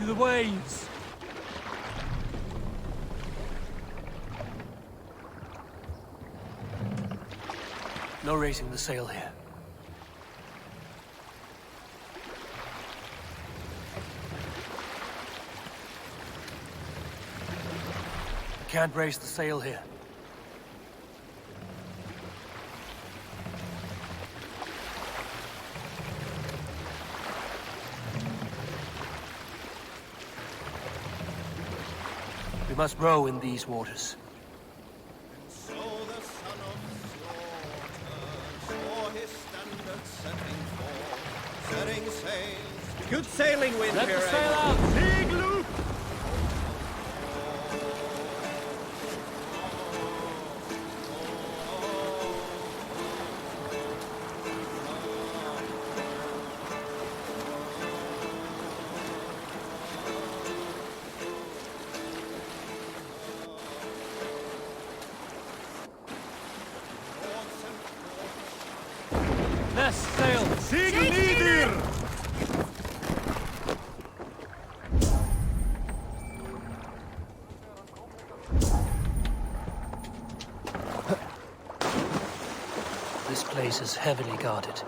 to the waves. No raising the sail here. Can't raise the sail here. We must row in these waters. Good sailing wind Let here, the sail Eivor. out! Big loop! Less sail! Segel nieder! This place is heavily guarded.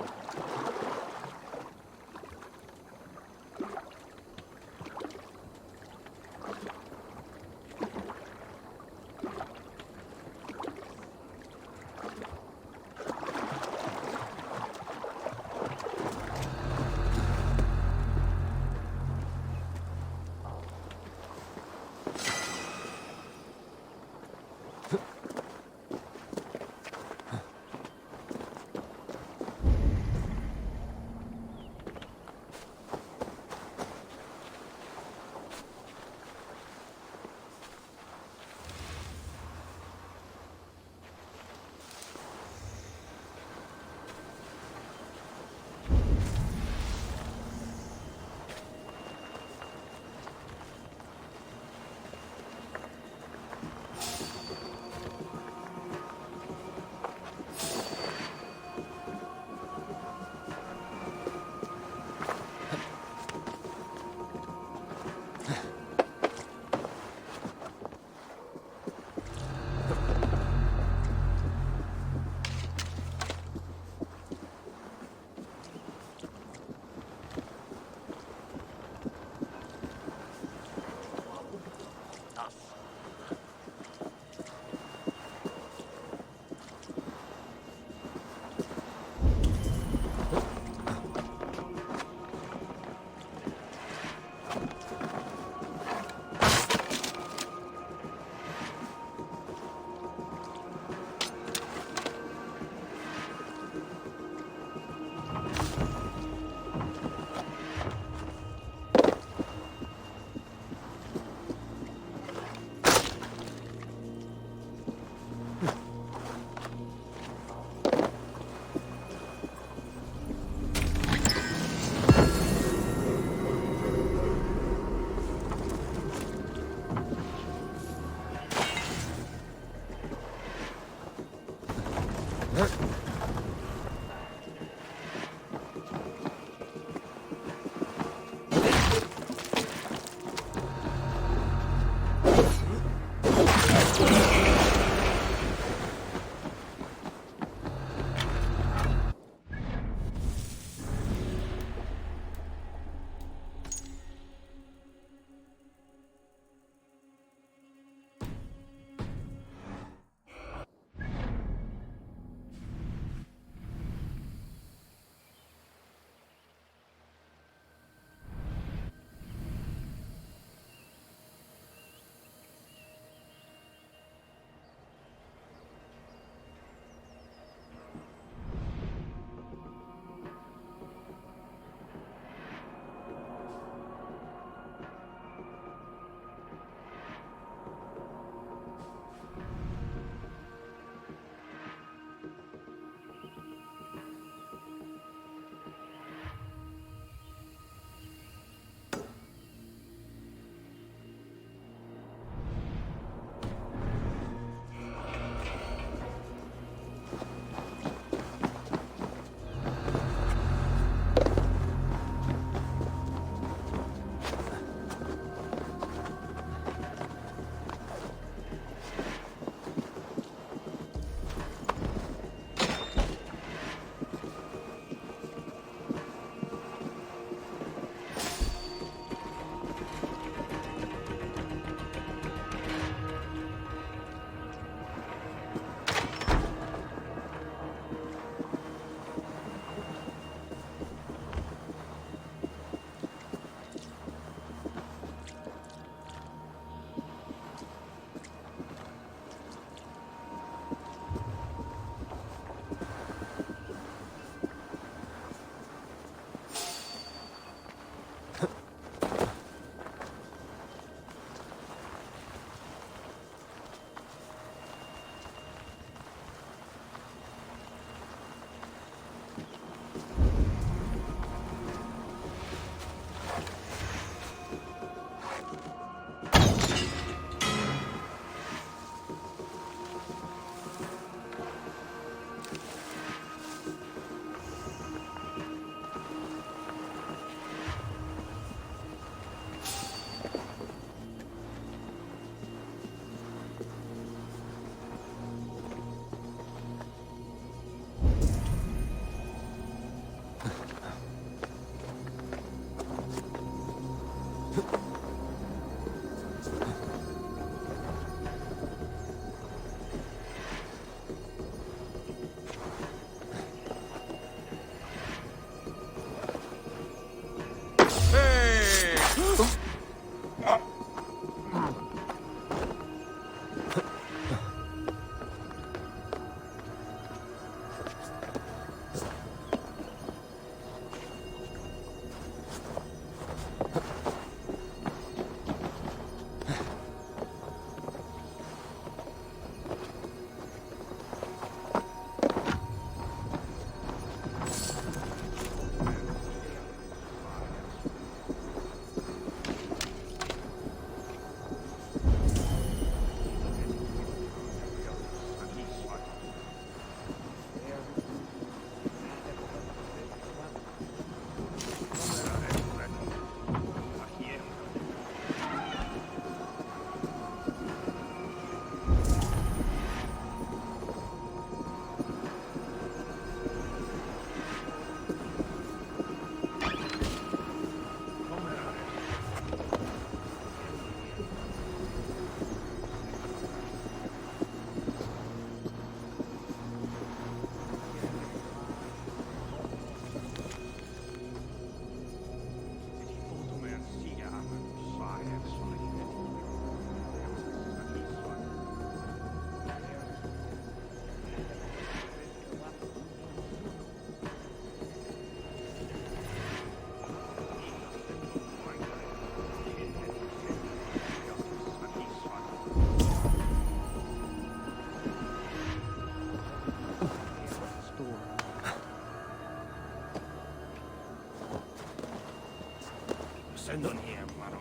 Send on here, Maro.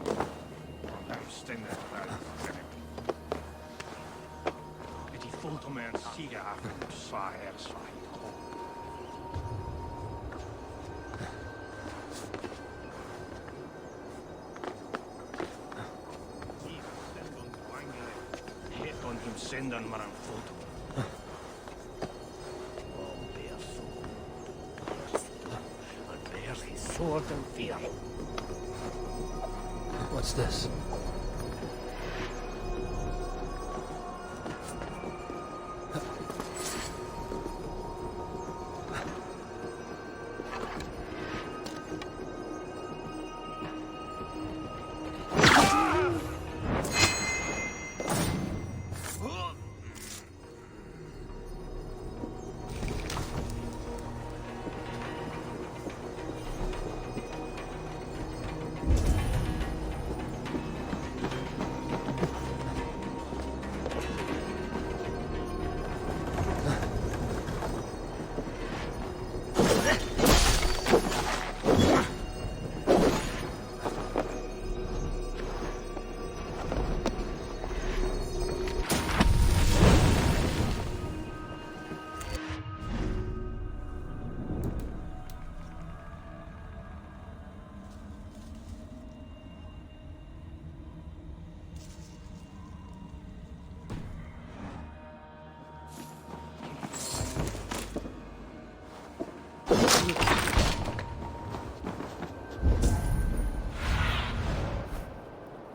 I'm ständig bereit. Die Fotoman stiegen af en zwaar herswaai. Het on hem zenden maar een foto. And bears his sword and fear. What's this?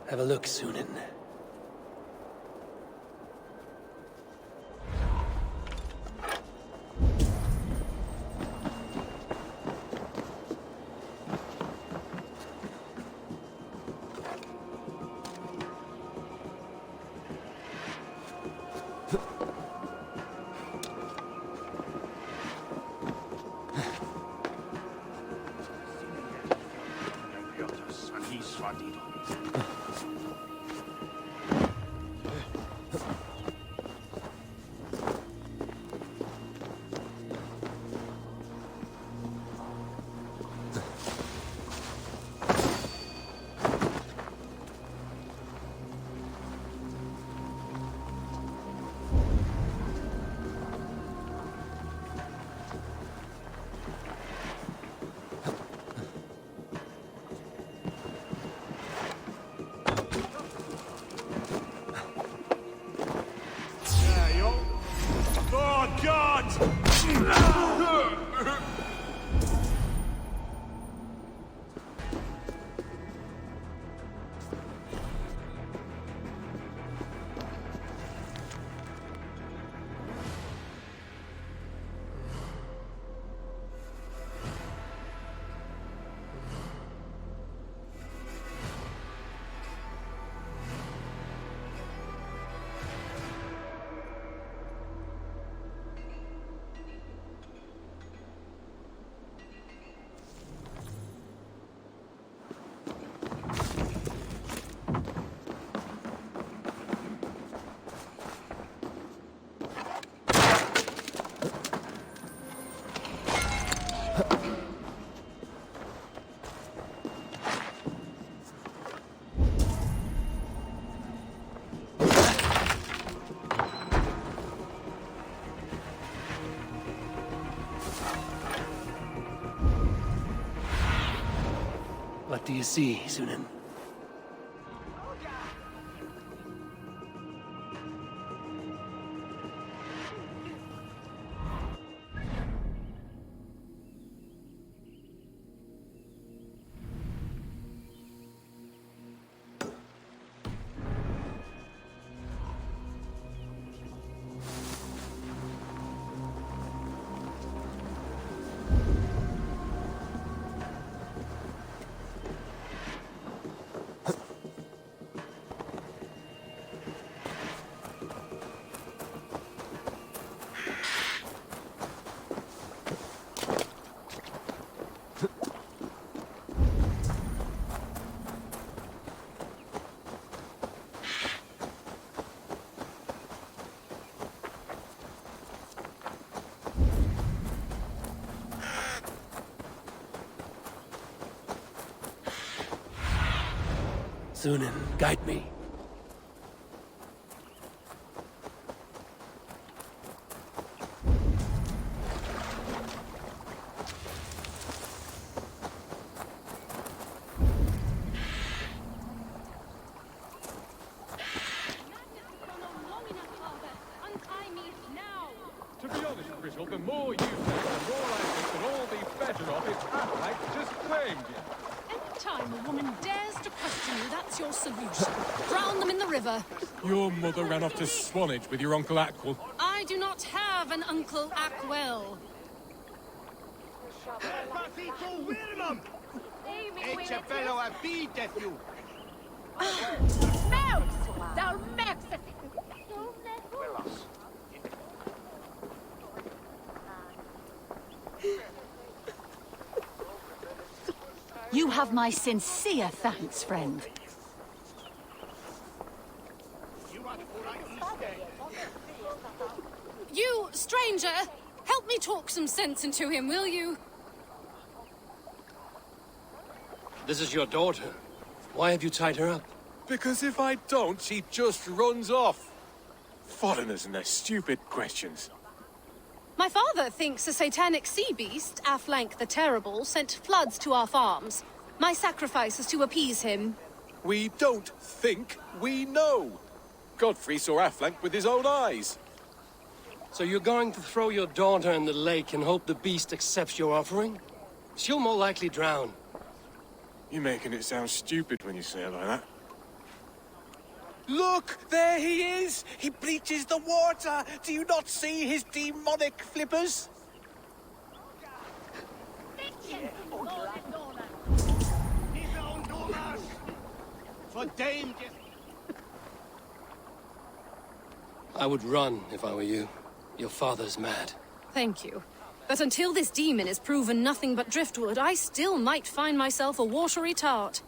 Have a look, Sunan. you see, Sunan? Sunan, guide me. To be honest, Gristle, the more you say, the more I think that all be better off if Affleck just claimed you. Any time a woman dares to question you, that's your solution. Drown them in the river. Your mother ran off to Swanage with your Uncle Ackwell. I do not have an Uncle Ackwell. You have my sincere thanks, friend. You, stranger, help me talk some sense into him, will you? This is your daughter. Why have you tied her up? Because if I don't, she just runs off. Foreigners and their stupid questions. My father thinks a satanic sea beast, Afflank the Terrible, sent floods to our farms. My sacrifice is to appease him. We don't think, we know. Godfrey saw Afflank with his own eyes. So you're going to throw your daughter in the lake and hope the beast accepts your offering? She'll more likely drown. You're making it sound stupid when you say it like that. Look! There he is! He bleaches the water! Do you not see his demonic flippers? I would run if I were you. Your father's mad. Thank you. But until this demon is proven nothing but driftwood, I still might find myself a watery tart.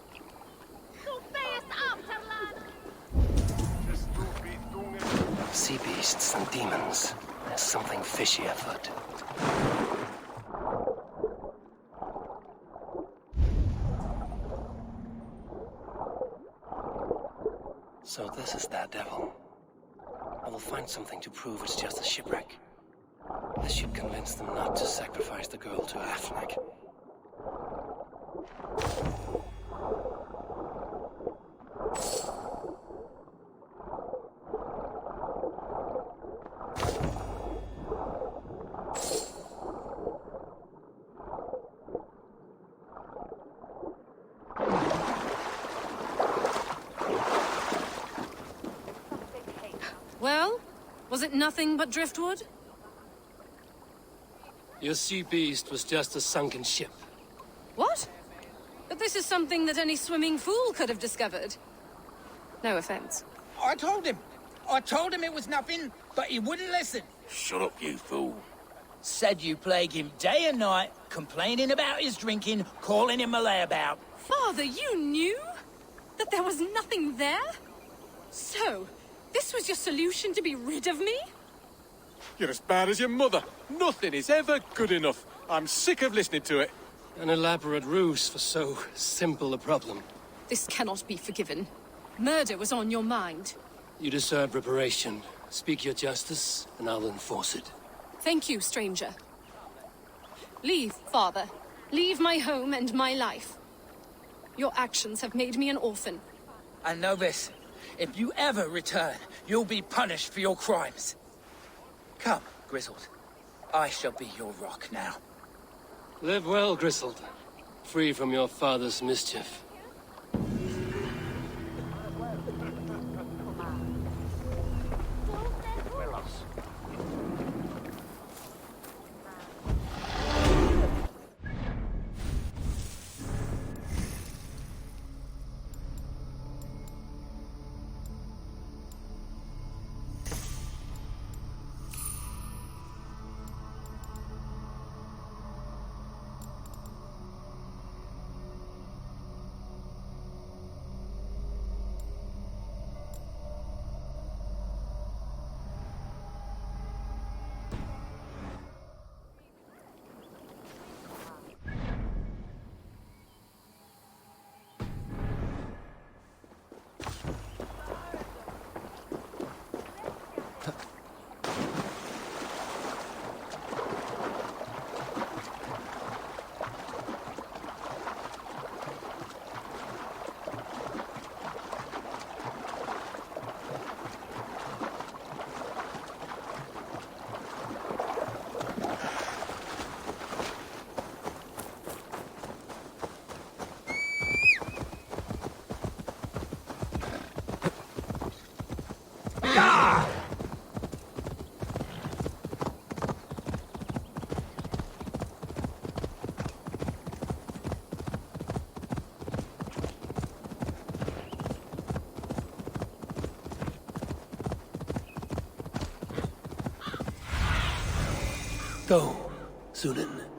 Sea beasts and demons. There's something fishy afoot. So this is that devil. I will find something to prove it's just a shipwreck. This should convince them not to sacrifice the girl to Affleck. Well, was it nothing but driftwood? Your sea beast was just a sunken ship. What? But this is something that any swimming fool could have discovered. No offense. I told him it was nothing, but he wouldn't listen. Shut up, you fool. Said you plague him day and night, complaining about his drinking, calling him a layabout. Father, you knew? That there was nothing there? So, this was your solution to be rid of me? You're as bad as your mother. Nothing is ever good enough. I'm sick of listening to it. An elaborate ruse for so simple a problem. This cannot be forgiven. Murder was on your mind. You deserve reparation. Speak your justice, and I'll enforce it. Thank you, stranger. Leave, father. Leave my home and my life. Your actions have made me an orphan. I know this. If you ever return, you'll be punished for your crimes. Come, Grizzled. I shall be your rock now. Live well, Grizzled. Free from your father's mischief. Go, Sunan.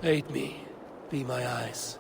Aid me. Be my eyes.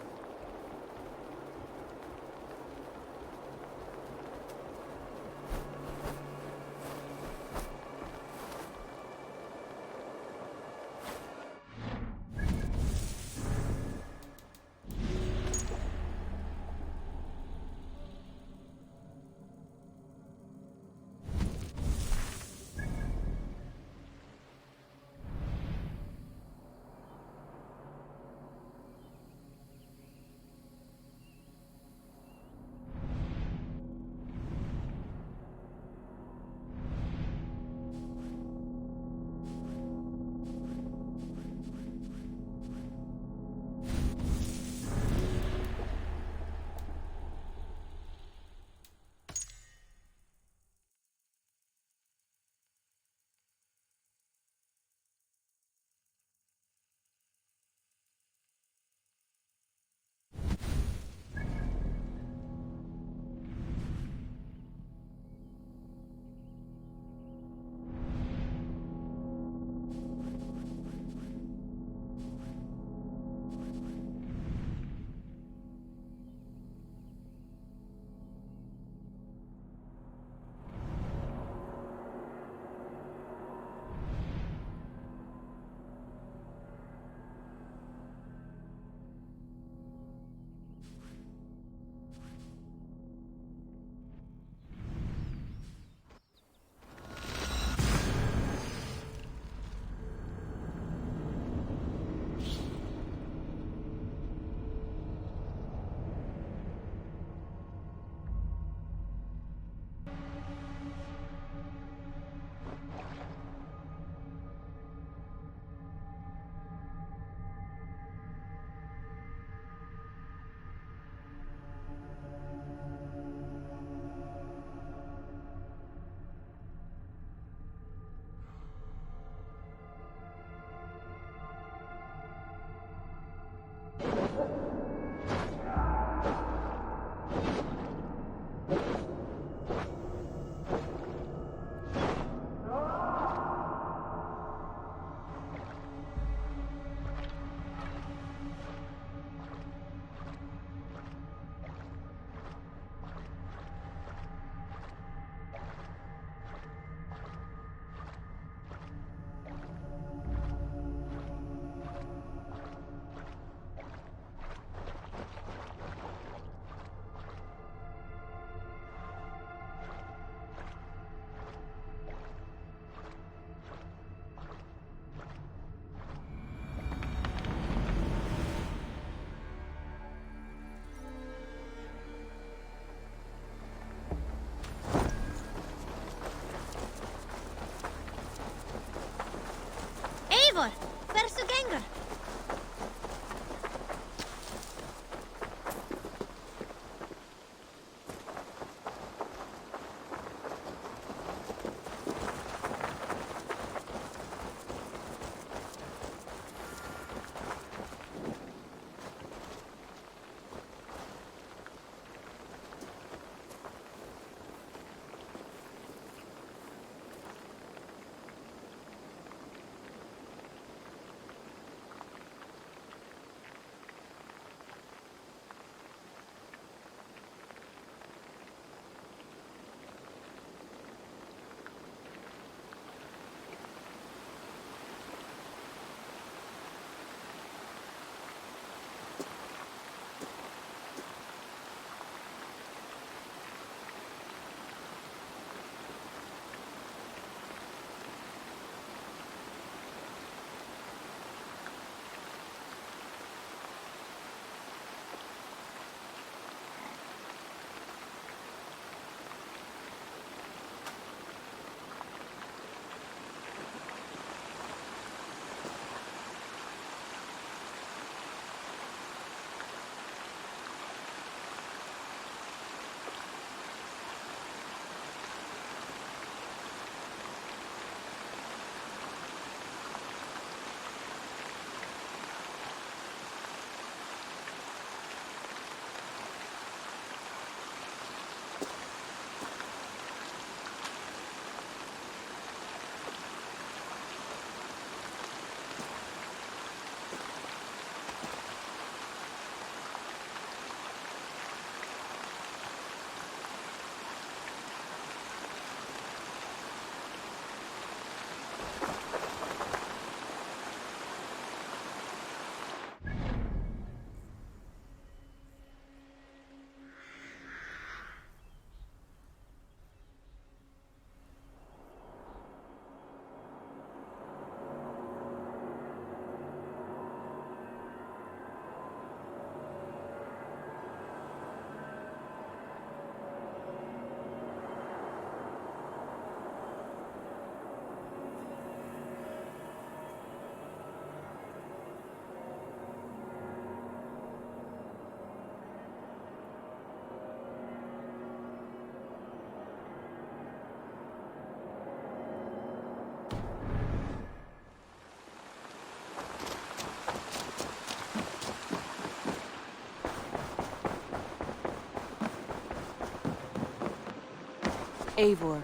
Eivor.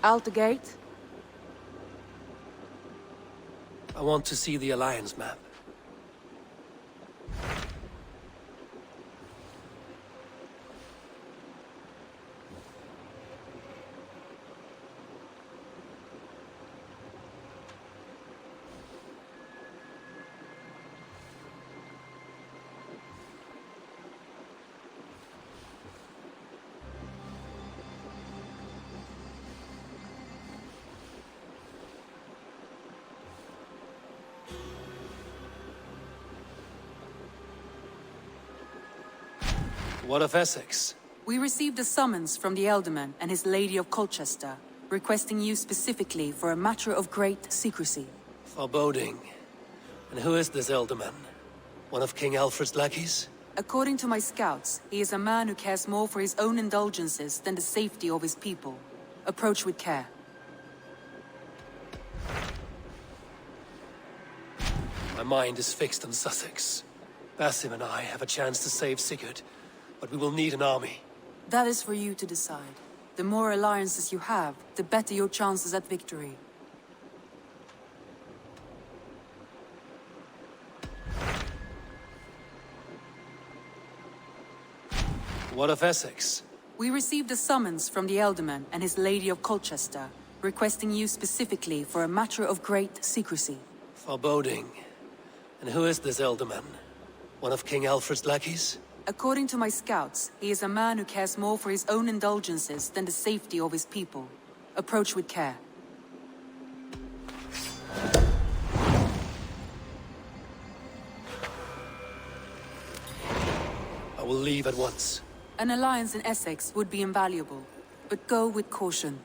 Out the gate? I want to see the Alliance map. What of Essex? We received a summons from the Ealdorman and his Lady of Colchester, requesting you specifically for a matter of great secrecy. Foreboding. And who is this Ealdorman? One of King Alfred's lackeys? According to my scouts, he is a man who cares more for his own indulgences than the safety of his people. Approach with care. My mind is fixed on Sussex. Basim and I have a chance to save Sigurd, but we will need an army. That is for you to decide. The more alliances you have, the better your chances at victory. What of Essex? We received a summons from the Ealdorman and his Lady of Colchester, requesting you specifically for a matter of great secrecy. Foreboding. And who is this Ealdorman? One of King Alfred's lackeys? According to my scouts, he is a man who cares more for his own indulgences than the safety of his people. Approach with care. I will leave at once. An alliance in Essex would be invaluable, but go with caution.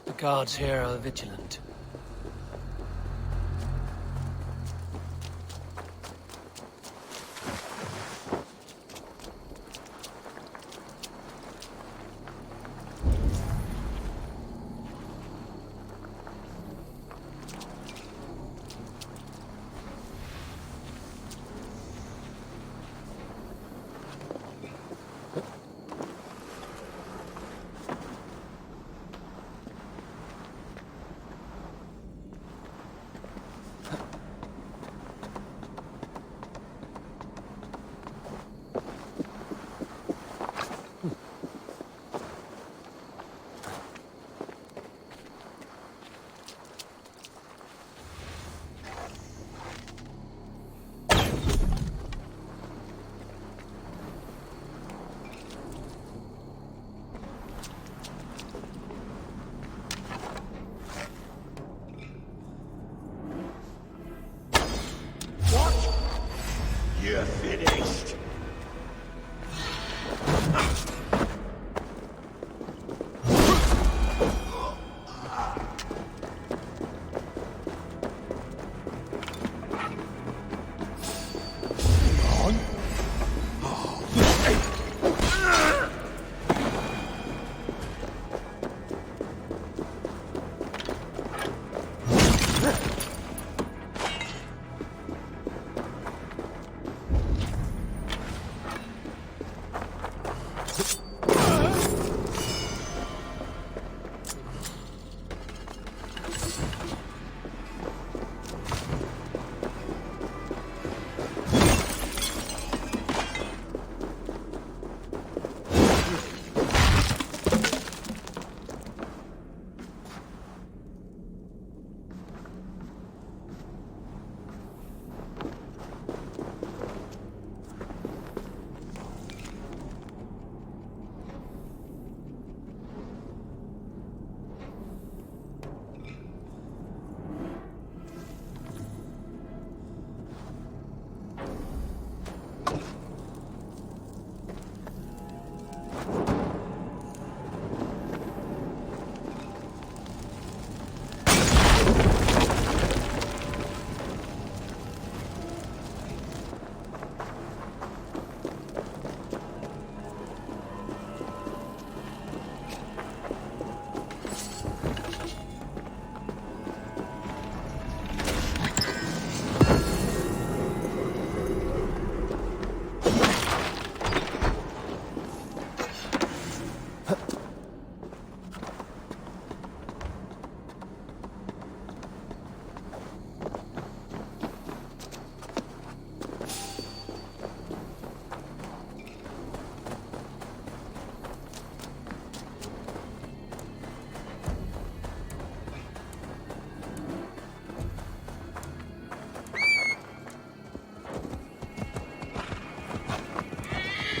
The guards here are vigilant.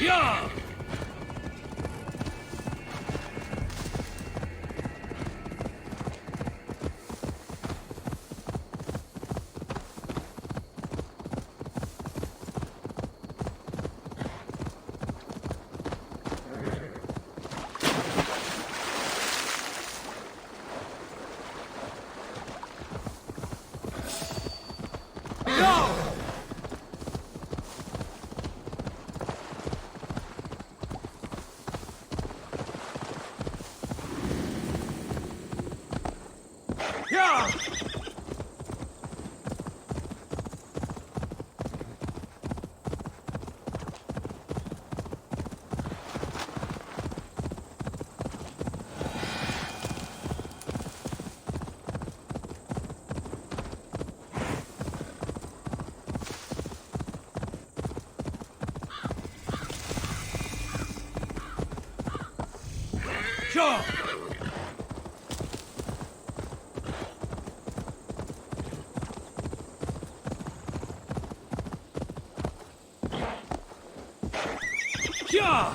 Yeah! Sure! Yeah!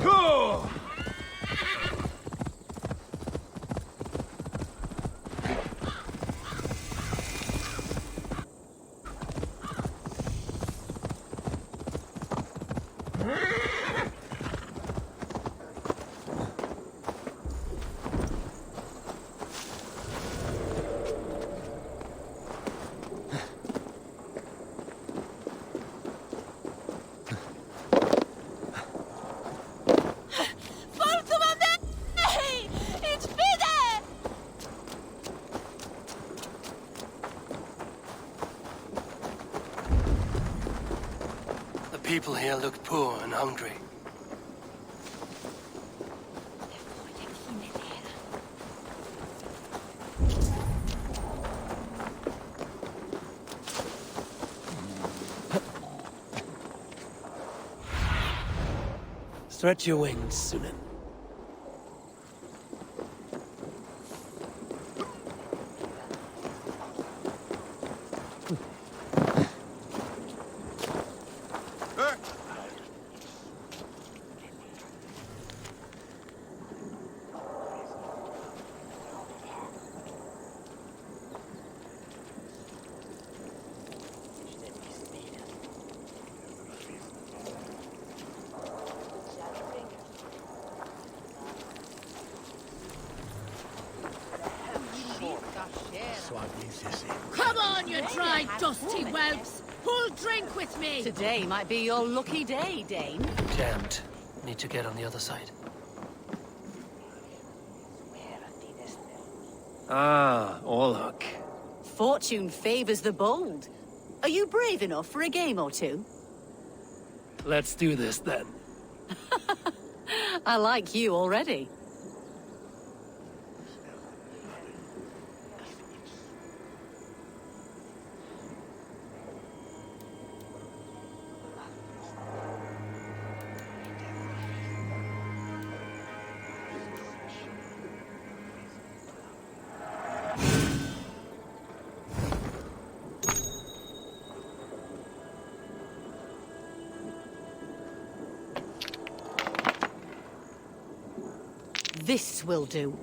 Go! People here look poor and hungry. Stretch your wings, Sunan. Come on, you dry, dusty whelps! Who'll drink with me? Today might be your lucky day, Dane. Jammed. Need to get on the other side. Ah, Orlok. Fortune favors the bold. Are you brave enough for a game or two? Let's do this then. I like you already. This will do.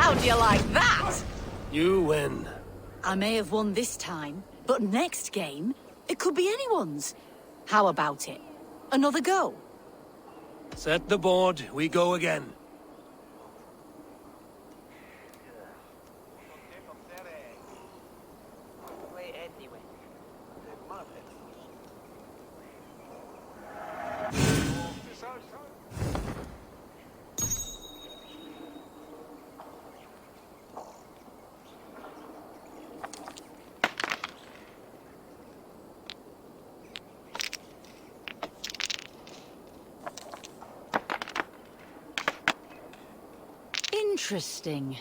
How do you like that? You win. I may have won this time, But next game, it could be anyone's. How about it? Another go? Set the board, we go again. Interesting.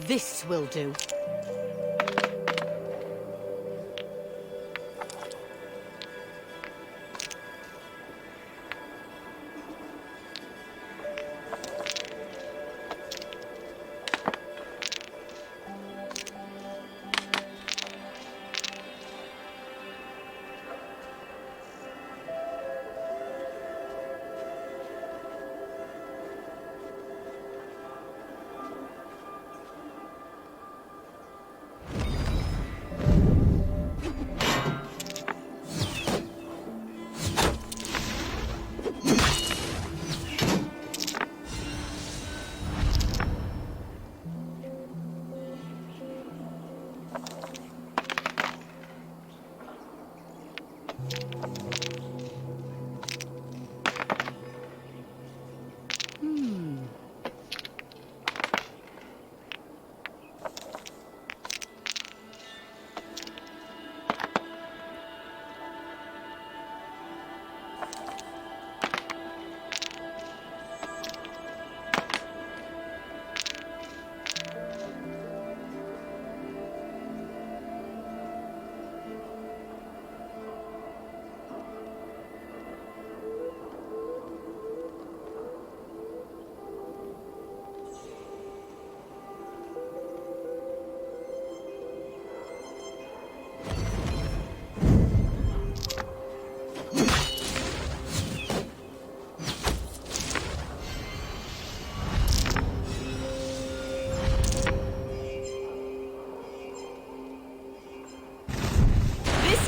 This will do.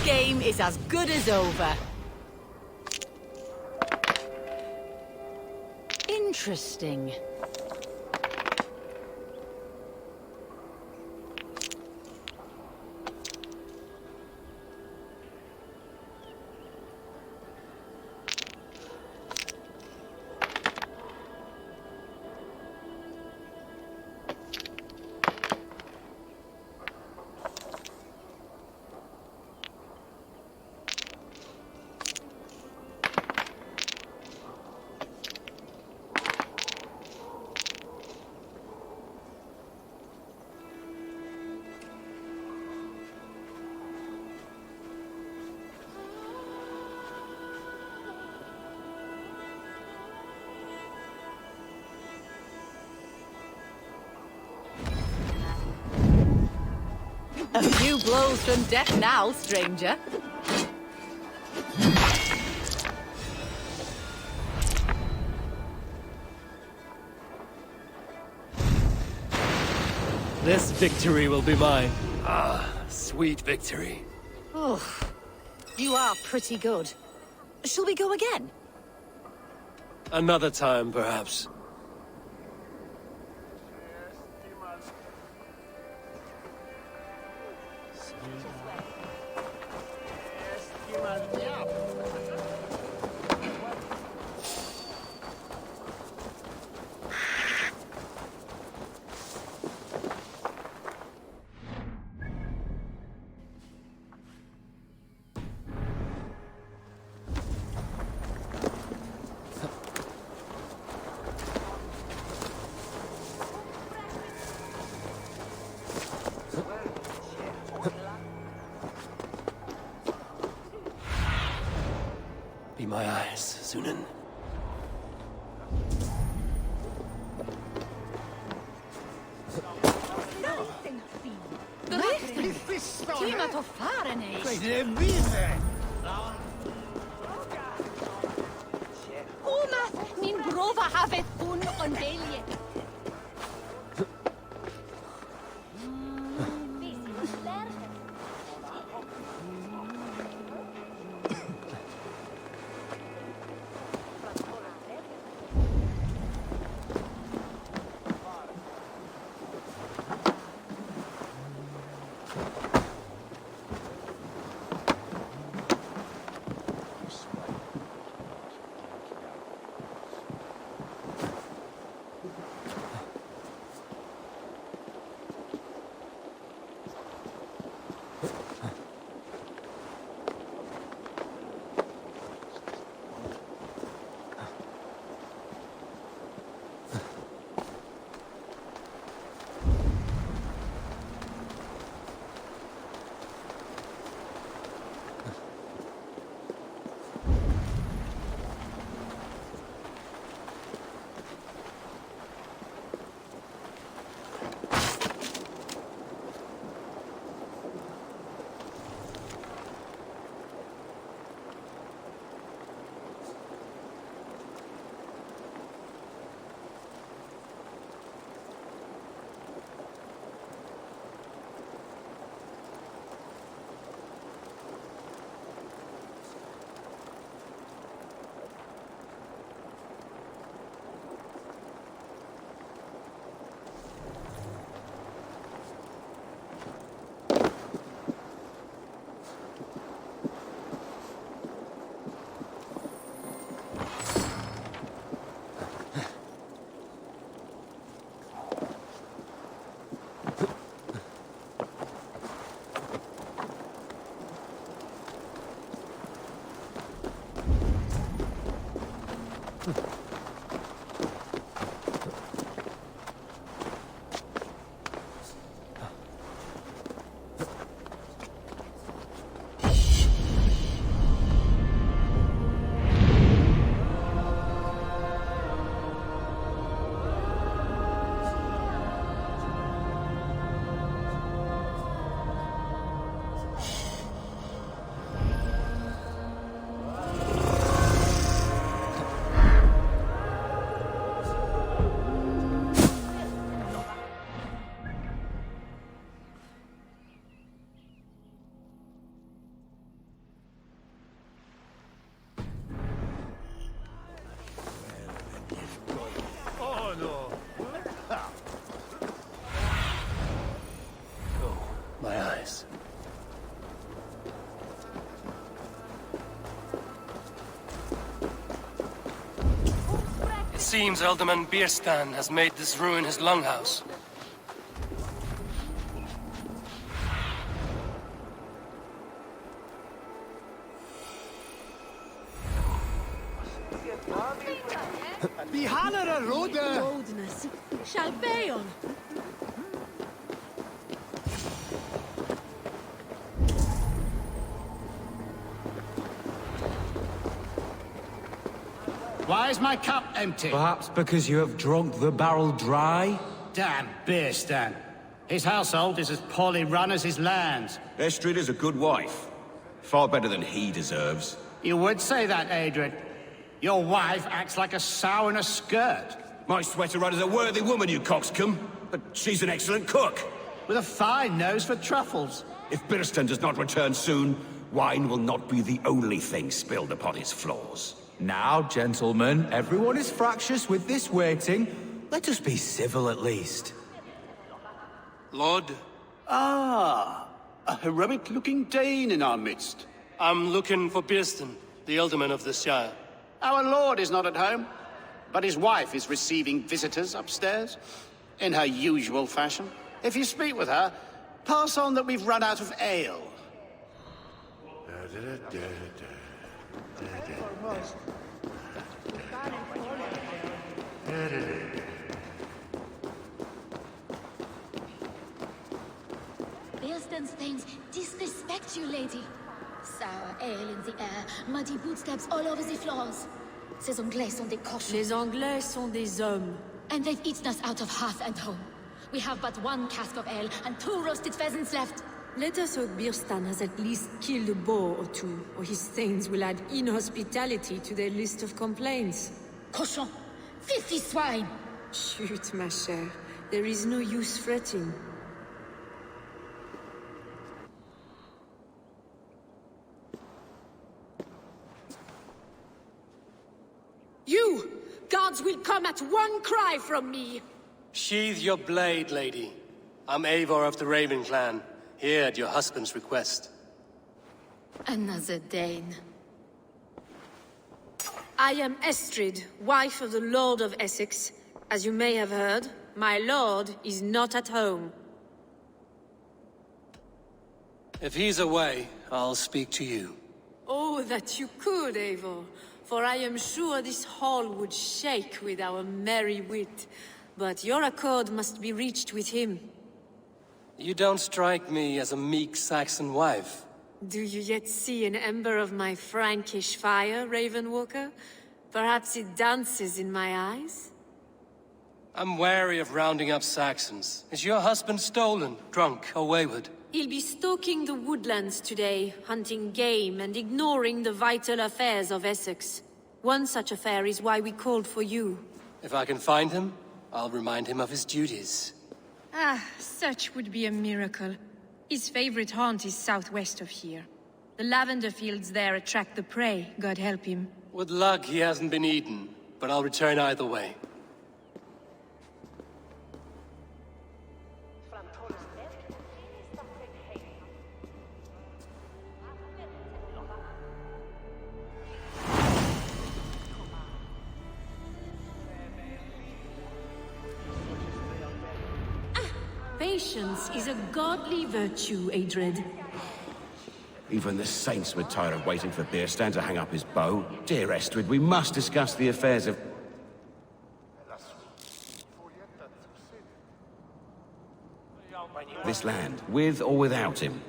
Game is as good as over. Interesting. A few blows from death now, stranger. This victory will be mine. Ah, sweet victory. Oh, you are pretty good. Shall we go again? Another time, perhaps. Be my eyes, Sunan. Timat of Farenes. Umath, min brova havet un ondelie. It seems Alderman Bierstan has made this ruin his longhouse. Valhalla Rode! Shall Bayon. Why is my cup empty? Perhaps because you have drunk the barrel dry? Damn Bierstan. His household is as poorly run as his lands. Estrid is a good wife. Far better than he deserves. You would say that, Adrian. Your wife acts like a sow in a skirt. My sweater runner's a worthy woman, you coxcomb. But she's an excellent cook. With a fine nose for truffles. If Bierstan does not return soon, wine will not be the only thing spilled upon his floors. Now, gentlemen, everyone is fractious with this waiting. Let us be civil at least. Lord? Ah, a heroic-looking Dane in our midst. I'm looking for Bierstan, the alderman of this shire. Our lord is not at home, but his wife is receiving visitors upstairs, in her usual fashion. If you speak with her, pass on that we've run out of ale. Bierston's things disrespect you, lady. Sour ale in the air, muddy footsteps all over the floors. Ces Anglais sont des cochons. Les Anglais sont des hommes. And they've eaten us out of hearth and home. We have but 1 cask of ale and 2 roasted pheasants left. Let us hope Birstan has at least killed a boar or 2, or his thanes will add inhospitality to their list of complaints. Cochon! 50 swine! Shoot, ma chère. There is no use fretting. You! Guards will come at 1 cry from me! Sheathe your blade, lady. I'm Eivor of the Raven clan, here at your husband's request. Another Dane. I am Estrid, wife of the Lord of Essex. As you may have heard, my lord is not at home. If he's away, I'll speak to you. Oh, that you could, Eivor. For I am sure this hall would shake with our merry wit. But your accord must be reached with him. You don't strike me as a meek Saxon wife. Do you yet see an ember of my Frankish fire, Ravenwalker? Perhaps it dances in my eyes? I'm wary of rounding up Saxons. Is your husband stolen, drunk, or wayward? He'll be stalking the woodlands today, hunting game and ignoring the vital affairs of Essex. One such affair is why we called for you. If I can find him, I'll remind him of his duties. Ah, such would be a miracle. His favorite haunt is southwest of here. The lavender fields there attract the prey, God help him. With luck, he hasn't been eaten, but I'll return either way. Patience is a godly virtue, Adred. Even the saints would tire of waiting for Birstan to hang up his bow. Dear Estrid, we must discuss the affairs of... this land, with or without him.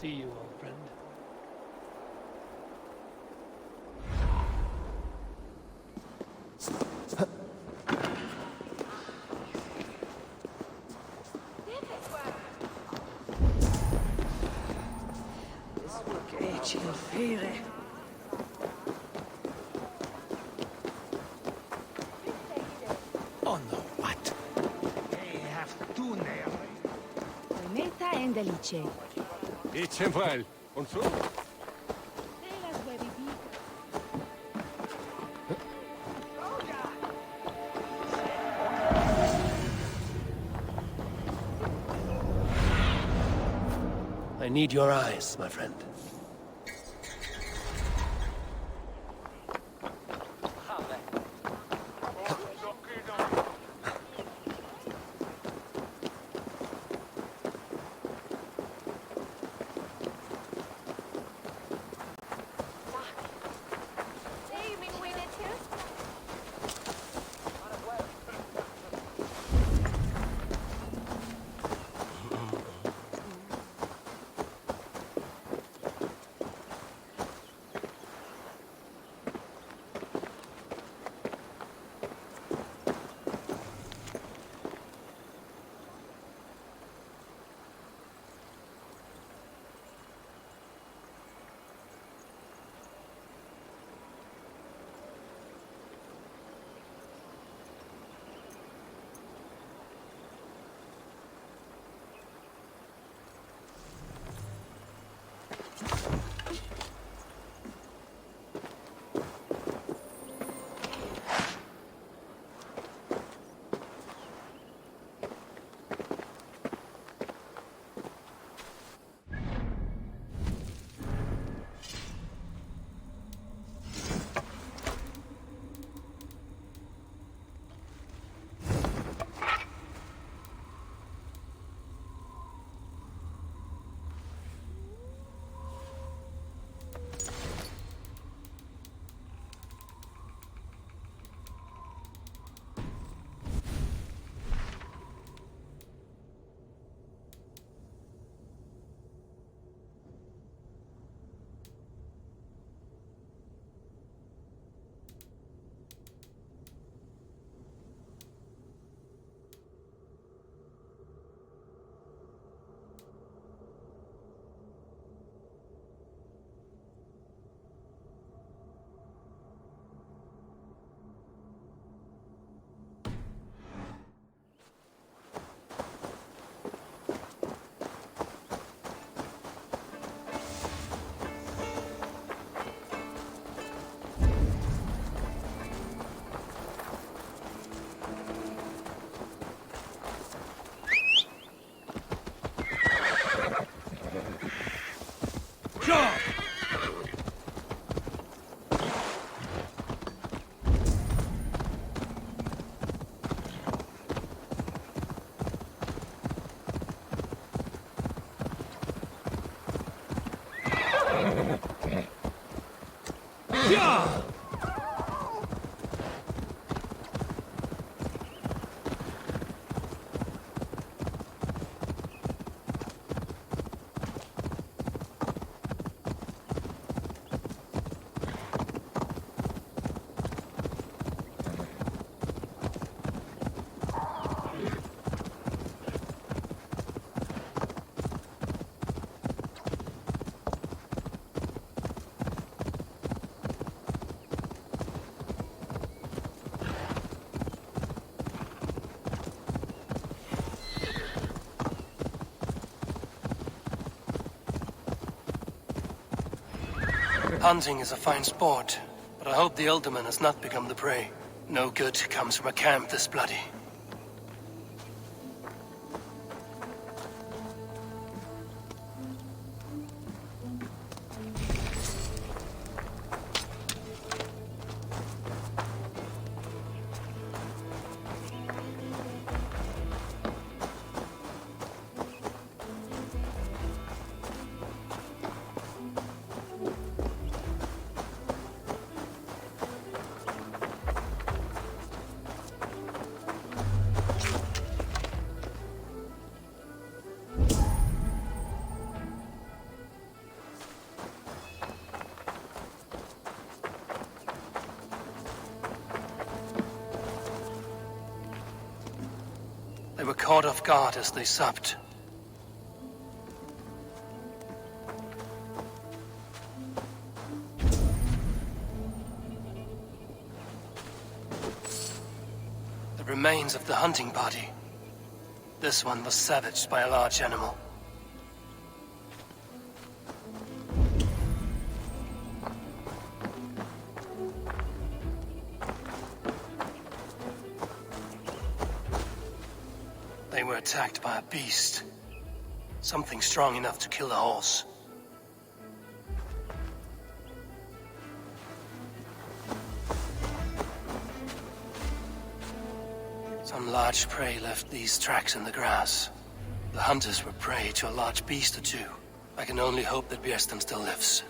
See you, old friend. Oh no, what? They have two nails. Meta and Alice. It's well. Und so? I need your eyes, my friend. Stop! Hunting is a fine sport, but I hope the alderman has not become the prey. No good comes from a camp this bloody. They were caught off guard as they supped. The remains of the hunting party. This one was savaged by a large animal. They were attacked by a beast. Something strong enough to kill a horse. Some large prey left these tracks in the grass. The hunters were prey to a large beast or two. I can only hope that Björnstam still lives.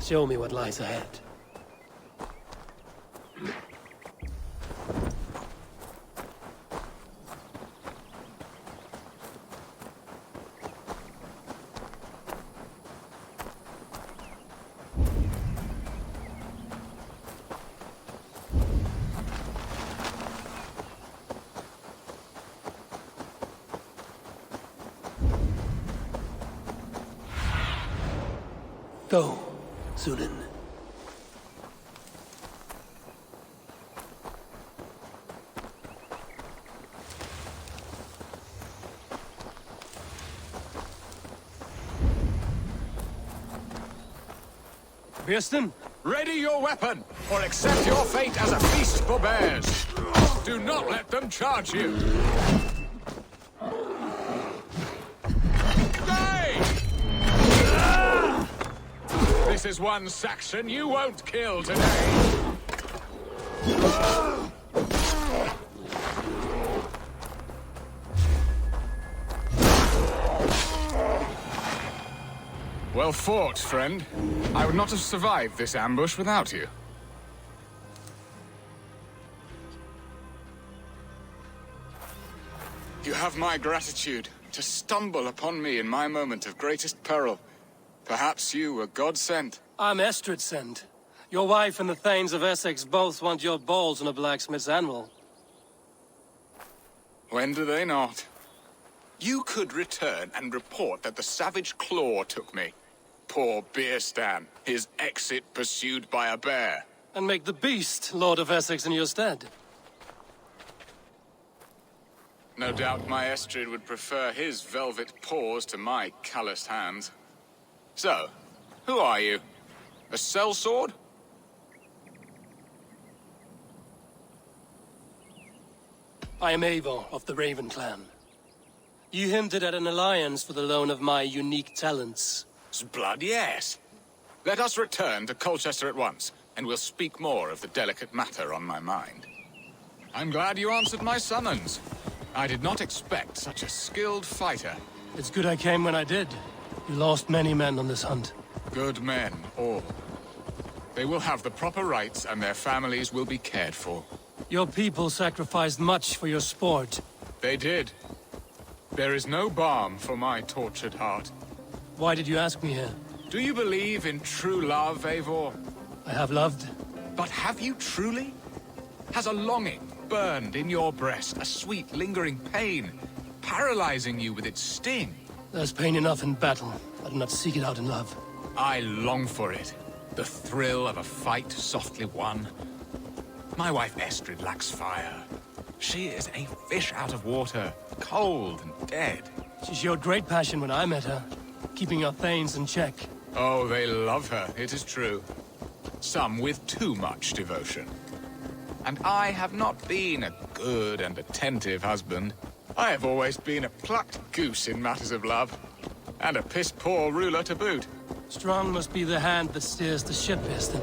Show me what lies ahead. Go, Zulin. Pearson, ready your weapon, or accept your fate as a feast for bears. Do not let them charge you. Stay! This is one Saxon you won't kill today. Well fought, friend. I would not have survived this ambush without you. You have my gratitude to stumble upon me in my moment of greatest peril. Perhaps you were God-sent. I'm Estrid sent. Your wife and the Thanes of Essex both want your balls on a blacksmith's anvil. When do they not? You could return and report that the savage Claw took me. Poor Beerstan, his exit pursued by a bear. And make the beast Lord of Essex in your stead. No doubt my Estrid would prefer his velvet paws to my calloused hands. So, who are you? A sellsword? I am Eivor of the Raven clan. You hinted at an alliance for the loan of my unique talents. Blood, yes. Let us return to Colchester at once, and we'll speak more of the delicate matter on my mind. I'm glad you answered my summons. I did not expect such a skilled fighter. It's good I came when I did. You lost many men on this hunt. Good men, all. They will have the proper rights, and their families will be cared for. Your people sacrificed much for your sport. They did. There is no balm for my tortured heart. Why did you ask me here? Do you believe in true love, Eivor? I have loved. But have you truly? Has a longing burned in your breast, a sweet, lingering pain, paralyzing you with its sting? There's pain enough in battle. I do not seek it out in love. I long for it. The thrill of a fight softly won. My wife Estrid lacks fire. She is a fish out of water, cold and dead. She showed great passion when I met her, keeping our Thanes in check. Oh, they love her, it is true. Some with too much devotion. And I have not been a good and attentive husband. I have always been a plucked goose in matters of love. And a piss-poor ruler to boot. Strong must be the hand that steers the ship, Eston.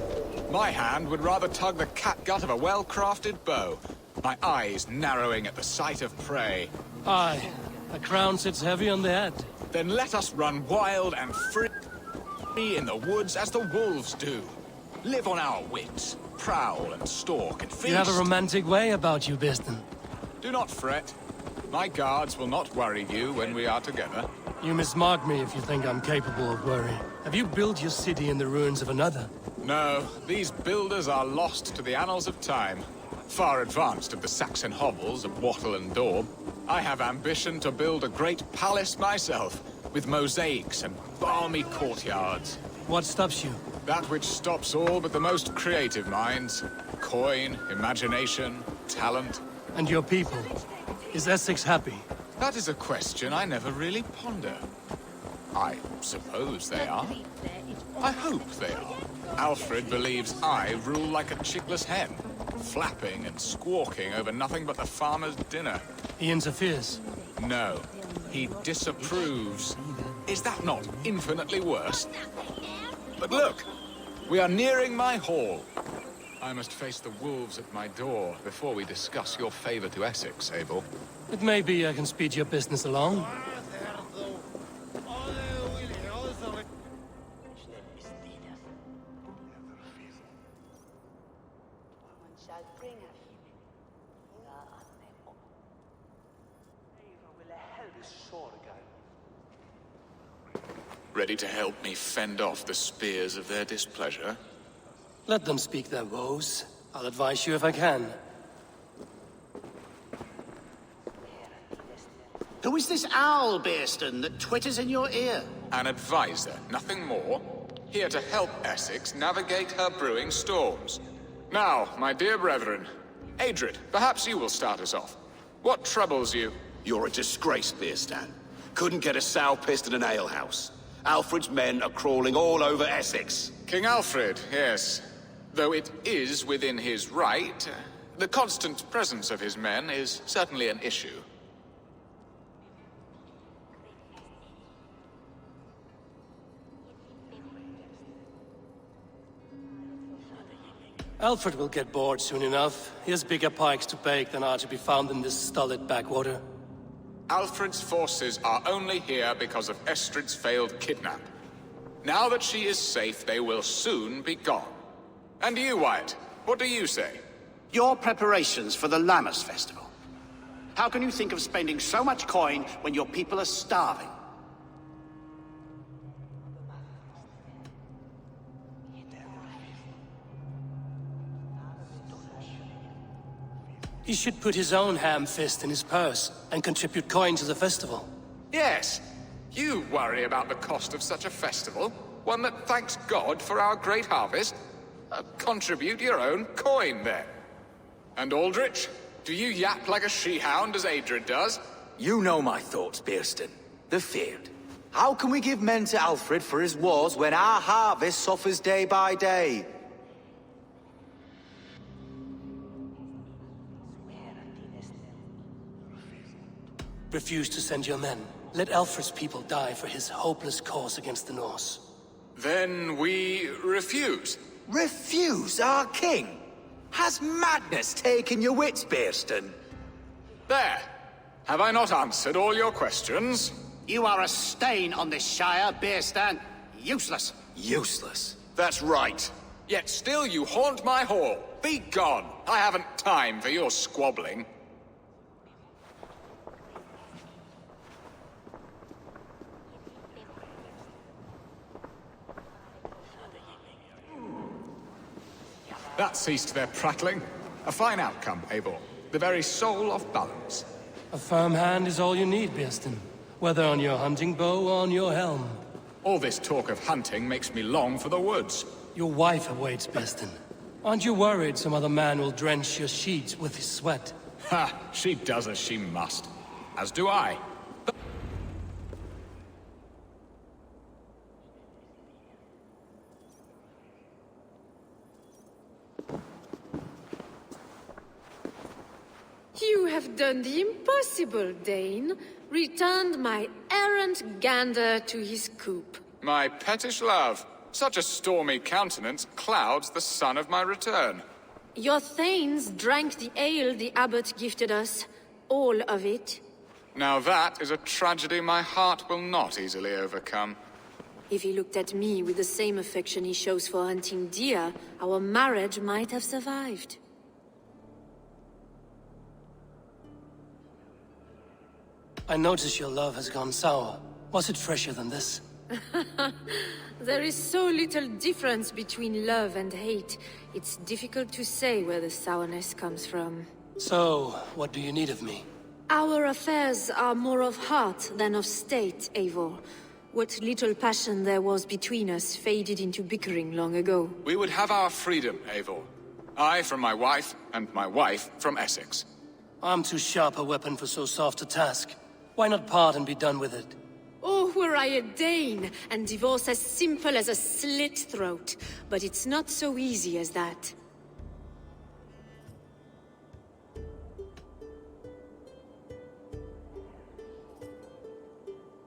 My hand would rather tug the catgut of a well-crafted bow. My eyes narrowing at the sight of prey. Aye, a crown sits heavy on the head. Then let us run wild and free in the woods as the wolves do. Live on our wits, prowl and stalk and feast. You have a romantic way about you, Biston. Do not fret. My guards will not worry you when we are together. You mismark me if you think I'm capable of worry. Have you built your city in the ruins of another? No, these builders are lost to the annals of time. Far advanced of the Saxon hovels of Wattle and Daub. I have ambition to build a great palace myself, with mosaics and balmy courtyards. What stops you? That which stops all but the most creative minds. Coin, imagination, talent. And your people? Is Essex happy? That is a question I never really ponder. I suppose they are. I hope they are. Alfred believes I rule like a chickless hen, flapping and squawking over nothing but the farmer's dinner. He interferes? No, he disapproves. Is that not infinitely worse? But look, we are nearing my hall. I must face the wolves at my door before we discuss your favor to Essex, Abel. It may be I can speed your business along. Ready to help me fend off the spears of their displeasure? Let them speak their woes. I'll advise you if I can. Who is this owl, Beerston, that twitters in your ear? An advisor, nothing more. here to help Essex navigate her brewing storms. Now, my dear brethren, Adred, perhaps you will start us off. What troubles you? You're a disgrace, Beerstan. Couldn't get a sow pissed in an alehouse. Alfred's men are crawling all over Essex. King Alfred, yes. Though it is within his right, the constant presence of his men is certainly an issue. Alfred will get bored soon enough. He has bigger pikes to bake than are to be found in this stolid backwater. Alfred's forces are only here because of Estrid's failed kidnap. Now that she is safe, they will soon be gone. And you, Wyatt, what do you say? Your preparations for the Lammas festival. How can you think of spending so much coin when your people are starving? He should put his own ham fist in his purse and contribute coin to the festival. Yes, you worry about the cost of such a festival, one that thanks God for our great harvest. Contribute your own coin, then. And Aldrich, do you yap like a she-hound as Adred does? You know my thoughts, Beerstan. The field. How can we give men to Alfred for his wars when our harvest suffers day by day? Refuse to send your men. Let Alfred's people die for his hopeless cause against the Norse. Then we refuse. Refuse our king? Has madness taken your wits, Beerstan? There. Have I not answered all your questions? You are a stain on this Shire, Beerstan. Useless. Useless? That's right. Yet still you haunt my hall. Be gone. I haven't time for your squabbling. That ceased their prattling. A fine outcome, Eivor. The very soul of balance. A firm hand is all you need, Beerstan. Whether on your hunting bow or on your helm. All this talk of hunting makes me long for the woods. Your wife awaits, Beerstan. Aren't you worried some other man will drench your sheets with his sweat? Ha! She does as she must. As do I. You have done the impossible, Dane. Returned my errant gander to his coop. My pettish love. Such a stormy countenance clouds the sun of my return. Your thanes drank the ale the abbot gifted us. All of it. Now that is a tragedy my heart will not easily overcome. If he looked at me with the same affection he shows for hunting deer, our marriage might have survived. I notice your love has gone sour. Was it fresher than this? There is so little difference between love and hate. It's difficult to say where the sourness comes from. So, what do you need of me? Our affairs are more of heart than of state, Eivor. What little passion there was between us faded into bickering long ago. We would have our freedom, Eivor. I from my wife, and my wife from Essex. I'm too sharp a weapon for so soft a task. Why not part and be done with it? Oh, were I a Dane, and divorce as simple as a slit throat. But it's not so easy as that.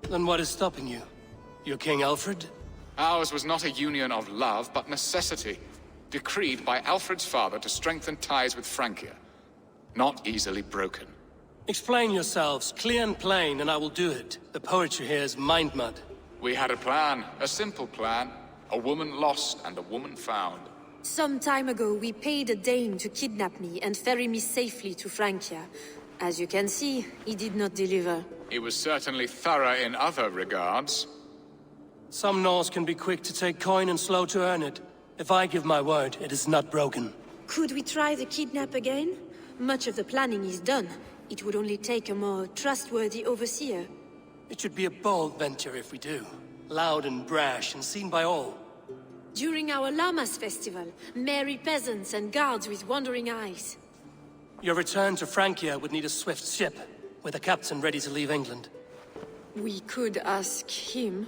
Then what is stopping you? Your King Alfred? Ours was not a union of love, but necessity. Decreed by Alfred's father to strengthen ties with Francia. Not easily broken. Explain yourselves, clear and plain, and I will do it. The poetry here is mind mud. We had a plan, a simple plan. A woman lost and a woman found. Some time ago, we paid a Dane to kidnap me and ferry me safely to Francia. As you can see, he did not deliver. He was certainly thorough in other regards. Some Norse can be quick to take coin and slow to earn it. If I give my word, it is not broken. Could we try the kidnap again? Much of the planning is done. It would only take a more trustworthy overseer. It should be a bold venture if we do. Loud and brash and seen by all. During our Llamas festival, merry peasants and guards with wandering eyes. Your return to Francia would need a swift ship, with a captain ready to leave England. We could ask him.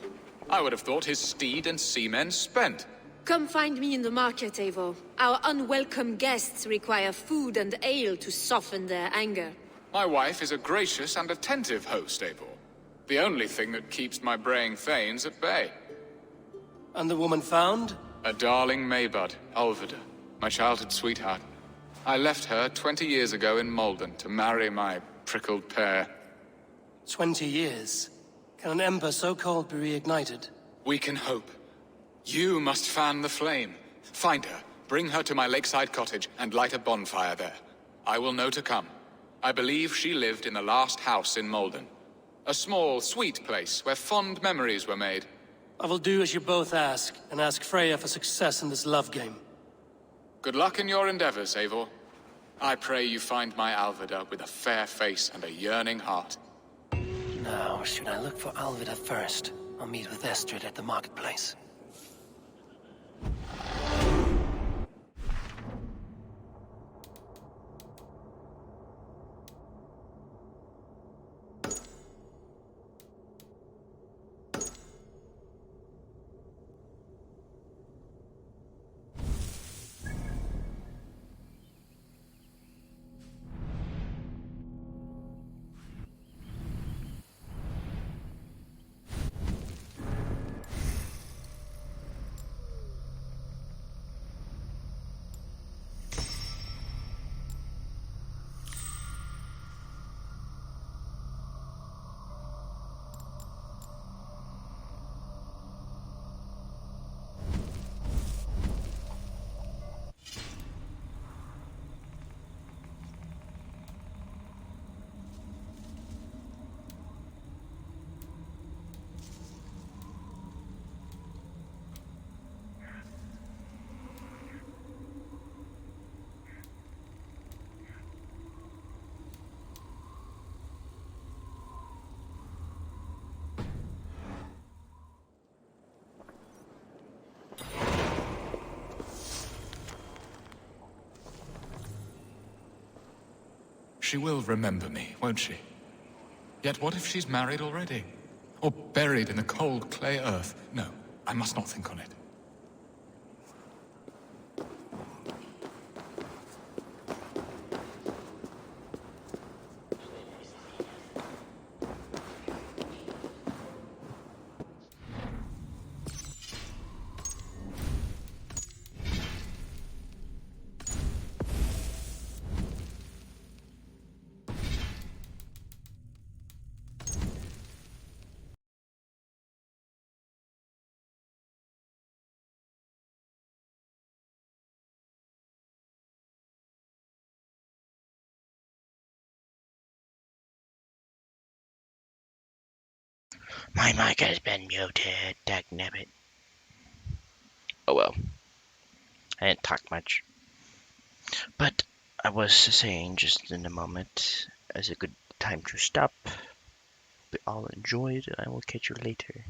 I would have thought his steed and seamen spent. Come find me in the market, Eivor. Our unwelcome guests require food and ale to soften their anger. My wife is a gracious and attentive host, Eivor. The only thing that keeps my braying thanes at bay. And the woman found? A darling Maybud, Ulvida, my childhood sweetheart. I left her 20 years ago in Malden to marry my prickled pear. 20 years? Can an ember so cold be reignited? We can hope. You must fan the flame. Find her, bring her to my lakeside cottage, and light a bonfire there. I will know to come. I believe she lived in the last house in Malden. A small, sweet place where fond memories were made. I will do as you both ask, and ask Freya for success in this love game. Good luck in your endeavors, Eivor. I pray you find my Alvida with a fair face and a yearning heart. Now, should I look for Alvida first? I'll meet with Estrid at the marketplace. She will remember me, won't she? Yet what if she's married already? Or buried in the cold clay earth? No, I must not think on it. My mic has been muted, dagnabbit. Oh well. I didn't talk much. But I was saying just in a moment, as a good time to stop. But I'll enjoy it and I will catch you later.